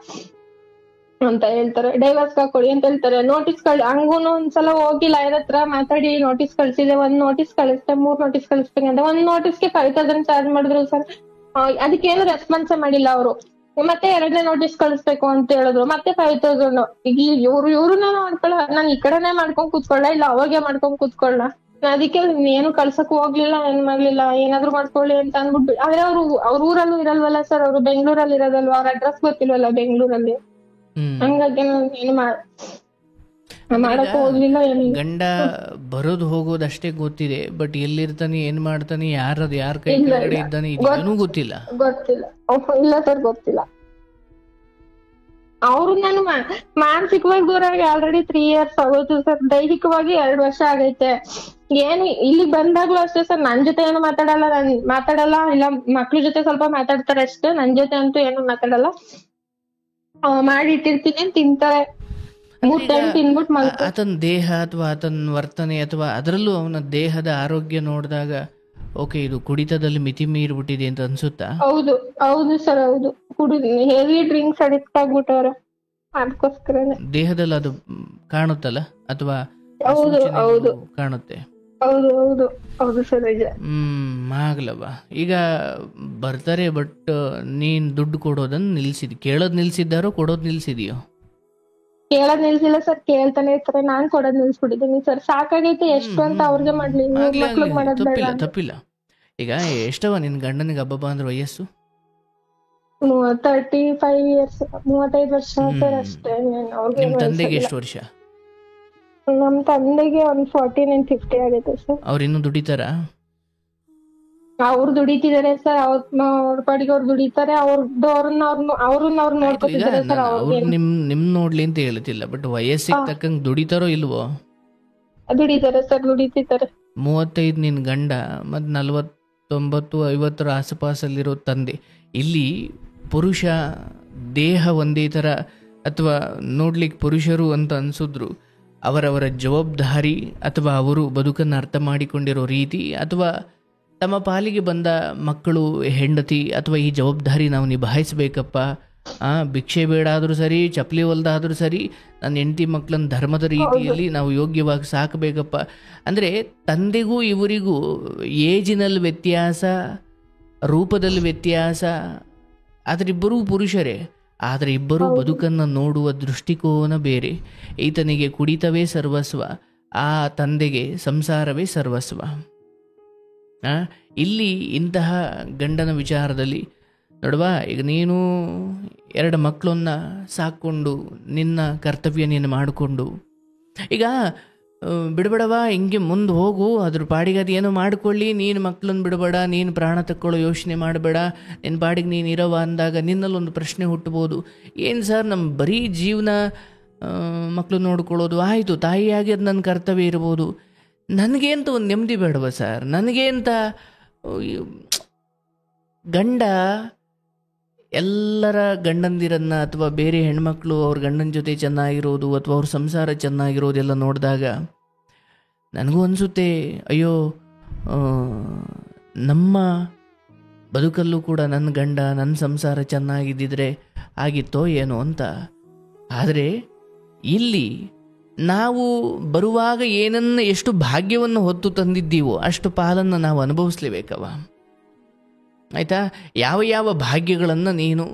[SPEAKER 2] ಅಂತ ಹೇಳ್ತಾರೆ. ಡೈವರ್ಸ್ ಹಾಕೊಡಿ ಅಂತ ಹೇಳ್ತಾರೆ. ನೋಟಿಸ್ ಹಂಗೂನು ಒಂದ್ಸಲ ಹೋಗಿ ಲಾಯರ್ ಹತ್ರ ಮಾತಾಡಿ ನೋಟಿಸ್ ಕಳ್ಸಿದೆ. 1 ನೋಟಿಸ್ ಕಳಿಸ್ತೆ, 3 ನೋಟಿಸ್ ಕಳಿಸ್ಬೇಕಂತ. 1 ನೋಟಿಸ್ಗೆ 5000 ಚಾರ್ಜ್ ಮಾಡಿದ್ರು ಸರ್. ಅದಕ್ಕೇನು ರೆಸ್ಪಾನ್ಸ್ ಮಾಡಿಲ್ಲ ಅವರು. ಮತ್ತೆ 2ನೇ ನೋಟಿಸ್ ಕಳಿಸ್ಬೇಕು ಅಂತ ಹೇಳಿದ್ರು, ಮತ್ತೆ 5000. ಈಗ ಇವ್ರನ್ನ ನಾನು ಈ ಕಡೆನೆ ಮಾಡ್ಕೊಂಡ್ ಕೂತ್ಕೊಳ್ಳ, ಇಲ್ಲ ಅವಾಗೆ ಮಾಡ್ಕೊಂಡ್ ಕೂತ್ಕೊಳ್ಳ. ಅದಕ್ಕೆ ಏನು ಕಳ್ಸಕ್ ಹೋಗ್ಲಿಲ್ಲ, ಏನ್ ಮಾಡ್ಲಿಲ್ಲ, ಏನಾದ್ರು ಮಾಡ್ಕೊಳ್ಳಿ ಅಂತ ಅಂದ್ಬಿಟ್ಟು. ಆದ್ರೆ ಅವ್ರ ಊರಲ್ಲೂ ಇರಲ್ವಲ್ಲ ಸರ್, ಅವ್ರು ಬೆಂಗ್ಳೂರಲ್ಲಿ ಇರೋದಲ್ವಾ, ಅವ್ರ ಅಡ್ರೆಸ್ ಗೊತ್ತಿಲ್ವಲ್ಲ ಬೆಂಗ್ಳೂರಲ್ಲಿ. ಹಂಗಾಗಿ ಏನು ಮಾಡಕ್ ಹೋಗ್ಲಿಲ್ಲ.
[SPEAKER 1] ಗಂಡ ಬರೋದು ಹೋಗೋದಷ್ಟೇ ಗೊತ್ತಿದೆ, ಬಟ್ ಎಲ್ಲಿರ್ತಾನೆ, ಏನ್ ಮಾಡ್ತಾನೆ, ಯಾರ ಕೈ ಕೆಳಗಡೆ ಇದ್ದಾನೆ ಇದೂ ಗೊತ್ತಿಲ್ಲ.
[SPEAKER 2] ಇಲ್ಲ ಸರ್, ಗೊತ್ತಿಲ್ಲ. ಅವ್ರು ನಾನು ಮಾನಸಿಕವಾಗಿ ದೂರ ಆಗಿ ಆಲ್ರೆಡಿ 3 years ಆಗೋಯ್ತು ಸರ್. ದೈಹಿಕವಾಗಿ 2 ವರ್ಷ ಆಗೈತೆ. ಏನು ಇಲ್ಲಿ ಬಂದಾಗ್ಲೂ ಅಷ್ಟೇ ಸರ್, ನನ್ ಜೊತೆ ಏನು ಮಾತಾಡಲ್ಲ. ಇಲ್ಲ ಮಕ್ಳ ಜೊತೆ ಸ್ವಲ್ಪ ಮಾತಾಡ್ತಾರೆ ಅಷ್ಟೇ, ನನ್ ಜೊತೆ ಅಂತೂ ಏನು ಮಾತಾಡಲ್ಲ. ಮಾಡಿಟ್ಟಿರ್ತೀನಿ, ತಿಂತಾರೆ.
[SPEAKER 1] ಆತನ ದೇಹ ಅಥವಾ ಆತನ ವರ್ತನೆ ಅಥವಾ ಅದರಲ್ಲೂ ಅವನ ದೇಹದ ಆರೋಗ್ಯ ನೋಡಿದಾಗ ಓಕೆ ಇದು ಕುಡಿತದಲ್ಲಿ ಮಿತಿ ಮೀರ್ಬಿಟ್ಟಿದೆ ಅಂತ ಅನ್ಸುತ್ತಾ?
[SPEAKER 2] ಹೌದು ಸರ್, ಹೌದು. ಹೆವಿ ಡ್ರಿಂಕ್ಸ್ ಅಡಿಕ್ಟ್ ಆಗ್ಬಿಟ್ಟವ್ರೆ. ಅದಕ್ಕೋಸ್ಕರ
[SPEAKER 1] ದೇಹದಲ್ಲಿ ಅದು ಕಾಣುತ್ತಲ್ಲ ಅಥವಾ ಕಾಣುತ್ತೆ?
[SPEAKER 2] ಹೌದು ಸರ್.
[SPEAKER 1] ಆಗ್ಲವ ಈಗ ಬರ್ತಾರೆ, ಬಟ್ ನೀನ್ ದುಡ್ಡು ಕೊಡೋದನ್ನ ಕೇಳೋದ್ ನಿಲ್ಸಿದ್ದಾರೋ ಕೊಡೋದ್ ನಿಲ್ಸಿದೀಯೋ?
[SPEAKER 2] ಕೇಳೋದ್ ನಿಲ್ಸಿಲ್ಲ ಸರ್, ಕೇಳ್ತಾನೆ ಇರ್ತಾರೆ. ನಾನ್ ಕೊಡೋದ್ ನಿಲ್ಸ್ಬಿಟ್ಟಿದ್ದೀನಿ ಸರ್. ಸಾಕಾಗೈತೆ ಎಷ್ಟು ಅಂತ ಅವ್ರಿಗೆ ಮಾಡ್ಲಿ, ಮಕ್ಳಿಗೆ ಮಾಡೋದ್ ಬೇಡ.
[SPEAKER 1] ತಪ್ಪಿಲ್ಲ. ಈಗ ಎಷ್ಟವ ನಿನ್ ಗಂಡನಿಗೆ ಹಬ್ಬ ಅಂದ್ರೆ ವಯಸ್ಸು?
[SPEAKER 2] 35 years, 35 ವರ್ಷ ಸರ್ ಅಷ್ಟೇ.
[SPEAKER 1] ನಿಮ್ ತಂದೆಗೆ ಎಷ್ಟು ವರ್ಷ?
[SPEAKER 2] ನಮ್ ತಂದೆಗೆ 49 and 50 ಆಗೈತೆ ಸರ್.
[SPEAKER 1] ಅವ್ರು ಇನ್ನೂ ದುಡಿತಾರ?
[SPEAKER 2] ಅವ್ರು ದುಡಿತಿದಾರೆ ಸರ್, ಅವ್ರ ಪಾಡಿಗೆ ಅವ್ರು ದುಡಿತಾರೆ, ಅವ್ರು ನೋಡ್ಕೊತಿದ್ದಾರೆ ಸರ್.
[SPEAKER 1] ಅವ್ರು ನಿಮ್ ನೋಡ್ಲಿ ಅಂತ ಹೇಳ್ತಿಲ್ಲ, ಬಟ್ ವಯಸ್ಸಿಗೆ ತಕ್ಕಂಗ್ ದುಡಿತಾರೋ ಇಲ್ವೋ?
[SPEAKER 2] ದುಡಿತಾರೆ ಸರ್, ದುಡಿತಿದ್ದಾರೆ.
[SPEAKER 1] 35 ನಿನ್ ಗಂಡ ಮತ್ತು 49-50 ಆಸುಪಾಸಲ್ಲಿರೋ ತಂದೆ. ಇಲ್ಲಿ ಪುರುಷ ದೇಹ ಒಂದೇ ಥರ ಅಥವಾ ನೋಡ್ಲಿಕ್ಕೆ ಪುರುಷರು ಅಂತ ಅನ್ಸಿದ್ರು ಅವರವರ ಜವಾಬ್ದಾರಿ ಅಥವಾ ಅವರು ಬದುಕನ್ನು ಅರ್ಥ ಮಾಡಿಕೊಂಡಿರೋ ರೀತಿ ಅಥವಾ ತಮ್ಮ ಪಾಲಿಗೆ ಬಂದ ಮಕ್ಕಳು, ಹೆಂಡತಿ ಅಥವಾ ಈ ಜವಾಬ್ದಾರಿ ನಾವು ನಿಭಾಯಿಸ್ಬೇಕಪ್ಪ. ಭಿಕ್ಷೆ ಬೇಡ ಆದರೂ ಸರಿ, ಚಪ್ಪಲಿ ಹೊಲ್ದಾದ್ರೂ ಸರಿ, ನನ್ನ ಹೆಂಡತಿ ಮಕ್ಕಳನ್ನ ಧರ್ಮದ ರೀತಿಯಲ್ಲಿ ನಾವು ಯೋಗ್ಯವಾಗಿ ಸಾಕಬೇಕಪ್ಪ. ಅಂದರೆ ತಂದೆಗೂ ಇವರಿಗೂ ಏಜಿನಲ್ಲಿ ವ್ಯತ್ಯಾಸ, ರೂಪದಲ್ಲಿ ವ್ಯತ್ಯಾಸ, ಆದರೆ ಇಬ್ಬರೂ ಪುರುಷರೇ. ಆದರೆ ಇಬ್ಬರೂ ಬದುಕನ್ನು ನೋಡುವ ದೃಷ್ಟಿಕೋನ ಬೇರೆ. ಈತನಿಗೆ ಕುಡಿತವೇ ಸರ್ವಸ್ವ, ಆ ತಂದೆಗೆ ಸಂಸಾರವೇ ಸರ್ವಸ್ವ. ಇಲ್ಲಿ ಇಂತಹ ಗಂಡನ ವಿಚಾರದಲ್ಲಿ ನೋಡುವ, ಈಗ ನೀನು 2 ಮಕ್ಕಳನ್ನ ಸಾಕ್ಕೊಂಡು ನಿನ್ನ ಕರ್ತವ್ಯ ನೀನು ಮಾಡಿಕೊಂಡು ಈಗ ಬಿಡಬೇಡವಾ, ಹಿಂಗೆ ಮುಂದೆ ಹೋಗು, ಅದ್ರ ಪಾಡಿಗೆ ಅದು ಏನೋ ಮಾಡಿಕೊಳ್ಳಿ, ನೀನು ಮಕ್ಕಳನ್ನ ಬಿಡಬೇಡ, ನೀನು ಪ್ರಾಣ ತಕ್ಕೊಳ್ಳೋ ಯೋಚನೆ ಮಾಡಬೇಡ, ನಿನ್ನ ಪಾಡಿಗೆ ನೀನು ಇರೋವ ಅಂದಾಗ ನಿನ್ನಲ್ಲೊಂದು ಪ್ರಶ್ನೆ ಹುಟ್ಟಬೋದು. ಏನು ಸರ್, ನಮ್ಮ ಬರೀ ಜೀವನ ಮಕ್ಕಳು ನೋಡ್ಕೊಳ್ಳೋದು ಆಯಿತು, ತಾಯಿಯಾಗಿ ಅದು ನನ್ನ ಕರ್ತವ್ಯ ಇರ್ಬೋದು, ನನಗೆ ಅಂತ ಒಂದು ನೆಮ್ಮದಿ ಬೇಡವ ಸರ್? ನನಗೆ ಅಂತ ಗಂಡ ಎಲ್ಲರ ಗಂಡಂದಿರನ್ನು ಅಥವಾ ಬೇರೆ ಹೆಣ್ಮಕ್ಳು ಅವ್ರ ಗಂಡನ ಜೊತೆ ಚೆನ್ನಾಗಿರೋದು ಅಥವಾ ಅವ್ರ ಸಂಸಾರ ಚೆನ್ನಾಗಿರೋದೆಲ್ಲ ನೋಡಿದಾಗ ನನಗೂ ಅನಿಸುತ್ತೆ, ಅಯ್ಯೋ ನಮ್ಮ ಬದುಕಲ್ಲೂ ಕೂಡ ನನ್ನ ಗಂಡ ನನ್ನ ಸಂಸಾರ ಚೆನ್ನಾಗಿದ್ದಿದ್ರೆ ಆಗಿತ್ತೋ ಏನೋ ಅಂತ. ಆದರೆ ಇಲ್ಲಿ ನಾವು ಬರುವಾಗ ಏನನ್ನು ಎಷ್ಟು ಭಾಗ್ಯವನ್ನು ಹೊತ್ತು ತಂದಿದ್ದೀವೋ ಅಷ್ಟು ಪಾಲನ್ನು ನಾವು ಅನುಭವಿಸ್ಲೇಬೇಕವ. ಆಯಿತಾ? ಯಾವ ಯಾವ ಭಾಗ್ಯಗಳನ್ನು ನೀನು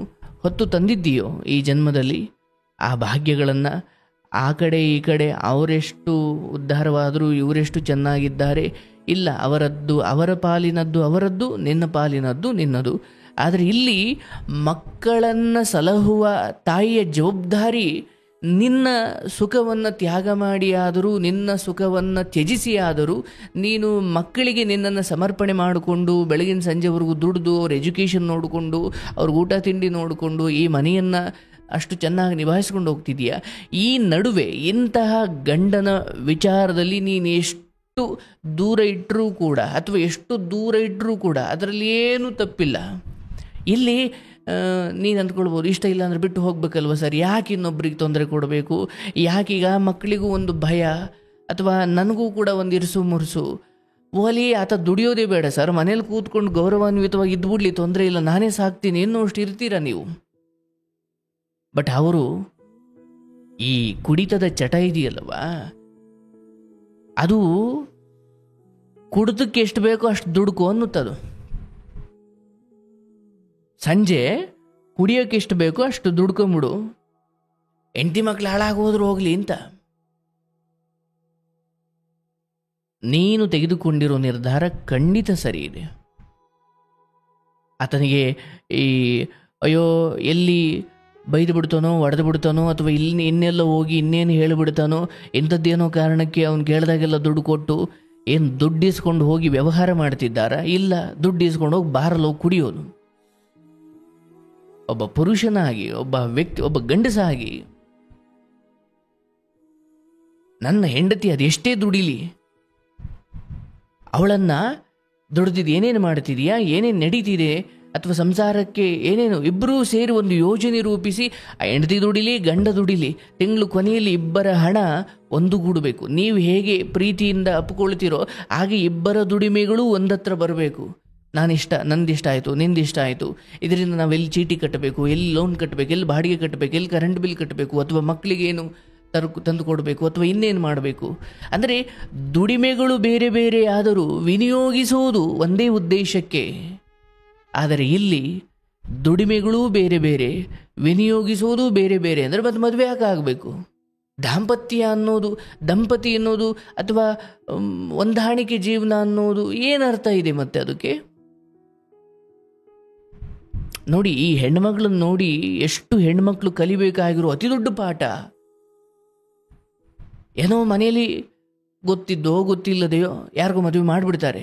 [SPEAKER 1] ಹೊತ್ತು ತಂದಿದ್ದೀಯೋ ಈ ಜನ್ಮದಲ್ಲಿ, ಆ ಭಾಗ್ಯಗಳನ್ನು ಆ ಕಡೆ ಈ ಕಡೆ ಅವರೆಷ್ಟು ಉದ್ಧಾರವಾದರೂ ಇವರೆಷ್ಟು ಚೆನ್ನಾಗಿದ್ದಾರೆ, ಇಲ್ಲ ಅವರದ್ದು ಅವರ ಪಾಲಿನದ್ದು ಅವರದ್ದು, ನಿನ್ನ ಪಾಲಿನದ್ದು ನಿನ್ನದು. ಆದರೆ ಇಲ್ಲಿ ಮಕ್ಕಳನ್ನು ಸಲಹುವ ತಾಯಿಯ ಜವಾಬ್ದಾರಿ ನಿನ್ನ ಸುಖವನ್ನು ತ್ಯಾಗ ಮಾಡಿ ಆದರೂ, ನಿನ್ನ ಸುಖವನ್ನು ತ್ಯಜಿಸಿ ಆದರೂ ನೀನು ಮಕ್ಕಳಿಗೆ ನಿನ್ನನ್ನು ಸಮರ್ಪಣೆ ಮಾಡಿಕೊಂಡು ಬೆಳಗಿನ ಸಂಜೆವರೆಗೂ ದುಡಿದು ಅವ್ರ ಎಜುಕೇಷನ್ ನೋಡಿಕೊಂಡು ಅವ್ರಿಗೆ ಊಟ ತಿಂಡಿ ನೋಡಿಕೊಂಡು ಈ ಮನೆಯನ್ನು ಅಷ್ಟು ಚೆನ್ನಾಗಿ ನಿಭಾಯಿಸ್ಕೊಂಡು ಹೋಗ್ತಿದೀಯ. ಈ ನಡುವೆ ಇಂತಹ ಗಂಡನ ವಿಚಾರದಲ್ಲಿ ನೀನು ಎಷ್ಟು ದೂರ ಇಟ್ಟರೂ ಕೂಡ ಅಥವಾ ಎಷ್ಟು ದೂರ ಇಟ್ಟರೂ ಕೂಡ ಅದರಲ್ಲಿ ಏನೂ ತಪ್ಪಿಲ್ಲ. ಇಲ್ಲಿ ನೀನು ಅಂದ್ಕೊಳ್ಬೋದು, ಇಷ್ಟ ಇಲ್ಲ ಅಂದರೆ ಬಿಟ್ಟು ಹೋಗ್ಬೇಕಲ್ವ ಸರ್, ಯಾಕೆ ಇನ್ನೊಬ್ರಿಗೆ ತೊಂದರೆ ಕೊಡಬೇಕು, ಯಾಕೀಗ ಮಕ್ಕಳಿಗೂ ಒಂದು ಭಯ ಅಥವಾ ನನಗೂ ಕೂಡ ಒಂದು ಇರಿಸು ಮುರಿಸು, ಓಲಿ ಆತ ದುಡಿಯೋದೇ ಬೇಡ ಸರ್, ಮನೇಲಿ ಕೂತ್ಕೊಂಡು ಗೌರವಾನ್ವಿತವಾಗಿ ಇದ್ಬಿಡ್ಲಿ, ತೊಂದರೆ ಇಲ್ಲ, ನಾನೇ ಸಾಕ್ತೀನಿ ಇನ್ನೂ ಅಷ್ಟು ಇರ್ತೀರ ನೀವು. ಬಟ್ ಅವರು ಈ ಕುಡಿತದ ಚಟ ಇದೆಯಲ್ಲವ, ಅದು ಕುಡಿತಕ್ಕೆ ಎಷ್ಟು ಬೇಕೋ ಅಷ್ಟು ದುಡ್ಕೋ ಅನ್ನುತ್ತದು. ಸಂಜೆ ಕುಡಿಯೋಕೆ ಎಷ್ಟು ಬೇಕೋ ಅಷ್ಟು ದುಡ್ಕೊಂಬಿಡು, ಹೆಂಡತಿ ಮಕ್ಳು ಹಾಳಾಗೋದ್ರು ಹೋಗ್ಲಿ ಅಂತ. ನೀನು ತೆಗೆದುಕೊಂಡಿರೋ ನಿರ್ಧಾರ ಖಂಡಿತ ಸರಿ ಇದೆ. ಆತನಿಗೆ ಈ ಅಯ್ಯೋ ಎಲ್ಲಿ ಬೈದು ಬಿಡ್ತಾನೋ, ಒಡೆದು ಬಿಡ್ತಾನೋ, ಅಥವಾ ಇಲ್ಲಿ ಇನ್ನೆಲ್ಲ ಹೋಗಿ ಇನ್ನೇನು ಹೇಳಿಬಿಡ್ತಾನೋ, ಇಂಥದ್ದೇನೋ ಕಾರಣಕ್ಕೆ ಅವ್ನು ಕೇಳಿದಾಗೆಲ್ಲ ದುಡ್ಡು ಕೊಟ್ಟು ಏನು ದುಡ್ಡು ಇಸ್ಕೊಂಡು ಹೋಗಿ ವ್ಯವಹಾರ ಮಾಡ್ತಿದ್ದಾರಾ? ಇಲ್ಲ, ದುಡ್ಡು ಇಸ್ಕೊಂಡು ಹೋಗಿ ಬಾರಲ್ಲಿ ಹೋಗಿ ಕುಡಿಯೋದು. ಒಬ್ಬ ಪುರುಷನಾಗಿ, ಒಬ್ಬ ವ್ಯಕ್ತಿ, ಒಬ್ಬ ಗಂಡಸಾಗಿ ನನ್ನ ಹೆಂಡತಿ ಅದೆಷ್ಟೇ ದುಡಿಲಿ, ಅವಳನ್ನು ದುಡ್ದಿದ್ದು ಏನೇನು ಮಾಡ್ತಿದೆಯಾ, ಏನೇನು ನಡೀತಿದೆ ಅಥವಾ ಸಂಸಾರಕ್ಕೆ ಏನೇನು, ಇಬ್ಬರೂ ಸೇರಿ ಒಂದು ಯೋಜನೆ ರೂಪಿಸಿ, ಆ ಹೆಂಡತಿ ದುಡಿಲಿ ಗಂಡ ದುಡಿಲಿ, ತಿಂಗಳು ಕೊನೆಯಲ್ಲಿ ಇಬ್ಬರ ಹಣ ಒಂದುಗೂಡಬೇಕು. ನೀವು ಹೇಗೆ ಪ್ರೀತಿಯಿಂದ ಅಪ್ಕೊಳ್ತೀರೋ ಹಾಗೆ ಇಬ್ಬರ ದುಡಿಮೆಗಳು ಒಂದತ್ರ ಬರಬೇಕು. ನಾನಿಷ್ಟ, ನಂದಿಷ್ಟ ಆಯಿತು, ನಿಂದಿಷ್ಟ ಆಯಿತು, ಇದರಿಂದ ನಾವೆಲ್ಲಿ ಚೀಟಿ ಕಟ್ಟಬೇಕು, ಎಲ್ಲಿ ಲೋನ್ ಕಟ್ಟಬೇಕು, ಎಲ್ಲಿ ಬಾಡಿಗೆ ಕಟ್ಟಬೇಕು, ಎಲ್ಲಿ ಕರೆಂಟ್ ಬಿಲ್ ಕಟ್ಟಬೇಕು, ಅಥವಾ ಮಕ್ಕಳಿಗೇನು ತಂದು ಕೊಡಬೇಕು, ಅಥವಾ ಇನ್ನೇನು ಮಾಡಬೇಕು. ಅಂದರೆ ದುಡಿಮೆಗಳು ಬೇರೆ ಬೇರೆ ಆದರೂ ವಿನಿಯೋಗಿಸುವುದು ಒಂದೇ ಉದ್ದೇಶಕ್ಕೆ. ಆದರೆ ಇಲ್ಲಿ ದುಡಿಮೆಗಳೂ ಬೇರೆ ಬೇರೆ, ವಿನಿಯೋಗಿಸುವುದು ಬೇರೆ ಬೇರೆ. ಅಂದರೆ ಮತ್ತೆ ಮದುವೆ ಯಾಕೆ ಆಗಬೇಕು? ದಂಪತಿ ಅನ್ನೋದು ಅಥವಾ ಹೊಂದಾಣಿಕೆ ಜೀವನ ಅನ್ನೋದು ಏನರ್ಥ ಇದೆ ಮತ್ತೆ ಅದಕ್ಕೆ? ನೋಡಿ, ಈ ಹೆಣ್ಮಕ್ಳನ್ನ ನೋಡಿ ಎಷ್ಟು ಹೆಣ್ಮಕ್ಳು ಕಲಿಬೇಕಾಗಿರೋ ಅತಿ ದೊಡ್ಡ ಪಾಠ. ಏನೋ ಮನೆಯಲ್ಲಿ ಗೊತ್ತಿದ್ದೋ ಗೊತ್ತಿಲ್ಲದೆಯೋ ಯಾರಿಗೋ ಮದುವೆ ಮಾಡಿಬಿಡ್ತಾರೆ.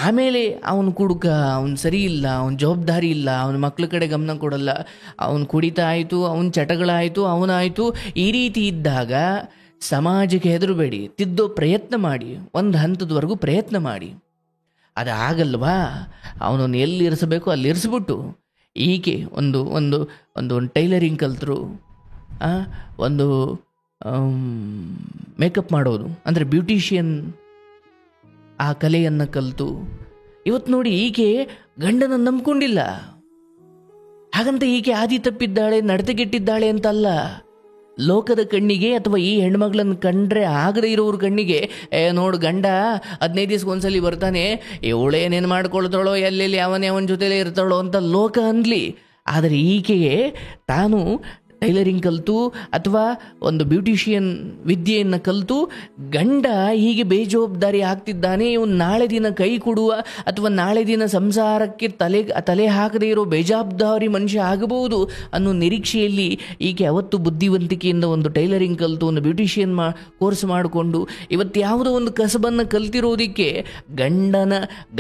[SPEAKER 1] ಆಮೇಲೆ ಅವನು ಕುಡುಕ, ಅವನು ಸರಿ ಇಲ್ಲ, ಅವನ ಜವಾಬ್ದಾರಿ ಇಲ್ಲ, ಅವನ ಮಕ್ಳ ಕಡೆ ಗಮನ ಕೊಡಲ್ಲ, ಅವನು ಕುಡಿತ ಆಯಿತು, ಅವನ ಚಟಗಳಾಯಿತು, ಅವನಾಯಿತು. ಈ ರೀತಿ ಇದ್ದಾಗ ಸಮಾಜಕ್ಕೆ ಹೆದರಬೇಡಿ, ತಿದ್ದೋ ಪ್ರಯತ್ನ ಮಾಡಿ, ಒಂದು ಹಂತದವರೆಗೂ ಪ್ರಯತ್ನ ಮಾಡಿ. ಅದಾಗಲ್ವಾ ಅವನನ್ನು ಎಲ್ಲಿ ಇರಿಸಬೇಕು ಅಲ್ಲಿ ಇರಿಸ್ಬಿಟ್ಟು, ಈಕೆ ಒಂದು ಒಂದು ಒಂದು ಟೈಲರಿಂಗ್ ಕಲ್ತರು, ಒಂದು ಮೇಕಪ್ ಮಾಡೋದು ಅಂದರೆ ಬ್ಯೂಟಿಷಿಯನ್ ಆ ಕಲೆಯನ್ನು ಕಲಿತು ಇವತ್ತು ನೋಡಿ ಈಕೆ ಗಂಡನನ್ನು ನಂಬ್ಕೊಂಡಿಲ್ಲ. ಹಾಗಂತ ಈಕೆ ಆದಿ ತಪ್ಪಿದ್ದಾಳೆ, ನಡತೆಗೆಟ್ಟಿದ್ದಾಳೆ ಅಂತಲ್ಲ. ಲೋಕದ ಕಣ್ಣಿಗೆ ಅಥವಾ ಈ ಹೆಣ್ಮಗಳನ್ನು ಕಂಡ್ರೆ ಆಗದೆ ಇರೋವ್ರ ಕಣ್ಣಿಗೆ ನೋಡು ಗಂಡ 15 ದಿವ್ಸಕ್ಕೊಂದ್ಸಲಿ ಬರ್ತಾನೆ, ಇವಳೇನೇನು ಮಾಡ್ಕೊಳ್ತಾಳೋ, ಎಲ್ಲೆಲ್ಲಿ ಅವನ ಜೊತೆಲೇ ಇರ್ತಾಳೋ ಅಂತ ಲೋಕ ಅನ್ಲಿ. ಆದರೆ ಈಕೆಗೆ ತಾನು ಟೈಲರಿಂಗ್ ಕಲಿತು ಅಥವಾ ಒಂದು ಬ್ಯೂಟಿಷಿಯನ್ ವಿದ್ಯೆಯನ್ನು ಕಲಿತು ಗಂಡ ಹೀಗೆ ಬೇಜವಾಬ್ದಾರಿ ಆಗ್ತಿದ್ದಾನೆ, ಇವನು ನಾಳೆ ದಿನ ಕೈ ಕೊಡುವ ಅಥವಾ ನಾಳೆ ದಿನ ಸಂಸಾರಕ್ಕೆ ತಲೆ ಹಾಕದೇ ಇರೋ ಬೇಜವಾಬ್ದಾರಿ ಮನುಷ್ಯ ಆಗಬಹುದು ಅನ್ನೋ ನಿರೀಕ್ಷೆಯಲ್ಲಿ ಈಕೆ ಅವತ್ತು ಬುದ್ಧಿವಂತಿಕೆಯಿಂದ ಒಂದು ಟೈಲರಿಂಗ್ ಕಲಿತು ಒಂದು ಬ್ಯೂಟಿಷಿಯನ್ ಕೋರ್ಸ್ ಮಾಡಿಕೊಂಡು ಇವತ್ತು ಯಾವುದೋ ಒಂದು ಕಸಬನ್ನು ಕಲ್ತಿರೋದಕ್ಕೆ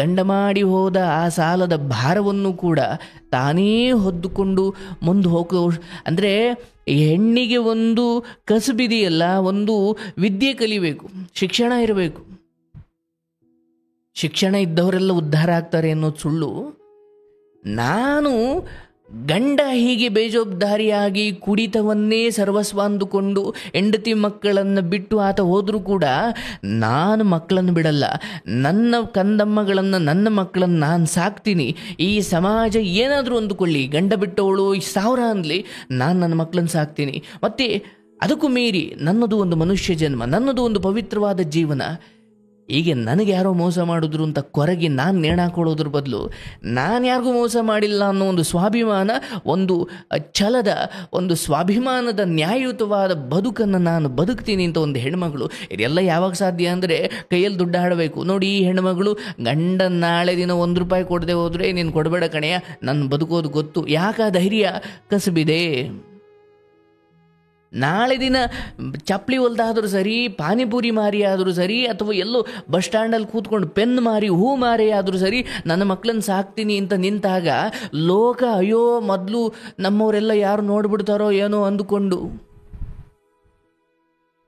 [SPEAKER 1] ಗಂಡ ಮಾಡಿ ಹೋದ ಆ ಸಾಲದ ಭಾರವನ್ನು ಕೂಡ ತಾನೇ ಹೊದ್ದುಕೊಂಡು ಮುಂದೆ ಹೋಗೋ ಅಂದರೆ ಹೆಣ್ಣಿಗೆ ಒಂದು ಕಸಬಿದೆಯಲ್ಲ, ಒಂದು ವಿದ್ಯೆ ಕಲಿಬೇಕು, ಶಿಕ್ಷಣ ಇರಬೇಕು. ಶಿಕ್ಷಣ ಇದ್ದವರೆಲ್ಲ ಉದ್ಧಾರ ಆಗ್ತಾರೆ ಅನ್ನೋದು ಸುಳ್ಳು. ನಾನು ಗಂಡ ಹೀಗೆ ಬೇಜವಾಬ್ದಾರಿಯಾಗಿ ಕುಡಿತವನ್ನೇ ಸರ್ವಸ್ವ ಅಂದುಕೊಂಡು ಹೆಂಡತಿ ಮಕ್ಕಳನ್ನು ಬಿಟ್ಟು ಆತ ಹೋದರೂ ಕೂಡ ನಾನು ಮಕ್ಕಳನ್ನು ಬಿಡಲ್ಲ, ನನ್ನ ಕಂದಮ್ಮಗಳನ್ನು ನನ್ನ ಮಕ್ಕಳನ್ನು ನಾನು ಸಾಕ್ತೀನಿ. ಈ ಸಮಾಜ ಏನಾದರೂ ಅಂದುಕೊಳ್ಳಿ, ಗಂಡ ಬಿಟ್ಟವಳು 1000 ಅನ್ನಲಿ, ನಾನು ನನ್ನ ಮಕ್ಕಳನ್ನು ಸಾಕ್ತೀನಿ. ಮತ್ತು ಅದಕ್ಕೂ ಮೀರಿ ನನ್ನದು ಒಂದು ಮನುಷ್ಯ ಜನ್ಮ, ನನ್ನದು ಒಂದು ಪವಿತ್ರವಾದ ಜೀವನ. ಹೀಗೆ ನನಗೆ ಯಾರೋ ಮೋಸ ಮಾಡಿದ್ರು ಅಂತ ಕೊರಗಿ ನಾನು ನೇಣಾಕೊಳ್ಳೋದ್ರ ಬದಲು ನಾನು ಯಾರಿಗೂ ಮೋಸ ಮಾಡಿಲ್ಲ ಅನ್ನೋ ಒಂದು ಸ್ವಾಭಿಮಾನ, ಒಂದು ಛಲದ, ಒಂದು ಸ್ವಾಭಿಮಾನದ ನ್ಯಾಯಯುತವಾದ ಬದುಕನ್ನು ನಾನು ಬದುಕ್ತೀನಿ ಅಂತ ಒಂದು ಹೆಣ್ಮಗಳು. ಇದೆಲ್ಲ ಯಾವಾಗ ಸಾಧ್ಯ ಅಂದರೆ ಕೈಯಲ್ಲಿ ದುಡ್ಡು ಆಡಬೇಕು. ನೋಡಿ ಈ ಹೆಣ್ಮಗಳು ಗಂಡ ನಾಳೆ ದಿನ 1 ರೂಪಾಯಿ ಕೊಡದೆ ಹೋದರೆ ನೀನು ಕೊಡಬೇಡ ಕಣೆಯ, ನನ್ನ ಬದುಕೋದು ಗೊತ್ತು. ಯಾಕೆ ಧೈರ್ಯ? ಕಸಬಿದೆ. ನಾಳೆ ದಿನ ಚಪ್ಪಲಿ ಹೊಲ್ದಾದರೂ ಸರಿ, ಪಾನಿಪುರಿ ಮಾರಿ ಆದರೂ ಸರಿ, ಅಥವಾ ಎಲ್ಲೋ ಬಸ್ ಸ್ಟ್ಯಾಂಡಲ್ಲಿ ಕೂತ್ಕೊಂಡು ಪೆನ್ ಮಾರಿ ಹೂ ಮಾರಿ ಆದರೂ ಸರಿ ನನ್ನ ಮಕ್ಕಳನ್ನು ಸಾಕ್ತೀನಿ ಅಂತ ನಿಂತಾಗ ಲೋಕ ಅಯ್ಯೋ ಮೊದಲು ನಮ್ಮವರೆಲ್ಲ ಯಾರು ನೋಡ್ಬಿಡ್ತಾರೋ ಏನೋ ಅಂದುಕೊಂಡು,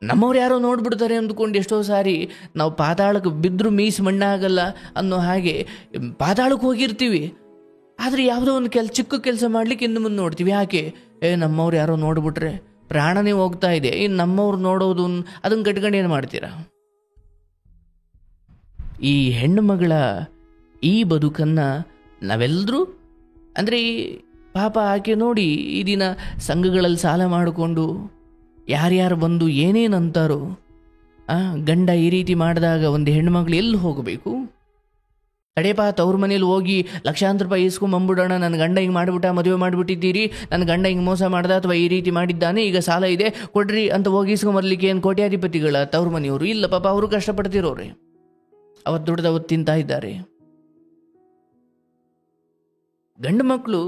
[SPEAKER 1] ನಮ್ಮವ್ರು ಯಾರೋ ನೋಡ್ಬಿಡ್ತಾರೆ ಅಂದ್ಕೊಂಡು ಎಷ್ಟೋ ಸಾರಿ ನಾವು ಪಾತಾಳಕ್ಕೆ ಬಿದ್ದರೂ ಮೀಸು ಮಣ್ಣಾಗಲ್ಲ ಅನ್ನೋ ಹಾಗೆ ಪಾತಾಳಕ್ಕೆ ಹೋಗಿರ್ತೀವಿ. ಆದರೆ ಯಾವುದೋ ಒಂದು ಚಿಕ್ಕ ಕೆಲಸ ಮಾಡಲಿಕ್ಕೆ ಇನ್ನು ಮುಂದೆ ನೋಡ್ತೀವಿ. ಯಾಕೆ? ನಮ್ಮವ್ರು ಯಾರೋ ನೋಡ್ಬಿಟ್ರೆ ಪ್ರಾಣನೇ ಹೋಗ್ತಾ ಇದೆ, ಇನ್ನು ನಮ್ಮವ್ರು ನೋಡೋದು ಅದನ್ನು ಕಟ್ಕೊಂಡು ಏನು ಮಾಡ್ತೀರಾ? ಈ ಹೆಣ್ಣು ಮಗಳ ಈ ಬದುಕನ್ನು ನಾವೆಲ್ಲರೂ ಅಂದರೆ ಪಾಪ ಆಕೆ ನೋಡಿ ಈ ದಿನ ಸಂಘಗಳಲ್ಲಿ ಸಾಲ ಮಾಡಿಕೊಂಡು ಯಾರ್ಯಾರು ಬಂದು ಏನೇನು ಅಂತಾರೋ, ಗಂಡ ಈ ರೀತಿ ಮಾಡಿದಾಗ ಒಂದು ಹೆಣ್ಮಗಳು ಎಲ್ಲಿ ಹೋಗಬೇಕು? ತಡೆಪಾ, ತವ್ರ ಮನೇಲಿ ಹೋಗಿ ಲಕ್ಷಾಂತರ ರೂಪಾಯಿ ಇಸ್ಕೊಂಬಂಬಿಡೋಣ, ನನ್ನ ಗಂಡ ಹಿಂಗೆ ಮಾಡಿಬಿಟ್ಟ, ಮದುವೆ ಮಾಡಿಬಿಟ್ಟಿದ್ದೀರಿ, ನನ್ನ ಗಂಡ ಹಿಂಗೆ ಮೋಸ ಮಾಡ್ದ ಅಥವಾ ಈ ರೀತಿ ಮಾಡಿದ್ದಾನೆ, ಈಗ ಸಾಲ ಇದೆ ಕೊಡ್ರಿ ಅಂತ ಹೋಗಿ ಇಸ್ಕೊಂಬರ್ಲಿಕ್ಕೆ ಏನು ಕೋಟ್ಯಾಧಿಪತಿಗಳ ತವ್ರ ಮನೆಯವರು? ಇಲ್ಲ ಪಾಪ, ಅವರು ಕಷ್ಟಪಡ್ತಿರೋರೆ, ಅವತ್ತು ದುಡ್ದು ಅವತ್ತು ತಿಂತಾ ಇದ್ದಾರೆ. ಗಂಡು ಮಕ್ಕಳು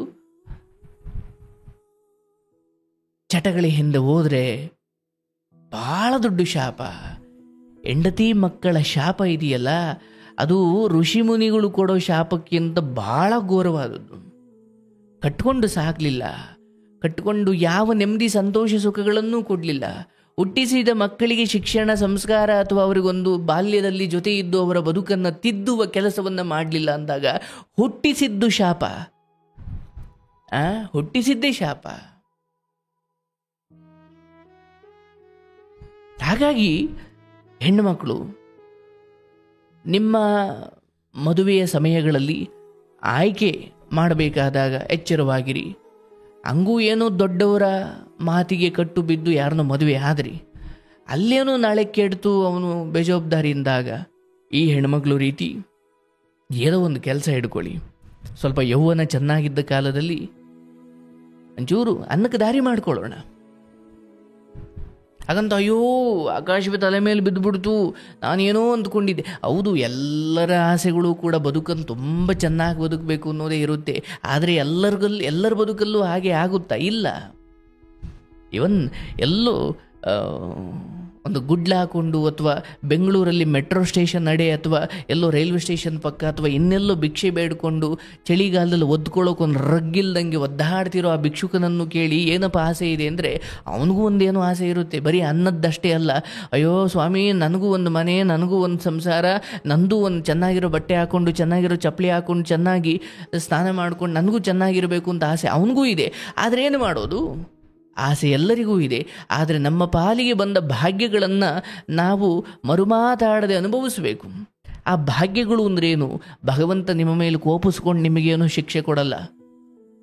[SPEAKER 1] ಚಟಗಳ ಹಿಂದೆ ಹೋದರೆ ಭಾಳ ದೊಡ್ಡ ಶಾಪ. ಹೆಂಡತಿ ಮಕ್ಕಳ ಶಾಪ ಇದೆಯಲ್ಲ, ಅದು ಋಷಿ ಮುನಿಗಳು ಕೊಡೋ ಶಾಪಕ್ಕಿಂತ ಭಾಳ ಘೋರವಾದದ್ದು. ಕಟ್ಕೊಂಡು ಸಾಕಲಿಲ್ಲ, ಕಟ್ಕೊಂಡು ಯಾವ ನೆಮ್ಮದಿ ಸಂತೋಷ ಸುಖಗಳನ್ನು ಕೊಡಲಿಲ್ಲ, ಹುಟ್ಟಿಸಿದ ಮಕ್ಕಳಿಗೆ ಶಿಕ್ಷಣ ಸಂಸ್ಕಾರ ಅಥವಾ ಅವರಿಗೊಂದು ಬಾಲ್ಯದಲ್ಲಿ ಜೊತೆ ಇದ್ದು ಅವರ ಬದುಕನ್ನು ತಿದ್ದುವ ಕೆಲಸವನ್ನು ಮಾಡಲಿಲ್ಲ ಅಂದಾಗ ಹುಟ್ಟಿಸಿದ್ದು ಶಾಪ, ಹುಟ್ಟಿಸಿದ್ದೇ ಶಾಪ. ಹಾಗಾಗಿ ಹೆಣ್ಣು ಮಕ್ಕಳು ನಿಮ್ಮ ಮದುವೆಯ ಸಮಯಗಳಲ್ಲಿ ಆಯ್ಕೆ ಮಾಡಬೇಕಾದಾಗ ಎಚ್ಚರವಾಗಿರಿ. ಹಂಗೂ ಏನೋ ದೊಡ್ಡವರ ಮಾತಿಗೆ ಕಟ್ಟು ಬಿದ್ದು ಯಾರನ್ನೋ ಮದುವೆ ಆದ್ರಿ, ಅಲ್ಲೇನೋ ನಾಳೆ ಕೆಡ್ತು ಅವನು ಬೇಜವಾಬ್ದಾರಿಯಿಂದಾಗ ಈ ಹೆಣ್ಮಕ್ಳು ರೀತಿ ಏನೋ ಒಂದು ಕೆಲಸ ಹಿಡ್ಕೊಳ್ಳಿ. ಸ್ವಲ್ಪ ಯೌವನ ಚೆನ್ನಾಗಿದ್ದ ಕಾಲದಲ್ಲಿ ಒಂಚೂರು ಅನ್ನಕ್ಕೆ ದಾರಿ ಮಾಡ್ಕೊಳ್ಳೋಣ. ಹಾಗಂತ ಅಯ್ಯೋ ಆಕಾಶವೇ ತಲೆ ಮೇಲೆ ಬಿದ್ದುಬಿಡ್ತು ನಾನೇನೋ ಅಂದ್ಕೊಂಡಿದ್ದೆ. ಹೌದು, ಎಲ್ಲರ ಆಸೆಗಳು ಕೂಡ ಬದುಕನ್ನು ತುಂಬ ಚೆನ್ನಾಗಿ ಬದುಕಬೇಕು ಅನ್ನೋದೇ ಇರುತ್ತೆ. ಆದರೆ ಎಲ್ಲರ ಬದುಕಲ್ಲೂ ಹಾಗೆ ಆಗುತ್ತಾ? ಇಲ್ಲ. ಇವನ್ ಎಲ್ಲೋ ಒಂದು ಗುಡ್ಲ ಹಾಕೊಂಡು ಅಥವಾ ಬೆಂಗಳೂರಲ್ಲಿ ಮೆಟ್ರೋ ಸ್ಟೇಷನ್ ನಡೆ ಅಥವಾ ಎಲ್ಲೋ ರೈಲ್ವೆ ಸ್ಟೇಷನ್ ಪಕ್ಕ ಅಥವಾ ಇನ್ನೆಲ್ಲೋ ಭಿಕ್ಷೆ ಬೇಡ್ಕೊಂಡು ಚಳಿಗಾಲದಲ್ಲಿ ಒದ್ಕೊಳ್ಳೋಕೆ ಒಂದು ರಗ್ಗಿಲ್ದಂಗೆ ಒದ್ದಾಡ್ತಿರೋ ಆ ಭಿಕ್ಷುಕನನ್ನು ಕೇಳಿ ಏನಪ್ಪ ಆಸೆ ಇದೆ ಅಂದರೆ ಅವನಿಗೂ ಒಂದೇನೋ ಆಸೆ ಇರುತ್ತೆ. ಬರೀ ಅನ್ನದ್ದಷ್ಟೇ ಅಲ್ಲ, ಅಯ್ಯೋ ಸ್ವಾಮಿ ನನಗೂ ಒಂದು ಮನೆ, ನನಗೂ ಒಂದು ಸಂಸಾರ, ನಂದು ಒಂದು ಚೆನ್ನಾಗಿರೋ ಬಟ್ಟೆ ಹಾಕ್ಕೊಂಡು ಚೆನ್ನಾಗಿರೋ ಚಪ್ಪಲಿ ಹಾಕ್ಕೊಂಡು ಚೆನ್ನಾಗಿ ಸ್ನಾನ ಮಾಡ್ಕೊಂಡು ನನಗೂ ಚೆನ್ನಾಗಿರಬೇಕು ಅಂತ ಆಸೆ ಅವನಿಗೂ ಇದೆ. ಆದರೆ ಏನು ಮಾಡೋದು, ಆಸೆ ಎಲ್ಲರಿಗೂ ಇದೆ. ಆದರೆ ನಮ್ಮ ಪಾಲಿಗೆ ಬಂದ ಭಾಗ್ಯಗಳನ್ನು ನಾವು ಮರುಮಾತಾಡದೆ ಅನುಭವಿಸಬೇಕು. ಆ ಭಾಗ್ಯಗಳು ಅಂದ್ರೇನು? ಭಗವಂತ ನಿಮ್ಮ ಮೇಲೆ ಕೋಪಿಸ್ಕೊಂಡು ನಿಮಗೇನು ಶಿಕ್ಷೆ ಕೊಡಲ್ಲ.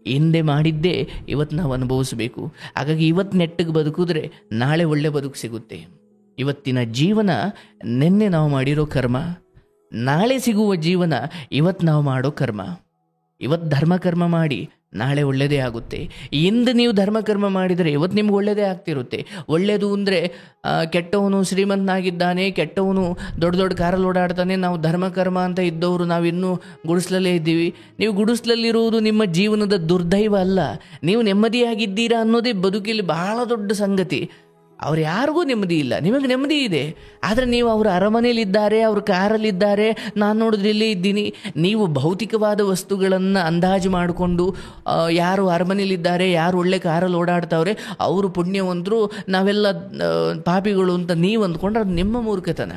[SPEAKER 1] ಹಿಂದೆ ಮಾಡಿದ್ದೇ ಇವತ್ತು ನಾವು ಅನುಭವಿಸಬೇಕು. ಹಾಗಾಗಿ ಇವತ್ತು ನೆಟ್ಟಗೆ ಬದುಕಿದ್ರೆ ನಾಳೆ ಒಳ್ಳೆ ಬದುಕು ಸಿಗುತ್ತೆ. ಇವತ್ತಿನ ಜೀವನ ನಿನ್ನೆ ನಾವು ಮಾಡಿರೋ ಕರ್ಮ, ನಾಳೆ ಸಿಗುವ ಜೀವನ ಇವತ್ತು ನಾವು ಮಾಡೋ ಕರ್ಮ. ಇವತ್ತು ಧರ್ಮಕರ್ಮ ಮಾಡಿ ನಾಳೆ ಒಳ್ಳೆಯದೇ ಆಗುತ್ತೆ. ಇಂದು ನೀವು ಧರ್ಮಕರ್ಮ ಮಾಡಿದರೆ ಇವತ್ತು ನಿಮ್ಗೆ ಒಳ್ಳೆಯದೇ ಆಗ್ತಿರುತ್ತೆ. ಒಳ್ಳೆಯದು ಅಂದರೆ ಕೆಟ್ಟವನು ಶ್ರೀಮಂತನಾಗಿದ್ದಾನೆ, ಕೆಟ್ಟವನು ದೊಡ್ಡ ದೊಡ್ಡ ಕಾರಲ್ಲಿ ಓಡಾಡ್ತಾನೆ, ನಾವು ಧರ್ಮಕರ್ಮ ಅಂತ ಇದ್ದವರು ನಾವಿನ್ನೂ ಗುಡಿಸ್ಲಲ್ಲೇ ಇದ್ದೀವಿ. ನೀವು ಗುಡಿಸ್ಲಲ್ಲಿರುವುದು ನಿಮ್ಮ ಜೀವನದ ದುರ್ದೈವ ಅಲ್ಲ, ನೀವು ನೆಮ್ಮದಿಯಾಗಿದ್ದೀರಾ ಅನ್ನೋದೇ ಬದುಕಲ್ಲಿ ಬಹಳ ದೊಡ್ಡ ಸಂಗತಿ. ಅವ್ರು ಯಾರಿಗೂ ನೆಮ್ಮದಿ ಇಲ್ಲ, ನಿಮಗೆ ನೆಮ್ಮದಿ ಇದೆ. ಆದರೆ ನೀವು ಅವ್ರ ಅರಮನೆಯಲ್ಲಿದ್ದಾರೆ, ಅವ್ರ ಕಾರಲ್ಲಿದ್ದಾರೆ, ನಾನು ನೋಡಿದ್ರೆ ಇಲ್ಲೇ ಇದ್ದೀನಿ. ನೀವು ಭೌತಿಕವಾದ ವಸ್ತುಗಳನ್ನು ಅಂದಾಜು ಮಾಡಿಕೊಂಡು ಯಾರು ಅರಮನೆಯಲ್ಲಿದ್ದಾರೆ, ಯಾರು ಒಳ್ಳೆ ಕಾರಲ್ಲಿ ಓಡಾಡ್ತಾವ್ರೆ ಅವರು ಪುಣ್ಯವಂತರು, ನಾವೆಲ್ಲ ಪಾಪಿಗಳು ಅಂತ ನೀವು ಅಂದ್ಕೊಂಡ್ರೆ ಅದು ನಿಮ್ಮ ಮೂರ್ಖತನ.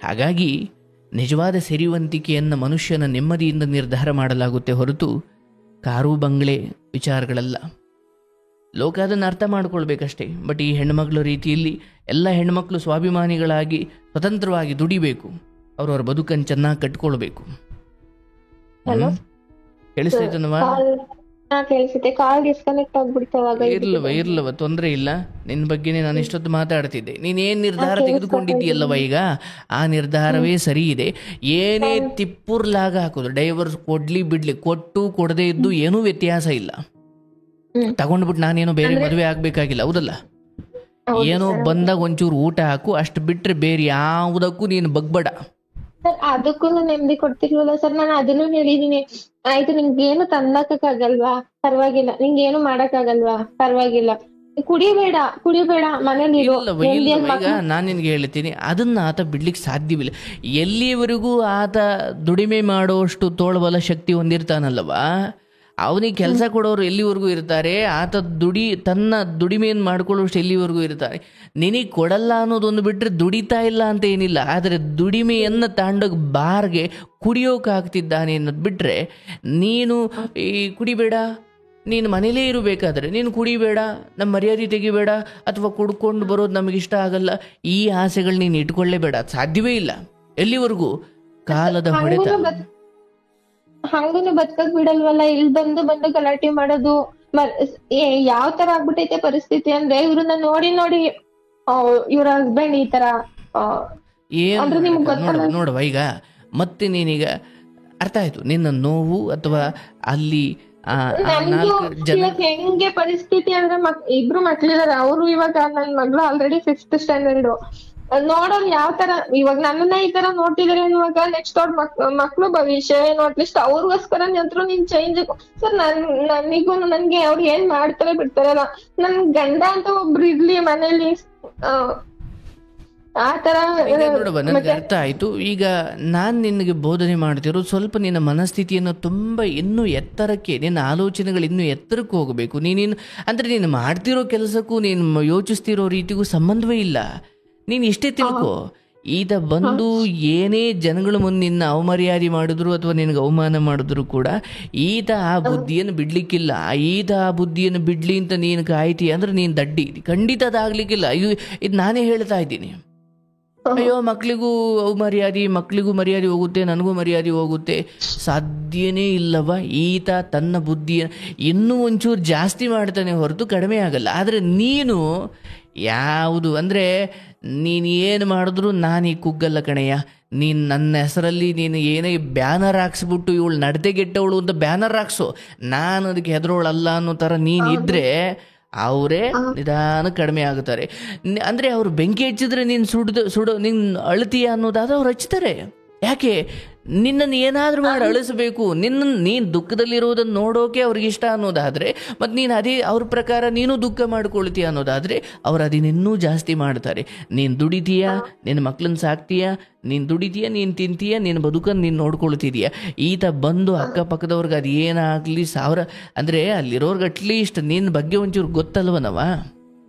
[SPEAKER 1] ಹಾಗಾಗಿ ನಿಜವಾದ ಸಿರಿವಂತಿಕೆಯನ್ನು ಮನುಷ್ಯನ ನೆಮ್ಮದಿಯಿಂದ ನಿರ್ಧಾರ ಮಾಡಲಾಗುತ್ತೆ ಹೊರತು ಕಾರು ಬಂಗ್ಲೆ ವಿಚಾರಗಳಲ್ಲ. ಲೋಕ ಅದನ್ನು ಅರ್ಥ ಮಾಡ್ಕೊಳ್ಬೇಕಷ್ಟೇ. ಬಟ್ ಈ ಹೆಣ್ಮಕ್ಳ ರೀತಿಯಲ್ಲಿ ಎಲ್ಲ ಹೆಣ್ಮಕ್ಳು ಸ್ವಾಭಿಮಾನಿಗಳಾಗಿ ಸ್ವತಂತ್ರವಾಗಿ ದುಡಿಬೇಕು, ಅವ್ರವ್ರ ಬದುಕನ್ನು ಚೆನ್ನಾಗಿ ಕಟ್ಕೊಳ್ಬೇಕು. ಕೇಳಿಸ್ತೈತನವಾ? ಇರ್ಲವ ತೊಂದರೆ ಇಲ್ಲ. ನಿನ್ನ ಬಗ್ಗೆನೇ ನಾನು ಇಷ್ಟೊತ್ತು ಮಾತಾಡ್ತಿದ್ದೆ. ನೀನೇನು ನಿರ್ಧಾರ ತೆಗೆದುಕೊಂಡಿದ್ದೀಯಲ್ಲವ ಈಗ, ಆ ನಿರ್ಧಾರವೇ ಸರಿ ಇದೆ. ಏನೇ ತಿಪ್ಪುರ್ಲಾಗ ಹಾಕೋದು, ಡೈವರ್ಸ್ ಕೊಡ್ಲಿ ಬಿಡ್ಲಿ, ಕೊಟ್ಟು ಕೊಡದೇ ಇದ್ದು ಏನೂ ವ್ಯತ್ಯಾಸ ಇಲ್ಲ. ತಗೊಂಡ್ಬಿಟ್ಟು ನಾನೇನೋ ಬೇರೆ ಮದುವೆ ಆಗ್ಬೇಕಾಗಿಲ್ಲ, ಹೌದಲ್ಲ? ಏನೋ ಬಂದಾಗ ಒಂಚೂರು ಊಟ ಹಾಕು, ಅಷ್ಟು ಬಿಟ್ರೆ ಬೇರೆ ಯಾವುದಕ್ಕೂ ನೀನು ಬಗ್ಬೇಡ.
[SPEAKER 2] ಅದಕ್ಕೂ ನೆಮ್ಮದಿ ಕೊಡ್ತಿಲ್ವಲ್ಲ ಸರ್, ನಾನು ಅದನ್ನು ಹೇಳಿದೀನಿ. ಆಯ್ತು, ನಿಂಗೇನು ತಂದಾಕಕ್ಕಾಗಲ್ವಾ ಪರವಾಗಿಲ್ಲ, ನಿಂಗೇನು ಮಾಡಕ್ಕಾಗಲ್ವಾ ಪರವಾಗಿಲ್ಲ, ಕುಡಿಬೇಡ ಮನೇಲಿ.
[SPEAKER 1] ಈಗ ನಾನು ನಿನ್ಗೆ ಹೇಳ್ತೀನಿ, ಅದನ್ನ ಆತ ಬಿಡ್ಲಿಕ್ಕೆ ಸಾಧ್ಯವಿಲ್ಲ. ಎಲ್ಲಿವರೆಗೂ ಆತ ದುಡಿಮೆ ಮಾಡೋಷ್ಟು ತೋಳ್ಬಲ ಶಕ್ತಿ ಹೊಂದಿರ್ತಾನಲ್ಲವಾ, ಅವನಿಗೆ ಕೆಲಸ ಕೊಡೋರು ಎಲ್ಲಿವರೆಗೂ ಇರ್ತಾರೆ, ಆತ ತನ್ನ ದುಡಿಮೆಯನ್ನು ಮಾಡ್ಕೊಳ್ಳೋಷ್ಟು ಎಲ್ಲಿವರೆಗೂ ಇರ್ತಾರೆ. ನಿನಗೆ ಕೊಡಲ್ಲ ಅನ್ನೋದೊಂದು ಬಿಟ್ಟರೆ ದುಡಿತಾ ಇಲ್ಲ ಅಂತ ಏನಿಲ್ಲ. ಆದರೆ ದುಡಿಮೆಯನ್ನು ತಾಂಡೋಗಿ ಬಾರ್ಗೆ ಕುಡಿಯೋಕ್ಕಾಗ್ತಿದ್ದಾನೆ ಅನ್ನೋದು ಬಿಟ್ಟರೆ, ನೀನು ಈ ಕುಡಿಬೇಡ, ನೀನು ಮನೇಲೇ ಇರಬೇಕಾದ್ರೆ ನೀನು ಕುಡಿಬೇಡ, ನಮ್ಮ ಮರ್ಯಾದೆ ತೆಗಿಬೇಡ, ಅಥವಾ ಕುಡ್ಕೊಂಡು ಬರೋದು ನಮಗಿಷ್ಟ ಆಗಲ್ಲ, ಈ ಆಸೆಗಳು ನೀನು ಇಟ್ಕೊಳ್ಳೇಬೇಡ. ಸಾಧ್ಯವೇ ಇಲ್ಲ. ಎಲ್ಲಿವರೆಗೂ ಕಾಲದ ಹೊಡೆತ.
[SPEAKER 2] ಹಂಗೂನು ಬದುಕಕ್ ಬಿಡಲ್ವಲ್ಲ, ಇಲ್ಲಿ ಬಂದು ಗಲಾಟೆ ಮಾಡೋದು. ಯಾವ ತರ ಆಗ್ಬಿಟ್ಟೈತೆ ಪರಿಸ್ಥಿತಿ ಅಂದ್ರೆ, ಇವ್ರನ್ನ ನೋಡಿ ಇವ್ರ ಹಸ್ಬೆಂಡ್ ಈ ತರ
[SPEAKER 1] ನೋಡವ. ಈಗ ಮತ್ತೆ ನೀನೀಗ ಅರ್ಥ ಆಯ್ತು ನಿನ್ನ ನೋವು, ಅಥವಾ ಅಲ್ಲಿ
[SPEAKER 2] ಹೆಂಗೆ ಪರಿಸ್ಥಿತಿ ಅಂದ್ರೆ, ಇಬ್ರು ಮಕ್ಳಿದಾರೆ. ಅವರು ಇವಾಗ ನನ್ ಮಗಳು ಆಲ್ರೆಡಿ 5th ಸ್ಟ್ಯಾಂಡರ್ಡ್. ನೋಡೋರು ಯಾವ ತರ ಇವಾಗ ನನ್ನನ್ನ ಈ ತರ ನೋಡ್ತಿದಾರೆ ಅನ್ನುವಾಗ ನೆಕ್ಸ್ಟ್ ಅವ್ರ ಮಕ್ಳು ಭವಿಷ್ಯ ಏನು, ಅಟ್ಲೀಸ್ಟ್ ಅವ್ರಿಗೋಸ್ಕರ ನೀನ್ ಚೇಂಜ್. ಸರ್ ನನಿಗೂ ನನ್ಗೆ ಅವ್ರು ಏನ್ ಮಾಡ್ತಾರೆ ಬಿಡ್ತಾರಲ್ಲ, ನನ್ ಗಂಡ ಅಂತ ಒಬ್ರು ಇರ್ಲಿ ಮನೇಲಿ, ಆ ತರ.
[SPEAKER 1] ನನಗೆ ಅರ್ಥ ಆಯ್ತು. ಈಗ ನಾನ್ ನಿನಗೆ ಬೋಧನೆ ಮಾಡ್ತಿರೋ ಸ್ವಲ್ಪ ನಿನ್ನ ಮನಸ್ಥಿತಿಯನ್ನು ತುಂಬಾ ಇನ್ನೂ ಎತ್ತರಕ್ಕೆ, ನಿನ್ನ ಆಲೋಚನೆಗಳು ಇನ್ನೂ ಎತ್ತರಕ್ಕೆ ಹೋಗಬೇಕು. ನೀನೇನು ಅಂದ್ರೆ, ನೀನು ಮಾಡ್ತಿರೋ ಕೆಲಸಕ್ಕೂ ನೀನು ಯೋಚಿಸ್ತಿರೋ ರೀತಿಗೂ ಸಂಬಂಧವೇ ಇಲ್ಲ. ನೀನು ಇಷ್ಟೇ ತಿಳ್ಕೊ, ಈತ ಬಂದು ಏನೇ ಜನಗಳ ಮುಂದೆ ನಿನ್ನ ಅವಮರ್ಯಾದೆ ಮಾಡಿದ್ರು ಅಥವಾ ನಿನಗೆ ಅವಮಾನ ಮಾಡಿದ್ರು ಕೂಡ ಈತ ಆ ಬುದ್ಧಿಯನ್ನು ಬಿಡ್ಲಿಕ್ಕಿಲ್ಲ. ಈತ ಆ ಬುದ್ಧಿಯನ್ನು ಬಿಡ್ಲಿ ಅಂತ ನೀನು ಕಾಯ್ತಿ ಅಂದ್ರೆ ನೀನು ದಡ್ಡಿ. ಖಂಡಿತ ಅದಾಗ್ಲಿಕ್ಕಿಲ್ಲ. ಇದು ನಾನೇ ಹೇಳ್ತಾ ಇದ್ದೀನಿ. ಅಯ್ಯೋ ಮಕ್ಳಿಗೂ ಮಕ್ಕಳಿಗೂ ಮರ್ಯಾದೆ ಹೋಗುತ್ತೆ, ನನಗೂ ಮರ್ಯಾದೆ ಹೋಗುತ್ತೆ, ಸಾಧ್ಯನೇ ಇಲ್ಲವ. ಈತ ತನ್ನ ಬುದ್ಧಿಯ ಇನ್ನೂ ಒಂಚೂರು ಜಾಸ್ತಿ ಮಾಡ್ತಾನೆ ಹೊರತು ಕಡಿಮೆ ಆಗಲ್ಲ. ಆದರೆ ನೀನು ಯಾವುದು ಅಂದರೆ, ನೀನು ಏನು ಮಾಡಿದ್ರು ನಾನು ಈ ಕುಗ್ಗಲ್ಲ ಕಣಯ್ಯ. ನೀನು ನನ್ನ ಹೆಸರಲ್ಲಿ ನೀನು ಏನೇ ಬ್ಯಾನರ್ ಹಾಕ್ಸ್ಬಿಟ್ಟು ಇವಳು ನಡತೆಗೆಟ್ಟವಳು ಅಂತ ಬ್ಯಾನರ್ ಹಾಕ್ಸು, ನಾನು ಅದಕ್ಕೆ ಹೆದರೋಳಲ್ಲ ಅನ್ನೋ ಥರ ನೀನು ಇದ್ದರೆ ಅವರೇ ನಿಧಾನ ಕಡಿಮೆ ಆಗುತ್ತಾರೆ. ಅಂದರೆ ಅವರು ಬೆಂಕಿ ಹಚ್ಚಿದ್ರೆ ನೀನು ಸುಡೋ ನೀನು ಅಳ್ತೀಯ ಅನ್ನೋದಾದ್ರೆ ಅವ್ರು ಹಚ್ತಾರೆ. ಯಾಕೆ ನಿನ್ನನ್ನು ಏನಾದರೂ ಮಾಡಿ ಅಳಿಸ್ಬೇಕು, ನೀನು ದುಃಖದಲ್ಲಿರೋದನ್ನು ನೋಡೋಕೆ ಅವ್ರಿಗೆ ಇಷ್ಟ ಅನ್ನೋದಾದರೆ, ಮತ್ತು ನೀನು ಅದೇ ಅವ್ರ ಪ್ರಕಾರ ನೀನು ದುಃಖ ಮಾಡ್ಕೊಳ್ತೀಯ ಅನ್ನೋದಾದರೆ ಅವ್ರು ಅದನ್ನಿನ್ನೂ ಜಾಸ್ತಿ ಮಾಡ್ತಾರೆ. ನೀನು ದುಡಿತೀಯ, ನಿನ್ನ ಮಕ್ಕಳನ್ನ ಸಾಕ್ತೀಯ, ನೀನು ದುಡಿತೀಯ, ನೀನು ತಿಂತೀಯ, ನಿನ್ನ ಬದುಕನ್ನು ನೀನು ನೋಡ್ಕೊಳ್ತಿದೀಯ. ಈತ ಬಂದು ಅಕ್ಕಪಕ್ಕದವ್ರಿಗೆ ಅದು ಏನಾಗಲಿ ಸಾವಿರ ಅಂದರೆ ಅಲ್ಲಿರೋರ್ಗೆ ಅಟ್ಲೀಸ್ಟ್ ನಿನ್ನ ಬಗ್ಗೆ ಒಂಚೂರು ಗೊತ್ತಲ್ವನವ,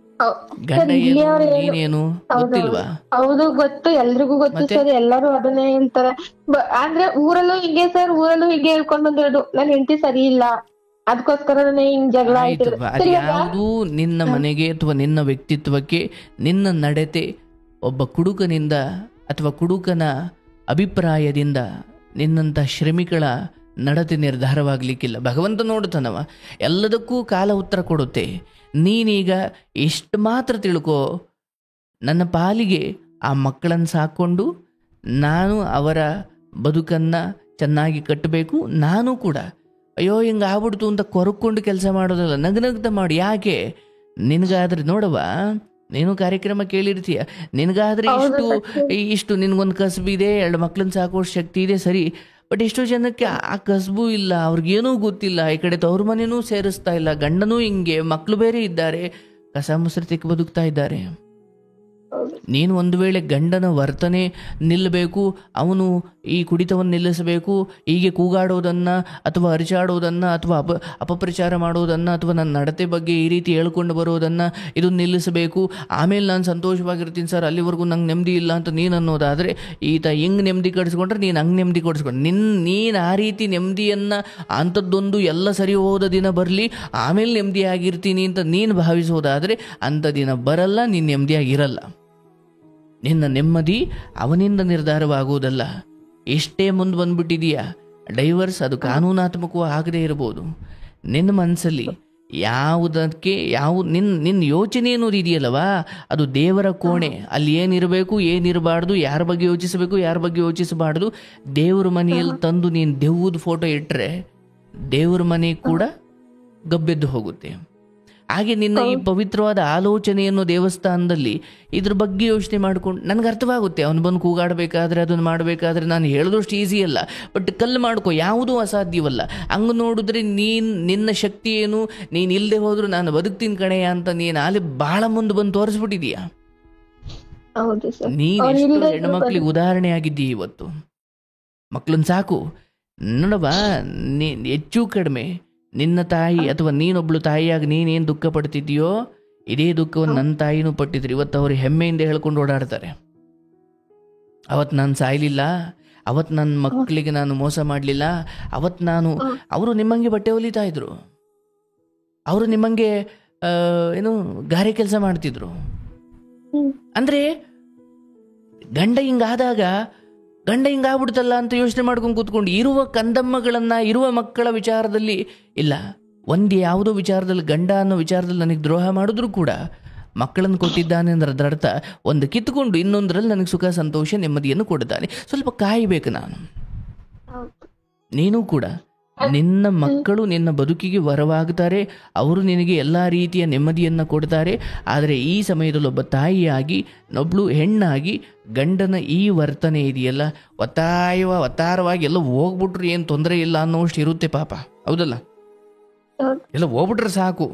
[SPEAKER 1] ಗಂಡ ಏನು ನೀನೇನು ಗೊತ್ತಿಲ್ವಾ?
[SPEAKER 2] ಹೌದು, ಗೊತ್ತು, ಎಲ್ರಿಗೂ ಗೊತ್ತು ಸರ್. ಎಲ್ಲರೂ ಅದನ್ನೇ ಹೇಳ್ತಾರೆ. ಅಂದ್ರೆ ಊರಲ್ಲೂ ಹೀಗೆ ಸರ್, ಊರಲ್ಲೂ ಹೀಗೆ ಹೇಳ್ಕೊಂಡ್ ಬಂದಿರೋದು, ನನ್ ಹೆಂಡತಿ ಸರಿ ಇಲ್ಲ, ಅದಕ್ಕೋಸ್ಕರನೇ ಹಿಂಗ್ ಜಗಳ ಆಯ್ತು.
[SPEAKER 1] ಯಾವುದು ನಿನ್ನ ಮನೆಗೆ ಅಥವಾ ನಿನ್ನ ವ್ಯಕ್ತಿತ್ವಕ್ಕೆ, ನಿನ್ನ ನಡತೆ ಒಬ್ಬ ಕುಡುಕನಿಂದ ಅಥವಾ ಕುಡುಕನ ಅಭಿಪ್ರಾಯದಿಂದ ನಿನ್ನಂಥ ಶ್ರಮಿಗಳ ನಡತೆ ನಿರ್ಧಾರವಾಗಲಿಕ್ಕಿಲ್ಲ. ಭಗವಂತ ನೋಡ್ತಾನವ, ಎಲ್ಲದಕ್ಕೂ ಕಾಲ ಉತ್ತರ ಕೊಡುತ್ತೆ. ನೀನೀಗ ಎಷ್ಟು ಮಾತ್ರ ತಿಳ್ಕೊ, ನನ್ನ ಪಾಲಿಗೆ ಆ ಮಕ್ಕಳನ್ನು ಸಾಕ್ಕೊಂಡು ನಾನು ಅವರ ಬದುಕನ್ನು ಚೆನ್ನಾಗಿ ಕಟ್ಟಬೇಕು. ನಾನು ಕೂಡ ಅಯ್ಯೋ ಹಿಂಗೆ ಆಗ್ಬಿಡ್ತು ಅಂತ ಕೊರಕೊಂಡು ಕೆಲಸ ಮಾಡೋದಲ್ಲ, ನಗನಗ್ತ ಮಾಡಿ. ಯಾಕೆ? ನಿನಗಾದ್ರೆ ನೋಡವ, ನೀನು ಕಾರ್ಯಕ್ರಮ ಕೇಳಿರ್ತೀಯ, ನಿನಗಾದ್ರೆ ಇಷ್ಟು ನಿನಗೊಂದು ಕಸಬಿದೆ, 2 ಮಕ್ಕಳನ್ನ ಸಾಕುವಷ್ಟು ಶಕ್ತಿ ಇದೆ, ಸರಿ. ಬಟ್ ಎಷ್ಟೋ ಜನಕ್ಕೆ ಆ ಕಸಬು ಇಲ್ಲ, ಅವ್ರಿಗೇನೂ ಗೊತ್ತಿಲ್ಲ, ಈ ಕಡೆ ತವ್ರ ಮನೆಯೂ ಸೇರಿಸ್ತಾ ಇಲ್ಲ, ಗಂಡನೂ ಹಿಂಗೆ, ಮಕ್ಕಳು ಬೇರೆ ಇದ್ದಾರೆ, ಕಸ ಮುಸ್ರತಿಕ್ಕೆ ಬದುಕ್ತಾ ಇದ್ದಾರೆ. ನೀನು ಒಂದು ವೇಳೆ ಗಂಡನ ವರ್ತನೆ ನಿಲ್ಲಬೇಕು, ಅವನು ಈ ಕುಡಿತವನ್ನು ನಿಲ್ಲಿಸಬೇಕು, ಹೀಗೆ ಕೂಗಾಡೋದನ್ನು ಅಥವಾ ಅರಿಚಾಡೋದನ್ನು ಅಥವಾ ಅಪಪ್ರಚಾರ ಮಾಡೋದನ್ನು ಅಥವಾ ನನ್ನ ನಡತೆ ಬಗ್ಗೆ ಈ ರೀತಿ ಹೇಳ್ಕೊಂಡು ಬರೋದನ್ನು ಇದು ನಿಲ್ಲಿಸಬೇಕು, ಆಮೇಲೆ ನಾನು ಸಂತೋಷವಾಗಿರ್ತೀನಿ ಸರ್, ಅಲ್ಲಿವರೆಗೂ ನಂಗೆ ನೆಮ್ಮದಿ ಇಲ್ಲ ಅಂತ ನೀನು ಅನ್ನೋದಾದರೆ, ಈತ ಹಿಂಗೆ ನೆಮ್ಮದಿ ಕಡಿಸ್ಕೊಂಡ್ರೆ ನೀನು ಹಂಗೆ ನೆಮ್ಮದಿ ಕೊಡಿಸ್ಕೊಂಡು ನೀನು ಆ ರೀತಿ ನೆಮ್ಮದಿಯನ್ನು ಅಂಥದ್ದೊಂದು ಎಲ್ಲ ಸರಿ ಹೋದ ದಿನ ಬರಲಿ ಆಮೇಲೆ ನೆಮ್ಮದಿಯಾಗಿರ್ತೀನಿ ಅಂತ ನೀನು ಭಾವಿಸೋದಾದರೆ ಅಂಥ ದಿನ ಬರಲ್ಲ, ನೀನು ನೆಮ್ಮದಿಯಾಗಿರಲ್ಲ. ನಿನ್ನ ನೆಮ್ಮದಿ ಅವನಿಂದ ನಿರ್ಧಾರವಾಗುವುದಲ್ಲ. ಎಷ್ಟೇ ಮುಂದೆ ಬಂದ್ಬಿಟ್ಟಿದೆಯಾ, ಡೈವರ್ಸ್ ಅದು ಕಾನೂನಾತ್ಮಕವೂ ಆಗದೇ ಇರ್ಬೋದು. ನಿನ್ನ ಮನಸ್ಸಲ್ಲಿ ಯಾವುದಕ್ಕೆ ನಿನ್ನ ಯೋಚನೆ ಅನ್ನೋದು ಇದೆಯಲ್ಲವಾ, ಅದು ದೇವರ ಕೋಣೆ. ಅಲ್ಲಿ ಏನಿರಬೇಕು ಏನಿರಬಾರ್ದು, ಯಾರ ಬಗ್ಗೆ ಯೋಚಿಸಬೇಕು ಯಾರ ಬಗ್ಗೆ ಯೋಚಿಸಬಾರ್ದು, ದೇವ್ರ ಮನೆಯಲ್ಲಿ ತಂದು ನೀನು ದೆವ್ವದ ಫೋಟೋ ಇಟ್ಟರೆ ದೇವ್ರ ಮನೆ ಕೂಡ ಗಬ್ಬೆದ್ದು ಹೋಗುತ್ತೆ. ಹಾಗೆ ನಿನ್ನ ಈ ಪವಿತ್ರವಾದ ಆಲೋಚನೆಯನ್ನು ದೇವಸ್ಥಾನದಲ್ಲಿ ಇದ್ರ ಬಗ್ಗೆ ಯೋಚನೆ ಮಾಡ್ಕೊಂಡು, ನನಗೆ ಅರ್ಥವಾಗುತ್ತೆ ಅವನು ಬಂದು ಕೂಗಾಡಬೇಕಾದ್ರೆ ಅದನ್ನು ಮಾಡಬೇಕಾದ್ರೆ ನಾನು ಹೇಳಿದಷ್ಟು ಈಸಿ ಅಲ್ಲ, ಬಟ್ ಕಲ್ಲು ಮಾಡ್ಕೊ, ಯಾವುದೂ ಅಸಾಧ್ಯವಲ್ಲ. ಹಂಗೆ ನೋಡಿದ್ರೆ ನಿನ್ನ ಶಕ್ತಿ ಏನು, ನೀನು ಇಲ್ಲದೆ ಹೋದ್ರು ನಾನು ಬದುಕ್ತೀನಿ ಕಣೆಯ ಅಂತ ನೀನು ಅಲ್ಲಿ ಭಾಳ ಮುಂದೆ ಬಂದು ತೋರಿಸ್ಬಿಟ್ಟಿದೀಯಾ. ನೀನು ಎಷ್ಟು ಹೆಣ್ಮಕ್ಳಿಗೆ ಉದಾಹರಣೆ ಆಗಿದ್ದೀಯ ಇವತ್ತು. ಮಕ್ಕಳನ್ನ ಸಾಕು ನೋಡವಾ, ಹೆಚ್ಚು ಕಡಿಮೆ ನಿನ್ನ ತಾಯಿ ಅಥವಾ ನೀನೊಬ್ಳು ತಾಯಿಯಾಗಿ ನೀನೇನು ದುಃಖ ಪಡ್ತಿದ್ದೀಯೋ ಇದೇ ದುಃಖವನ್ನು ನನ್ನ ತಾಯಿನೂ ಪಟ್ಟಿದ್ರು. ಇವತ್ತು ಅವರು ಹೆಮ್ಮೆಯಿಂದ ಹೇಳ್ಕೊಂಡು ಓಡಾಡ್ತಾರೆ, ಅವತ್ತು ನಾನು ಸಾಯಲಿಲ್ಲ, ಅವತ್ತು ನನ್ನ ಮಕ್ಕಳಿಗೆ ನಾನು ಮೋಸ ಮಾಡಲಿಲ್ಲ, ಅವತ್ತು ಅವರು ನಿಮ್ಮಂಗೆ ಬಟ್ಟೆ ಹೊಲಿತಾ ಇದ್ರು, ಅವರು ನಿಮ್ಮಂಗೆ ಗಾರೆ ಕೆಲಸ ಮಾಡ್ತಿದ್ರು. ಅಂದರೆ ಗಂಡ ಹಿಂಗಾಗ್ಬಿಡ್ತಲ್ಲ ಅಂತ ಯೋಚನೆ ಮಾಡ್ಕೊಂಡು ಕೂತ್ಕೊಂಡು ಇರುವ ಕಂದಮ್ಮಗಳನ್ನು ಇರುವ ಮಕ್ಕಳ ವಿಚಾರದಲ್ಲಿ ಇಲ್ಲ, ಯಾವುದೋ ವಿಚಾರದಲ್ಲಿ ಗಂಡ ಅನ್ನೋ ವಿಚಾರದಲ್ಲಿ ನನಗೆ ದ್ರೋಹ ಮಾಡಿದ್ರು ಕೂಡ ಮಕ್ಕಳನ್ನು ಕೊಟ್ಟಿದ್ದಾನೆ ಅಂದ್ರೆ ಅದರ ಅರ್ಥ ಒಂದು ಕಿತ್ಕೊಂಡು ಇನ್ನೊಂದರಲ್ಲಿ ನನಗೆ ಸುಖ ಸಂತೋಷ ನೆಮ್ಮದಿಯನ್ನು ಕೊಡ್ತಾನೆ. ಸ್ವಲ್ಪ ಕಾಯಬೇಕು ನಾನು. ನೀನು ಕೂಡ ನಿನ್ನ ಮಕ್ಕಳು ನಿನ್ನ ಬದುಕಿಗೆ ವರವಾಗ್ತಾರೆ, ಅವರು ನಿನಗೆ ಎಲ್ಲ ರೀತಿಯ ನೆಮ್ಮದಿಯನ್ನು ಕೊಡ್ತಾರೆ. ಆದರೆ ಈ ಸಮಯದಲ್ಲಿ ಒಬ್ಬ ತಾಯಿಯಾಗಿ ಒಬ್ಬಳು ಹೆಣ್ಣಾಗಿ ಗಂಡನ ಈ ವರ್ತನೆ ಇದೆಯಲ್ಲ, ಒತ್ತಾರವಾಗಿ ಎಲ್ಲ ಹೋಗ್ಬಿಟ್ರು ಏನು ತೊಂದರೆ ಇಲ್ಲ ಅನ್ನೋಷ್ಟು ಇರುತ್ತೆ ಪಾಪ, ಹೌದಲ್ಲ? ಎಲ್ಲ ಹೋಗ್ಬಿಟ್ರೆ ಸಾಕು,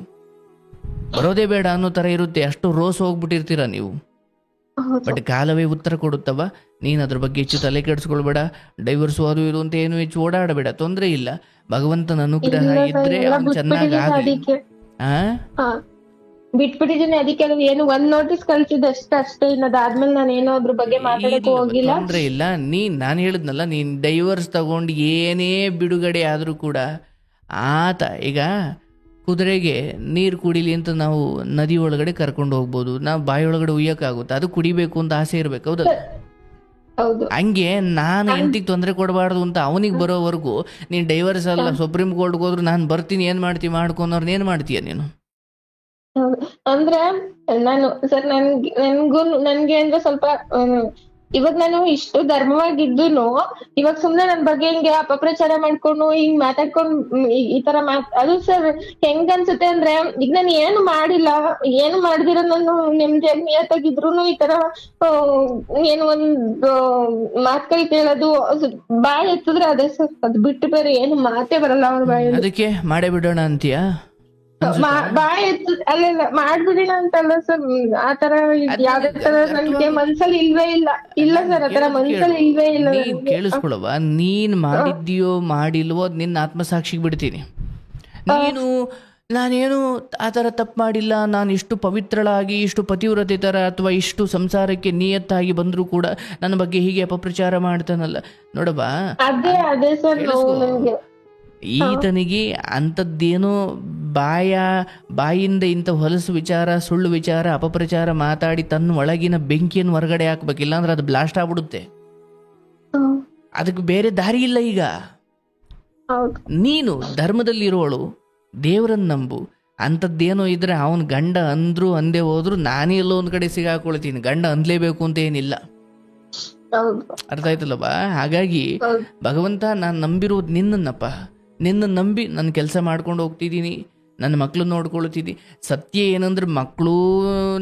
[SPEAKER 1] ಬರೋದೇ ಬೇಡ ಅನ್ನೋ ಥರ ಇರುತ್ತೆ, ಅಷ್ಟು ರೋಸ್ ಹೋಗ್ಬಿಟ್ಟಿರ್ತೀರ ನೀವು. ಬಟ್ ಕಾಲವೇ ಉತ್ತರ ಕೊಡುತ್ತವ. ನೀನು ಅದ್ರ ಬಗ್ಗೆ ಹೆಚ್ಚು ತಲೆ ಕೆಡಿಸ್ಕೊಳ್ಬೇಡ. ಡೈವರ್ಸು ಅದು ಇದು ಅಂತ ಏನು ಹೆಚ್ಚು ಓಡಾಡಬೇಡ, ತೊಂದರೆ ಇಲ್ಲ. ಭಗವಂತನ ಅನುಗ್ರಹ ಇದ್ರೆ ಅವನು ಚೆನ್ನಾಗಿ ಆಗಲಿ.
[SPEAKER 2] ಬಿಟ್ಬಿಟ್ಟಿದ್ದೀನಿ, ಅದಕ್ಕೆ ಏನು ಒಂದ್ ನೋಟಿಸ್ ಕಳ್ಸಿದ್ದು ಅಷ್ಟೇ, ಇನ್ನದಾದ್ಮೇಲೆ ನಾನು ಏನೋ ಅದ್ರ ಬಗ್ಗೆ ಮಾತಾಡಕ್ಕೆ ಹೋಗಿಲ್ಲ.
[SPEAKER 1] ತೊಂದ್ರೆ ಇಲ್ಲ. ನಾನು ಹೇಳಿದ್ನಲ್ಲ, ನೀನ್ ಡೈವರ್ಸ್ ತಗೊಂಡು ಏನೇ ಬಿಡುಗಡೆ ಆದ್ರೂ ಕೂಡ ಆತ ಈಗ ಕುದುರೆಗೆ ನೀರು ಕುಡಿಲಿ ಅಂತ ನಾವು ನದಿ ಒಳಗಡೆ ಕರ್ಕೊಂಡು ಹೋಗ್ಬೋದು, ನಾವು ಬಾಯಿ ಒಳಗಡೆ ಉಯ್ಯಕ್ಕಾಗುತ್ತೆ, ಅದು ಕುಡಿಬೇಕು ಅಂತ ಆಸೆ ಇರ್ಬೇಕು, ಹೌದಲ್ಲ? ಹಂಗೆ ನಾನು ಎಂತಿಗೆ ತೊಂದರೆ ಕೊಡಬಾರ್ದು ಅಂತ ಅವನಿಗೆ ಬರೋವರೆಗೂ ನೀನು ಡೈವರ್ಸ್ ಅಲ್ಲ ಸುಪ್ರೀಂ ಕೋರ್ಟ್ಗೆ ಹೋದ್ರು ನಾನು ಬರ್ತೀನಿ, ಏನ್ ಮಾಡ್ತೀವಿ ಮಾಡ್ಕೊಂಡವ್ರನ್ನ ಏನ್ ಮಾಡ್ತೀಯ ನೀನು?
[SPEAKER 2] ಅಂದ್ರೆ ನಾನು ಸರ್ ನನ್ಗೆ ಅಂದ್ರೆ ಸ್ವಲ್ಪ ಇವಾಗ ನಾನು ಇಷ್ಟು ಧರ್ಮವಾಗಿದ್ದೂನು ಇವಾಗ ಸುಮ್ನೆ ನನ್ ಬಗ್ಗೆ ಹಿಂಗೆ ಅಪಪ್ರಚಾರ ಮಾಡ್ಕೊಂಡು ಹಿಂಗ್ ಮಾತಾಡ್ಕೊಂಡ್ ಈ ತರ ಅದು ಸರ್ ಹೆಂಗ್ ಅನ್ಸುತ್ತೆ ಅಂದ್ರೆ ಈಗ ನಾನು ಏನು ಮಾಡ್ದಿರ ನಾನು ನೆಮ್ಮದಿಯಾಗಿ ನಿಯತ್ತಾಗಿದ್ರುನು ಈ ತರ ಆ, ಏನು ಒಂದು ಮಾತ್ಕೈ ಕೇಳೋದು ಬಾಯ್ ಎತ್ತಿದ್ರೆ ಅದೇ ಸರ್, ಅದ್ ಬಿಟ್ಟು ಬೇರೆ ಏನು ಮಾತೇ ಬರಲ್ಲ ಅವ್ರ ಬಾಯಲ್ಲಿ.
[SPEAKER 1] ಅದಕ್ಕೆ ಮಾಡೇ ಬಿಡೋಣ ಅಂತೀಯಾ?
[SPEAKER 2] ಬಾಯ್ ಎತ್ತ ಅಲ್ಲ ಮಾಡ್ಬಿಡಿಣ ಅಂತಲ್ಲ ಸರ್, ಆತರ ಯಾವ್ದೇ ತರ ನನ್ಗೆ ಮನ್ಸಲ್ಲಿ ಇಲ್ಲ ಸರ್, ಆತರ ಮನ್ಸಲ್ಲಿ ಇಲ್ಲ
[SPEAKER 1] ನೀನ್ ಕೇಳಿಸ್ಕೊಳವ, ನೀನ್ ಮಾಡಿದ್ಯೋ ಮಾಡಿಲ್ವೋ ಅದ್ ನಿನ್ನ ಆತ್ಮಸಾಕ್ಷಿಗೆ ಬಿಡ್ತೀನಿ. ನೀನು ನಾನೇನು ಆ ಥರ ತಪ್ಪು ಮಾಡಿಲ್ಲ, ನಾನು ಇಷ್ಟು ಪವಿತ್ರಳಾಗಿ ಇಷ್ಟು ಪತಿವ್ರತೆ ಥರ ಅಥವಾ ಇಷ್ಟು ಸಂಸಾರಕ್ಕೆ ನಿಯತ್ತಾಗಿ ಬಂದರೂ ಕೂಡ ನನ್ನ ಬಗ್ಗೆ ಹೀಗೆ ಅಪಪ್ರಚಾರ ಮಾಡ್ತಾನಲ್ಲ ನೋಡಬಾ.
[SPEAKER 2] ಅದೇ ಸರ್
[SPEAKER 1] ಈತನಿಗೆ ಅಂಥದ್ದೇನೋ ಬಾಯಿಂದ ಇಂಥ ಹೊಲಸು ವಿಚಾರ, ಸುಳ್ಳು ವಿಚಾರ, ಅಪಪ್ರಚಾರ ಮಾತಾಡಿ ತನ್ನ ಒಳಗಿನ ಬೆಂಕಿಯನ್ನು ಹೊರಗಡೆ ಹಾಕ್ಬೇಕಿಲ್ಲ ಅಂದ್ರೆ ಅದು ಬ್ಲಾಸ್ಟ್ ಆಗ್ಬಿಡುತ್ತೆ. ಅದಕ್ಕೆ ಬೇರೆ ದಾರಿ ಇಲ್ಲ. ಈಗ ನೀನು ಧರ್ಮದಲ್ಲಿರೋಳು, ದೇವರನ್ನ ನಂಬು. ಅಂಥದ್ದೇನೋ ಇದ್ರೆ ಅವನ ಗಂಡ ಅಂದ್ರು ಅಂದೇ ಹೋದ್ರು ನಾನೇ ಎಲ್ಲೋ ಒಂದು ಕಡೆ ಸಿಗಾಕೊಳ್ತೀನಿ. ಗಂಡ ಅಂದ್ಲೇಬೇಕು ಅಂತ ಏನಿಲ್ಲ, ಅರ್ಥ ಆಯ್ತಲ್ಲಪ್ಪ? ಹಾಗಾಗಿ ಭಗವಂತ, ನಾನು ನಂಬಿರೋದು ನಿನ್ನನ್ನಪ್ಪ, ನಿನ್ನ ನಂಬಿ ನನ್ನ ಕೆಲಸ ಮಾಡ್ಕೊಂಡು ಹೋಗ್ತಿದ್ದೀನಿ, ನನ್ನ ಮಕ್ಕಳು ನೋಡ್ಕೊಳ್ತಿದ್ದಿ. ಸತ್ಯ ಏನಂದ್ರೆ ಮಕ್ಕಳು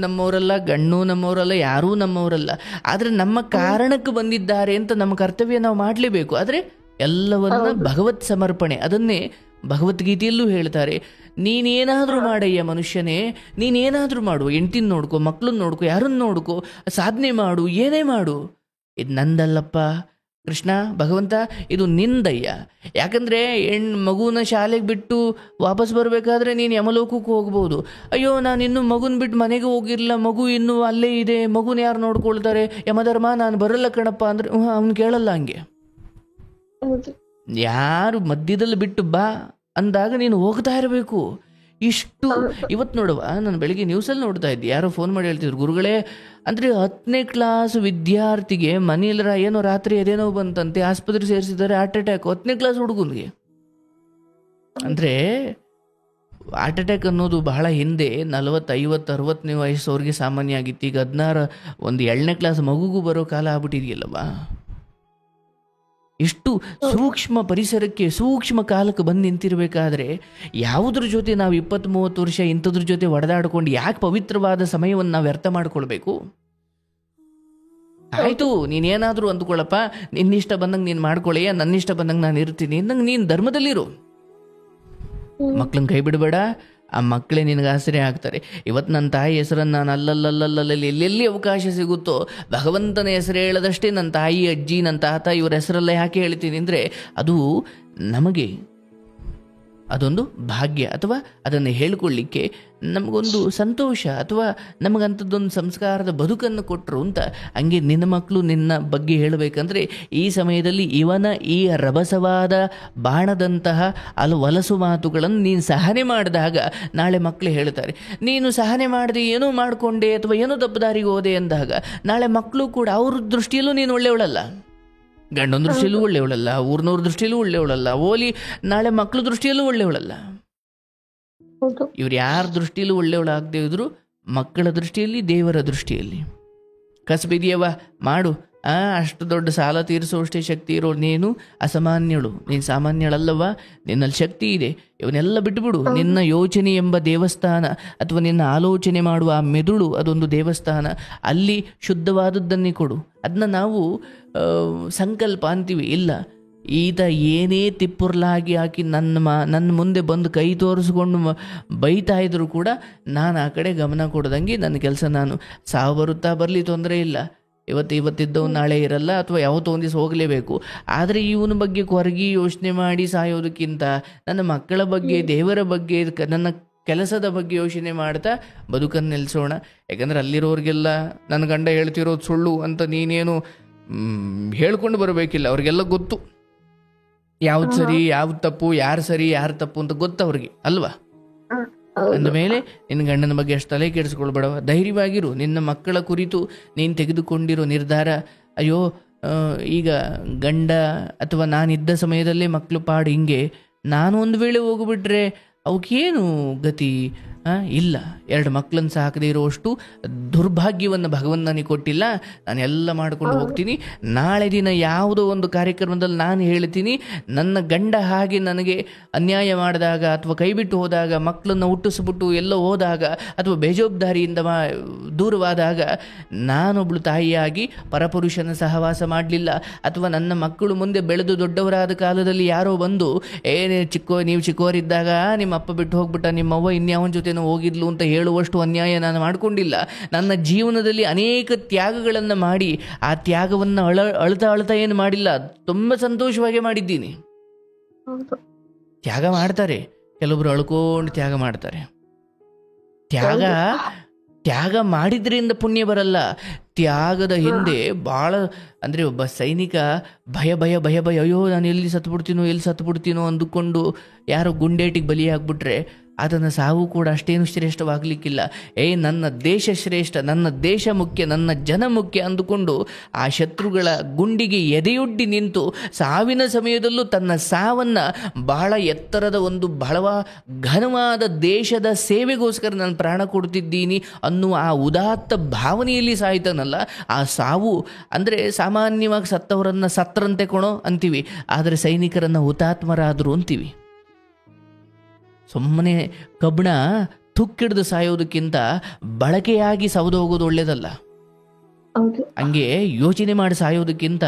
[SPEAKER 1] ನಮ್ಮವರಲ್ಲ, ಗಂಡು ನಮ್ಮವರಲ್ಲ, ಯಾರೂ ನಮ್ಮವರಲ್ಲ. ಆದರೆ ನಮ್ಮ ಕಾರಣಕ್ಕೆ ಬಂದಿದ್ದಾರೆ ಅಂತ ನಮ್ಮ ಕರ್ತವ್ಯ ನಾವು ಮಾಡಲೇಬೇಕು. ಆದರೆ ಎಲ್ಲವನ್ನ ಭಗವತ್ ಸಮರ್ಪಣೆ, ಅದನ್ನೇ ಭಗವದ್ಗೀತೆಯಲ್ಲೂ ಹೇಳ್ತಾರೆ. ನೀನೇನಾದರೂ ಮಾಡಯ್ಯ ಮನುಷ್ಯನೇ, ನೀನೇನಾದರೂ ಮಾಡು, ಹೆಂಡ್ತಿನ ನೋಡ್ಕೊ, ಮಕ್ಕಳನ್ನ ನೋಡ್ಕೊ, ಯಾರನ್ನ ನೋಡ್ಕೊ, ಸಾಧನೆ ಮಾಡು, ಏನೇ ಮಾಡು, ಇದು ನಂದಲ್ಲಪ್ಪ ಕೃಷ್ಣ, ಭಗವಂತ, ಇದು ನಿಂದಯ್ಯ. ಯಾಕಂದರೆ ಮಗುನ ಶಾಲೆಗೆ ಬಿಟ್ಟು ವಾಪಸ್ ಬರಬೇಕಾದ್ರೆ ನೀನು ಯಮಲೋಕಕ್ಕೆ ಹೋಗ್ಬೋದು. ಅಯ್ಯೋ ನಾನು ಇನ್ನೂ ಮಗುನ ಬಿಟ್ಟು ಮನೆಗೆ ಹೋಗಿರಲಿಲ್ಲ, ಮಗು ಇನ್ನೂ ಅಲ್ಲೇ ಇದೆ, ಮಗುನ ಯಾರು ನೋಡ್ಕೊಳ್ತಾರೆ, ಯಮಧರ್ಮ ನಾನು ಬರಲ್ಲ ಕಣಪ್ಪ ಅಂದರೆ ಅವ್ನು ಕೇಳಲ್ಲ. ಹಂಗೆ ಯಾರು ಮಧ್ಯದಲ್ಲಿ ಬಿಟ್ಟು ಬಾ ಅಂದಾಗ ನೀನು ಹೋಗ್ತಾ ಇರಬೇಕು. ಇಷ್ಟು ಇವತ್ತು ನೋಡುವ, ನಾನು ಬೆಳಿಗ್ಗೆ ನ್ಯೂಸಲ್ಲಿ ನೋಡ್ತಾ ಇದ್ದೆ, ಯಾರೋ ಫೋನ್ ಮಾಡಿ ಹೇಳ್ತಿದ್ರು, ಗುರುಗಳೇ ಅಂದರೆ 10ನೇ ಕ್ಲಾಸ್ ವಿದ್ಯಾರ್ಥಿಗೆ ಮನೆಯಲ್ಲರ ಏನೋ ರಾತ್ರಿ ಅದೇನೋ ಬಂತಂತೆ, ಆಸ್ಪತ್ರೆ ಸೇರಿಸಿದ್ದಾರೆ, ಹಾರ್ಟ್ ಅಟ್ಯಾಕ್. 10ನೇ ಕ್ಲಾಸ್ ಹುಡುಗನಿಗೆ. ಅಂದರೆ ಹಾರ್ಟ್ ಅಟ್ಯಾಕ್ ಅನ್ನೋದು ಬಹಳ ಹಿಂದೆ 40, 50, 60ನೇ ವಯಸ್ಸವ್ರಿಗೆ ಸಾಮಾನ್ಯ ಆಗಿತ್ತು. ಈಗ 16 ಒಂದು 7ನೇ ಕ್ಲಾಸ್ ಮಗುಗೂ ಬರೋ ಕಾಲ ಆಗ್ಬಿಟ್ಟಿದೆಯಲ್ಲವ. ಇಷ್ಟು ಸೂಕ್ಷ್ಮ ಪರಿಸರಕ್ಕೆ, ಸೂಕ್ಷ್ಮ ಕಾಲಕ್ಕೆ ಬಂದು ನಿಂತಿರಬೇಕಾದ್ರೆ ಯಾವುದ್ರ ಜೊತೆ ನಾವು 20-30 ವರ್ಷ ಇಂಥದ್ರ ಜೊತೆ ಒಡೆದಾಡ್ಕೊಂಡು ಯಾಕೆ ಪವಿತ್ರವಾದ ಸಮಯವನ್ನು ನಾವು ವ್ಯರ್ಥ ಮಾಡ್ಕೊಳ್ಬೇಕು? ಆಯಿತು, ನೀನೇನಾದರೂ ಅಂದ್ಕೊಳ್ಳಪ್ಪ, ನಿನ್ನಿಷ್ಟ ಬಂದಂಗೆ ನೀನು ಮಾಡ್ಕೊಳ್ಳಯ್ಯ, ನನ್ನಿಷ್ಟ ಬಂದಂಗೆ ನಾನು ಇರ್ತೀನಿ ಅಂದಂಗೆ ನೀನು ಧರ್ಮದಲ್ಲಿರು. ಮಕ್ಳನ್ನ ಕೈ ಬಿಡಬೇಡ, ಆ ಮಕ್ಕಳೇ ನಿನಗೆ ಆಶ್ರಯ ಆಗ್ತಾರೆ. ಇವತ್ತು ನನ್ನ ತಾಯಿ ಹೆಸರನ್ನು ನಾನು ಅಲ್ಲಲ್ಲಲ್ಲಲ್ಲಿ ಎಲ್ಲೆಲ್ಲಿ ಅವಕಾಶ ಸಿಗುತ್ತೋ ಭಗವಂತನ ಹೆಸರು ಹೇಳದಷ್ಟೇ ನನ್ನ ತಾಯಿ, ಅಜ್ಜಿ, ನನ್ನ ತಾತ ಇವರ ಹೆಸರೆಲ್ಲ ಯಾಕೆ ಹೇಳ್ತೀನಿ ಅಂದರೆ ಅದು ನಮಗೆ ಅದೊಂದು ಭಾಗ್ಯ, ಅಥವಾ ಅದನ್ನು ಹೇಳ್ಕೊಳ್ಳಿಕ್ಕೆ ನಮಗೊಂದು ಸಂತೋಷ, ಅಥವಾ ನಮಗಂಥದ್ದೊಂದು ಸಂಸ್ಕಾರದ ಬದುಕನ್ನು ಕೊಟ್ಟರು ಅಂತ. ಹಂಗೆ ನಿನ್ನ ಮಕ್ಕಳು ನಿನ್ನ ಬಗ್ಗೆ ಹೇಳಬೇಕಂದ್ರೆ ಈ ಸಮಯದಲ್ಲಿ ಇವನ ಈ ರಭಸವಾದ ಬಾಣದಂತಹ ಹೊಲಸು ಮಾತುಗಳನ್ನು ನೀನು ಸಹನೆ ಮಾಡಿದಾಗ ನಾಳೆ ಮಕ್ಕಳು ಹೇಳ್ತಾರೆ, ನೀನು ಸಹನೆ ಮಾಡದೆ ಏನೋ ಮಾಡಿಕೊಂಡೆ ಅಥವಾ ಏನೋ ತಪ್ಪುದಾರಿಗೆ ಹೋದೆ ಅಂದಾಗ ನಾಳೆ ಮಕ್ಕಳು ಕೂಡ ಅವ್ರ ದೃಷ್ಟಿಯಲ್ಲೂ ನೀನು ಒಳ್ಳೆಯವಳಲ್ಲ, ಗಂಡನ ದೃಷ್ಟಿಯಲ್ಲೂ ಒಳ್ಳೆಯವಳಲ್ಲ, ಊರಿನವ್ರ ದೃಷ್ಟಿಯಲ್ಲೂ ಒಳ್ಳೆಯವಳಲ್ಲ, ಓಲಿ ನಾಳೆ ಮಕ್ಕಳ ದೃಷ್ಟಿಯಲ್ಲೂ ಒಳ್ಳೆಯವಳಲ್ಲ. ಇವ್ರು ಯಾರ ದೃಷ್ಟಿಯಲ್ಲೂ ಒಳ್ಳೆಯವಳಾಗದೇ ಇದ್ರು ಮಕ್ಕಳ ದೃಷ್ಟಿಯಲ್ಲಿ, ದೇವರ ದೃಷ್ಟಿಯಲ್ಲಿ. ಕಸಬಿದೆಯವ ಮಾಡು, ಅಷ್ಟು ದೊಡ್ಡ ಸಾಲ ತೀರಿಸುವಷ್ಟೇ ಶಕ್ತಿ ಇರೋ ನೀನು ಅಸಾಮಾನ್ಯಳು, ನೀನು ಸಾಮಾನ್ಯಳಲ್ಲವ, ನಿನ್ನಲ್ಲಿ ಶಕ್ತಿ ಇದೆ. ಇವನ್ನೆಲ್ಲ ಬಿಟ್ಟುಬಿಡು. ನಿನ್ನ ಯೋಚನೆ ಎಂಬ ದೇವಸ್ಥಾನ ಅಥವಾ ನಿನ್ನ ಆಲೋಚನೆ ಮಾಡುವ ಆ ಮೆದುಳು ಅದೊಂದು ದೇವಸ್ಥಾನ, ಅಲ್ಲಿ ಶುದ್ಧವಾದದ್ದನ್ನೇ ಕೊಡು. ಅದನ್ನ ನಾವು ಸಂಕಲ್ಪ ಅಂತೀವಿ. ಇಲ್ಲ, ಈತ ಏನೇ ತಿಪ್ಪುರ್ಲಾಗಿ ಹಾಕಿ ನನ್ನ ಮುಂದೆ ಬಂದು ಕೈ ತೋರಿಸ್ಕೊಂಡು ಬೈತಾ ಇದ್ರು ಕೂಡ ನಾನು ಆ ಕಡೆ ಗಮನ ಕೊಡ್ದಂಗೆ ನನ್ನ ಕೆಲಸ, ನಾನು ಸಾವು ಬರುತ್ತಾ ಬರಲಿ ತೊಂದರೆ ಇಲ್ಲ, ಇವತ್ತಿದ್ದವು ನಾಳೆ ಇರಲ್ಲ, ಅಥವಾ ಯಾವತ್ತೋ ಒಂದು ದಿವಸ ಹೋಗಲೇಬೇಕು. ಆದರೆ ಇವನ ಬಗ್ಗೆ ಕೊರಗಿ ಯೋಚನೆ ಮಾಡಿ ಸಾಯೋದಕ್ಕಿಂತ ನನ್ನ ಮಕ್ಕಳ ಬಗ್ಗೆ, ದೇವರ ಬಗ್ಗೆ, ನನ್ನ ಕೆಲಸದ ಬಗ್ಗೆ ಯೋಚನೆ ಮಾಡ್ತಾ ಬದುಕನ್ನು ನಿಲ್ಲಿಸೋಣ. ಯಾಕಂದರೆ ಅಲ್ಲಿರೋರಿಗೆಲ್ಲ ನನ್ನ ಗಂಡ ಹೇಳ್ತಿರೋದು ಸುಳ್ಳು ಅಂತ ನೀನೇನು ಹೇಳ್ಕೊಂಡು ಬರಬೇಕಿಲ್ಲ. ಅವ್ರಿಗೆಲ್ಲ ಗೊತ್ತು ಯಾವ್ದು ಸರಿ ಯಾವ್ದು ತಪ್ಪು, ಯಾರು ಸರಿ ಯಾರು ತಪ್ಪು ಅಂತ ಗೊತ್ತು ಅವ್ರಿಗೆ, ಅಲ್ವಾ? ಅಂದಮೇಲೆ ನಿನ್ನ ಗಂಡನ ಬಗ್ಗೆ ಅಷ್ಟು ತಲೆ ಕೆಡಿಸ್ಕೊಳ್ಬೇಡವ, ಧೈರ್ಯವಾಗಿರು. ನಿನ್ನ ಮಕ್ಕಳ ಕುರಿತು ನೀನು ತೆಗೆದುಕೊಂಡಿರೋ ನಿರ್ಧಾರ, ಅಯ್ಯೋ ಈಗ ಗಂಡ ಅಥವಾ ನಾನಿದ್ದ ಸಮಯದಲ್ಲೇ ಮಕ್ಕಳು ಪಾಡು ಹಿಂಗೆ, ನಾನು ಒಂದು ವೇಳೆ ಹೋಗ್ಬಿಟ್ರೆ ಅವಕ್ಕೇನು ಗತಿ, ಇಲ್ಲ, 2 ಮಕ್ಕಳನ್ನು ಸಾಕದೇ ಇರುವಷ್ಟು ದುರ್ಭಾಗ್ಯವನ್ನು ಭಗವಂತ ನನಗೆ ಕೊಟ್ಟಿಲ್ಲ. ನಾನು ಎಲ್ಲ ಮಾಡ್ಕೊಂಡು ಹೋಗ್ತೀನಿ. ನಾಳೆ ದಿನ ಯಾವುದೋ ಒಂದು ಕಾರ್ಯಕ್ರಮದಲ್ಲಿ ನಾನು ಹೇಳ್ತೀನಿ, ನನ್ನ ಗಂಡ ಹಾಗೆ ನನಗೆ ಅನ್ಯಾಯ ಮಾಡಿದಾಗ ಅಥವಾ ಕೈ ಬಿಟ್ಟು ಹೋದಾಗ, ಮಕ್ಕಳನ್ನು ಹುಟ್ಟಿಸ್ಬಿಟ್ಟು ಎಲ್ಲೋ ಹೋದಾಗ ಅಥವಾ ಬೇಜವಾಬ್ದಾರಿಯಿಂದ ದೂರವಾದಾಗ ನಾನೊಬ್ಳು ತಾಯಿಯಾಗಿ ಪರಪುರುಷನ ಸಹವಾಸ ಮಾಡಲಿಲ್ಲ, ಅಥವಾ ನನ್ನ ಮಕ್ಕಳು ಮುಂದೆ ಬೆಳೆದು ದೊಡ್ಡವರಾದ ಕಾಲದಲ್ಲಿ ಯಾರೋ ಬಂದು ನೀವು ಚಿಕ್ಕವರಿದ್ದಾಗ ನಿಮ್ಮ ಅಪ್ಪ ಬಿಟ್ಟು ಹೋಗ್ಬಿಟ್ಟ, ನಿಮ್ಮವ್ವ ಇನ್ಯಾವನ ಜೊತೆ ಹೋಗಿದ್ಲು ಅಂತ ಹೇಳುವಷ್ಟು ಅನ್ಯಾಯ ನಾನು ಮಾಡಿಕೊಂಡಿಲ್ಲ. ನನ್ನ ಜೀವನದಲ್ಲಿ ಅನೇಕ ತ್ಯಾಗಗಳನ್ನು ಮಾಡಿ ಆ ತ್ಯಾಗವನ್ನು ಅಳ್ತಾ ಏನು ಮಾಡಿಲ್ಲ, ತುಂಬ ಸಂತೋಷವಾಗಿ ಮಾಡಿದ್ದೀನಿ. ತ್ಯಾಗ ಮಾಡ್ತಾರೆ, ಕೆಲವೊಬ್ರು ಅಳ್ಕೊಂಡು ತ್ಯಾಗ ಮಾಡ್ತಾರೆ. ತ್ಯಾಗ ಮಾಡಿದ್ರಿಂದ ಪುಣ್ಯ ಬರಲ್ಲ. ತ್ಯಾಗದ ಹಿಂದೆ ಭಾಳ ಅಂದರೆ ಒಬ್ಬ ಸೈನಿಕ ಭಯ ಅಯ್ಯೋ ನಾನು ಎಲ್ಲಿ ಸತ್ಬಿಡ್ತೀನೋ ಅಂದುಕೊಂಡು ಯಾರೋ ಗುಂಡೇಟಿಗೆ ಬಲಿಯಾಗ್ಬಿಟ್ರೆ ಅದನ್ನು ಸಾವು ಕೂಡ ಅಷ್ಟೇನು ಶ್ರೇಷ್ಠವಾಗಲಿಕ್ಕಿಲ್ಲ. ನನ್ನ ದೇಶ ಶ್ರೇಷ್ಠ, ನನ್ನ ದೇಶ ಮುಖ್ಯ, ನನ್ನ ಜನ ಮುಖ್ಯ ಅಂದುಕೊಂಡು ಆ ಶತ್ರುಗಳ ಗುಂಡಿಗೆ ಎದೆಯೊಡ್ಡಿ ನಿಂತು ಸಾವಿನ ಸಮಯದಲ್ಲೂ ತನ್ನ ಸಾವನ್ನು ಬಹಳ ಎತ್ತರದ ಒಂದು ಘನವಾದ ದೇಶದ ಸೇವೆಗೋಸ್ಕರ ನಾನು ಪ್ರಾಣ ಕೊಡ್ತಿದ್ದೀನಿ ಅನ್ನುವ ಆ ಉದಾತ್ತ ಭಾವನೆಯಲ್ಲಿ ಸಾಯ್ತಾನಲ್ಲ, ಆ ಸಾವು ಅಂದರೆ ಸಾಮಾನ್ಯವಾಗಿ ಸತ್ತವರನ್ನು ಸತ್ತರಂತೆ ಅಂತೀವಿ, ಆದರೆ ಸೈನಿಕರನ್ನು ಹುತಾತ್ಮರಾದರು ಅಂತೀವಿ. ಸುಮ್ಮನೆ ಕಬ್ಬಣ ತುಕ್ಕಿಡ್ದು ಸಾಯೋದಕ್ಕಿಂತ ಬಳಕೆಯಾಗಿ ಸೌದು ಹೋಗೋದು ಒಳ್ಳೇದಲ್ಲ. ಹಂಗೆ ಯೋಚನೆ ಮಾಡಿ ಸಾಯೋದಕ್ಕಿಂತ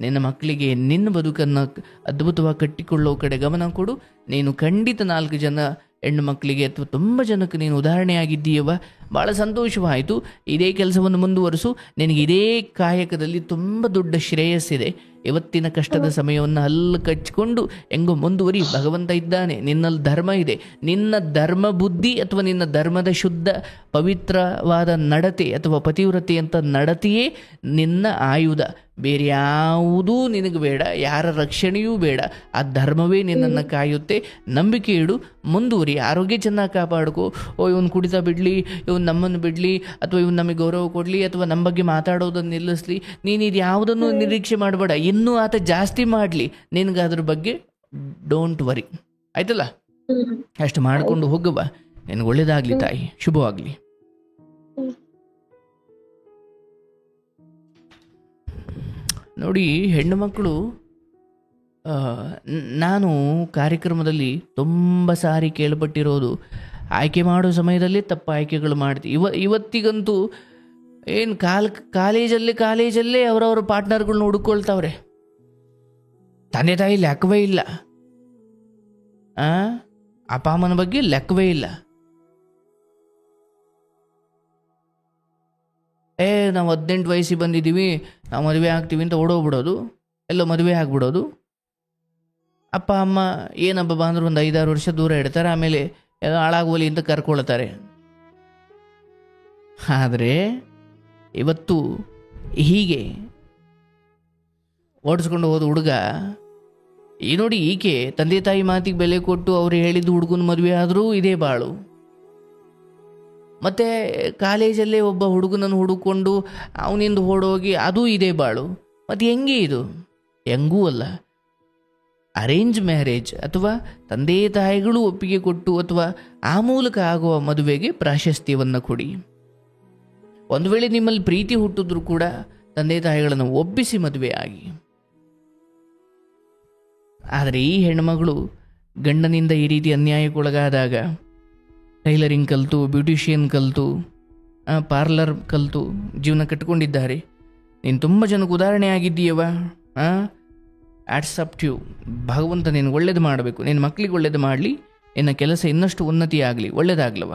[SPEAKER 1] ನಿನ್ನ ಮಕ್ಕಳಿಗೆ ನಿನ್ನ ಬದುಕನ್ನು ಅದ್ಭುತವಾಗಿ ಕಟ್ಟಿಕೊಳ್ಳೋ ಕಡೆ ಗಮನ ಕೊಡು. ನೀನು ಖಂಡಿತ 4 ಜನ ಹೆಣ್ಣು ಮಕ್ಕಳಿಗೆ ಅಥವಾ ತುಂಬ ಜನಕ್ಕೆ ನೀನು ಉದಾಹರಣೆಯಾಗಿದ್ದೀಯವ. ಭಾಳ ಸಂತೋಷವಾಯಿತು. ಇದೇ ಕೆಲಸವನ್ನು ಮುಂದುವರಿಸು. ನಿನಗೆ ಇದೇ ಕಾಯಕದಲ್ಲಿ ತುಂಬ ದೊಡ್ಡ ಶ್ರೇಯಸ್ಸಿದೆ. ಇವತ್ತಿನ ಕಷ್ಟದ ಸಮಯವನ್ನು ಹಲ್ಲು ಕಚ್ಚಿಕೊಂಡು ಹೆಂಗೋ ಮುಂದುವರಿ. ಭಗವಂತ ಇದ್ದಾನೆ, ನಿನ್ನಲ್ಲಿ ಧರ್ಮ ಇದೆ. ನಿನ್ನ ಧರ್ಮ ಬುದ್ಧಿ ಅಥವಾ ನಿನ್ನ ಧರ್ಮದ ಶುದ್ಧ ಪವಿತ್ರವಾದ ನಡತೆ ಅಥವಾ ಪತಿವ್ರತೆ ಅಂತ ನಡತೆಯೇ ನಿನ್ನ ಆಯುಧ. ಬೇರೆ ಯಾವುದೂ ನಿನಗೆ ಬೇಡ, ಯಾರ ರಕ್ಷಣೆಯೂ ಬೇಡ. ಆ ಧರ್ಮವೇ ನಿನ್ನನ್ನು ಕಾಯುತ್ತೆ. ನಂಬಿಕೆ ಇಡು, ಮುಂದುವರಿ, ಆರೋಗ್ಯ ಚೆನ್ನಾಗಿ ಕಾಪಾಡ್ಕೋ. ಇವನು ಕುಡಿತಾ ಬಿಡಲಿ, ಇವನು ನಮ್ಮನ್ನು ಬಿಡಲಿ, ಅಥವಾ ಇವನು ನಮಗೆ ಗೌರವ ಕೊಡಲಿ, ಅಥವಾ ನಮ್ಮ ಬಗ್ಗೆ ಮಾತಾಡೋದನ್ನು ನಿಲ್ಲಿಸಲಿ, ನೀನು ಇದು ಯಾವುದನ್ನು ನಿರೀಕ್ಷೆ ಮಾಡಬೇಡ. ಇನ್ನೂ ಆತ ಜಾಸ್ತಿ ಮಾಡಲಿ, ನಿನಗೆ ಅದ್ರ ಬಗ್ಗೆ ಡೋಂಟ್ ವರಿ. ಆಯ್ತಲ್ಲ? ಅಷ್ಟು ಮಾಡಿಕೊಂಡು ಹೋಗುವ. ನಿನಗೆ ಒಳ್ಳೇದಾಗಲಿ ತಾಯಿ, ಶುಭವಾಗಲಿ. ನೋಡಿ, ಹೆಣ್ಣು ಮಕ್ಕಳು ನಾನು ಕಾರ್ಯಕ್ರಮದಲ್ಲಿ ತುಂಬ ಸಾರಿ ಕೇಳ್ಪಟ್ಟಿರೋದು, ಆಯ್ಕೆ ಮಾಡೋ ಸಮಯದಲ್ಲಿ ತಪ್ಪು ಆಯ್ಕೆಗಳು ಮಾಡ್ತೀವಿ. ಇವತ್ತಿಗಂತೂ ಏನು ಕಾಲೇಜಲ್ಲೇ ಅವರವ್ರ ಪಾರ್ಟ್ನರ್ಗಳನ್ನ ಹುಡುಕೊಳ್ತಾವ್ರೆ. ತಂದೆ ತಾಯಿ ಲೆಕ್ಕವೇ ಇಲ್ಲ, ಅಪ್ಪ ಅಮ್ಮನ ಬಗ್ಗೆ ಲೆಕ್ಕವೇ ಇಲ್ಲ. ನಾವು 18 ವಯಸ್ಸಿಗೆ ಬಂದಿದ್ದೀವಿ, ನಾವು ಮದುವೆ ಆಗ್ತೀವಿ ಅಂತ ಓಡೋಗ್ಬಿಡೋದು, ಎಲ್ಲೋ ಮದುವೆ ಆಗ್ಬಿಡೋದು. ಅಪ್ಪ ಅಮ್ಮ ಏನಬ್ಬ ಅಂದ್ರೆ ಒಂದು 5-6 ವರ್ಷ ದೂರ ಇಡ್ತಾರೆ, ಆಮೇಲೆ ಹಾಳಾಗೋಲಿ ಅಂತ ಕರ್ಕೊಳ್ತಾರೆ. ಆದರೆ ಇವತ್ತು ಹೀಗೆ ಓಡಿಸ್ಕೊಂಡು ಹೋದ ಹುಡುಗ ನೋಡಿ, ಈಕೆ ತಂದೆ ತಾಯಿ ಮಾತಿಗೆ ಬೆಲೆ ಕೊಟ್ಟು ಅವ್ರು ಹೇಳಿದ್ದು ಹುಡುಗನ ಮದುವೆ ಆದರೂ ಇದೇ ಬಾಳು. ಮತ್ತು ಕಾಲೇಜಲ್ಲೇ ಒಬ್ಬ ಹುಡುಗನನ್ನು ಹುಡುಕೊಂಡು ಅವನಿಂದ ಓಡೋಗಿ ಅದು ಇದೇ ಬಾಳು. ಮತ್ತು ಹೆಂಗೆ ಇದು? ಹೆಂಗೂ ಅಲ್ಲ. ಅರೇಂಜ್ ಮ್ಯಾರೇಜ್ ಅಥವಾ ತಂದೆ ತಾಯಿಗಳು ಒಪ್ಪಿಗೆ ಕೊಟ್ಟು ಅಥವಾ ಆ ಮೂಲಕ ಆಗುವ ಮದುವೆಗೆ ಪ್ರಾಶಸ್ತ್ಯವನ್ನು ಕೊಡಿ. ಒಂದು ವೇಳೆ ನಿಮ್ಮಲ್ಲಿ ಪ್ರೀತಿ ಹುಟ್ಟಿದ್ರೂ ಕೂಡ ತಂದೆ ತಾಯಿಗಳನ್ನು ಒಪ್ಪಿಸಿ ಮದುವೆ ಆಗಿ. ಆದರೆ ಈ ಹೆಣ್ಣುಮಗಳು ಗಂಡನಿಂದ ಈ ರೀತಿ ಅನ್ಯಾಯಕ್ಕೊಳಗಾದಾಗ ಟೈಲರಿಂಗ್ ಕಲಿತು, ಬ್ಯೂಟಿಷಿಯನ್ ಕಲಿತು, ಪಾರ್ಲರ್ ಕಲಿತು ಜೀವನ ಕಟ್ಕೊಂಡಿದ್ದಾರೆ. ನೀನು ತುಂಬ ಜನಕ್ಕೆ ಉದಾಹರಣೆ ಆಗಿದ್ದೀಯವ. Hats off to you. ಭಗವಂತ ನೀನು ಒಳ್ಳೇದು ಮಾಡಬೇಕು, ನಿನ್ನ ಮಕ್ಕಳಿಗೆ ಒಳ್ಳೇದು ಮಾಡಲಿ, ನಿನ್ನ ಕೆಲಸ ಇನ್ನಷ್ಟು ಉನ್ನತಿ ಆಗಲಿ, ಒಳ್ಳೇದಾಗ್ಲವ.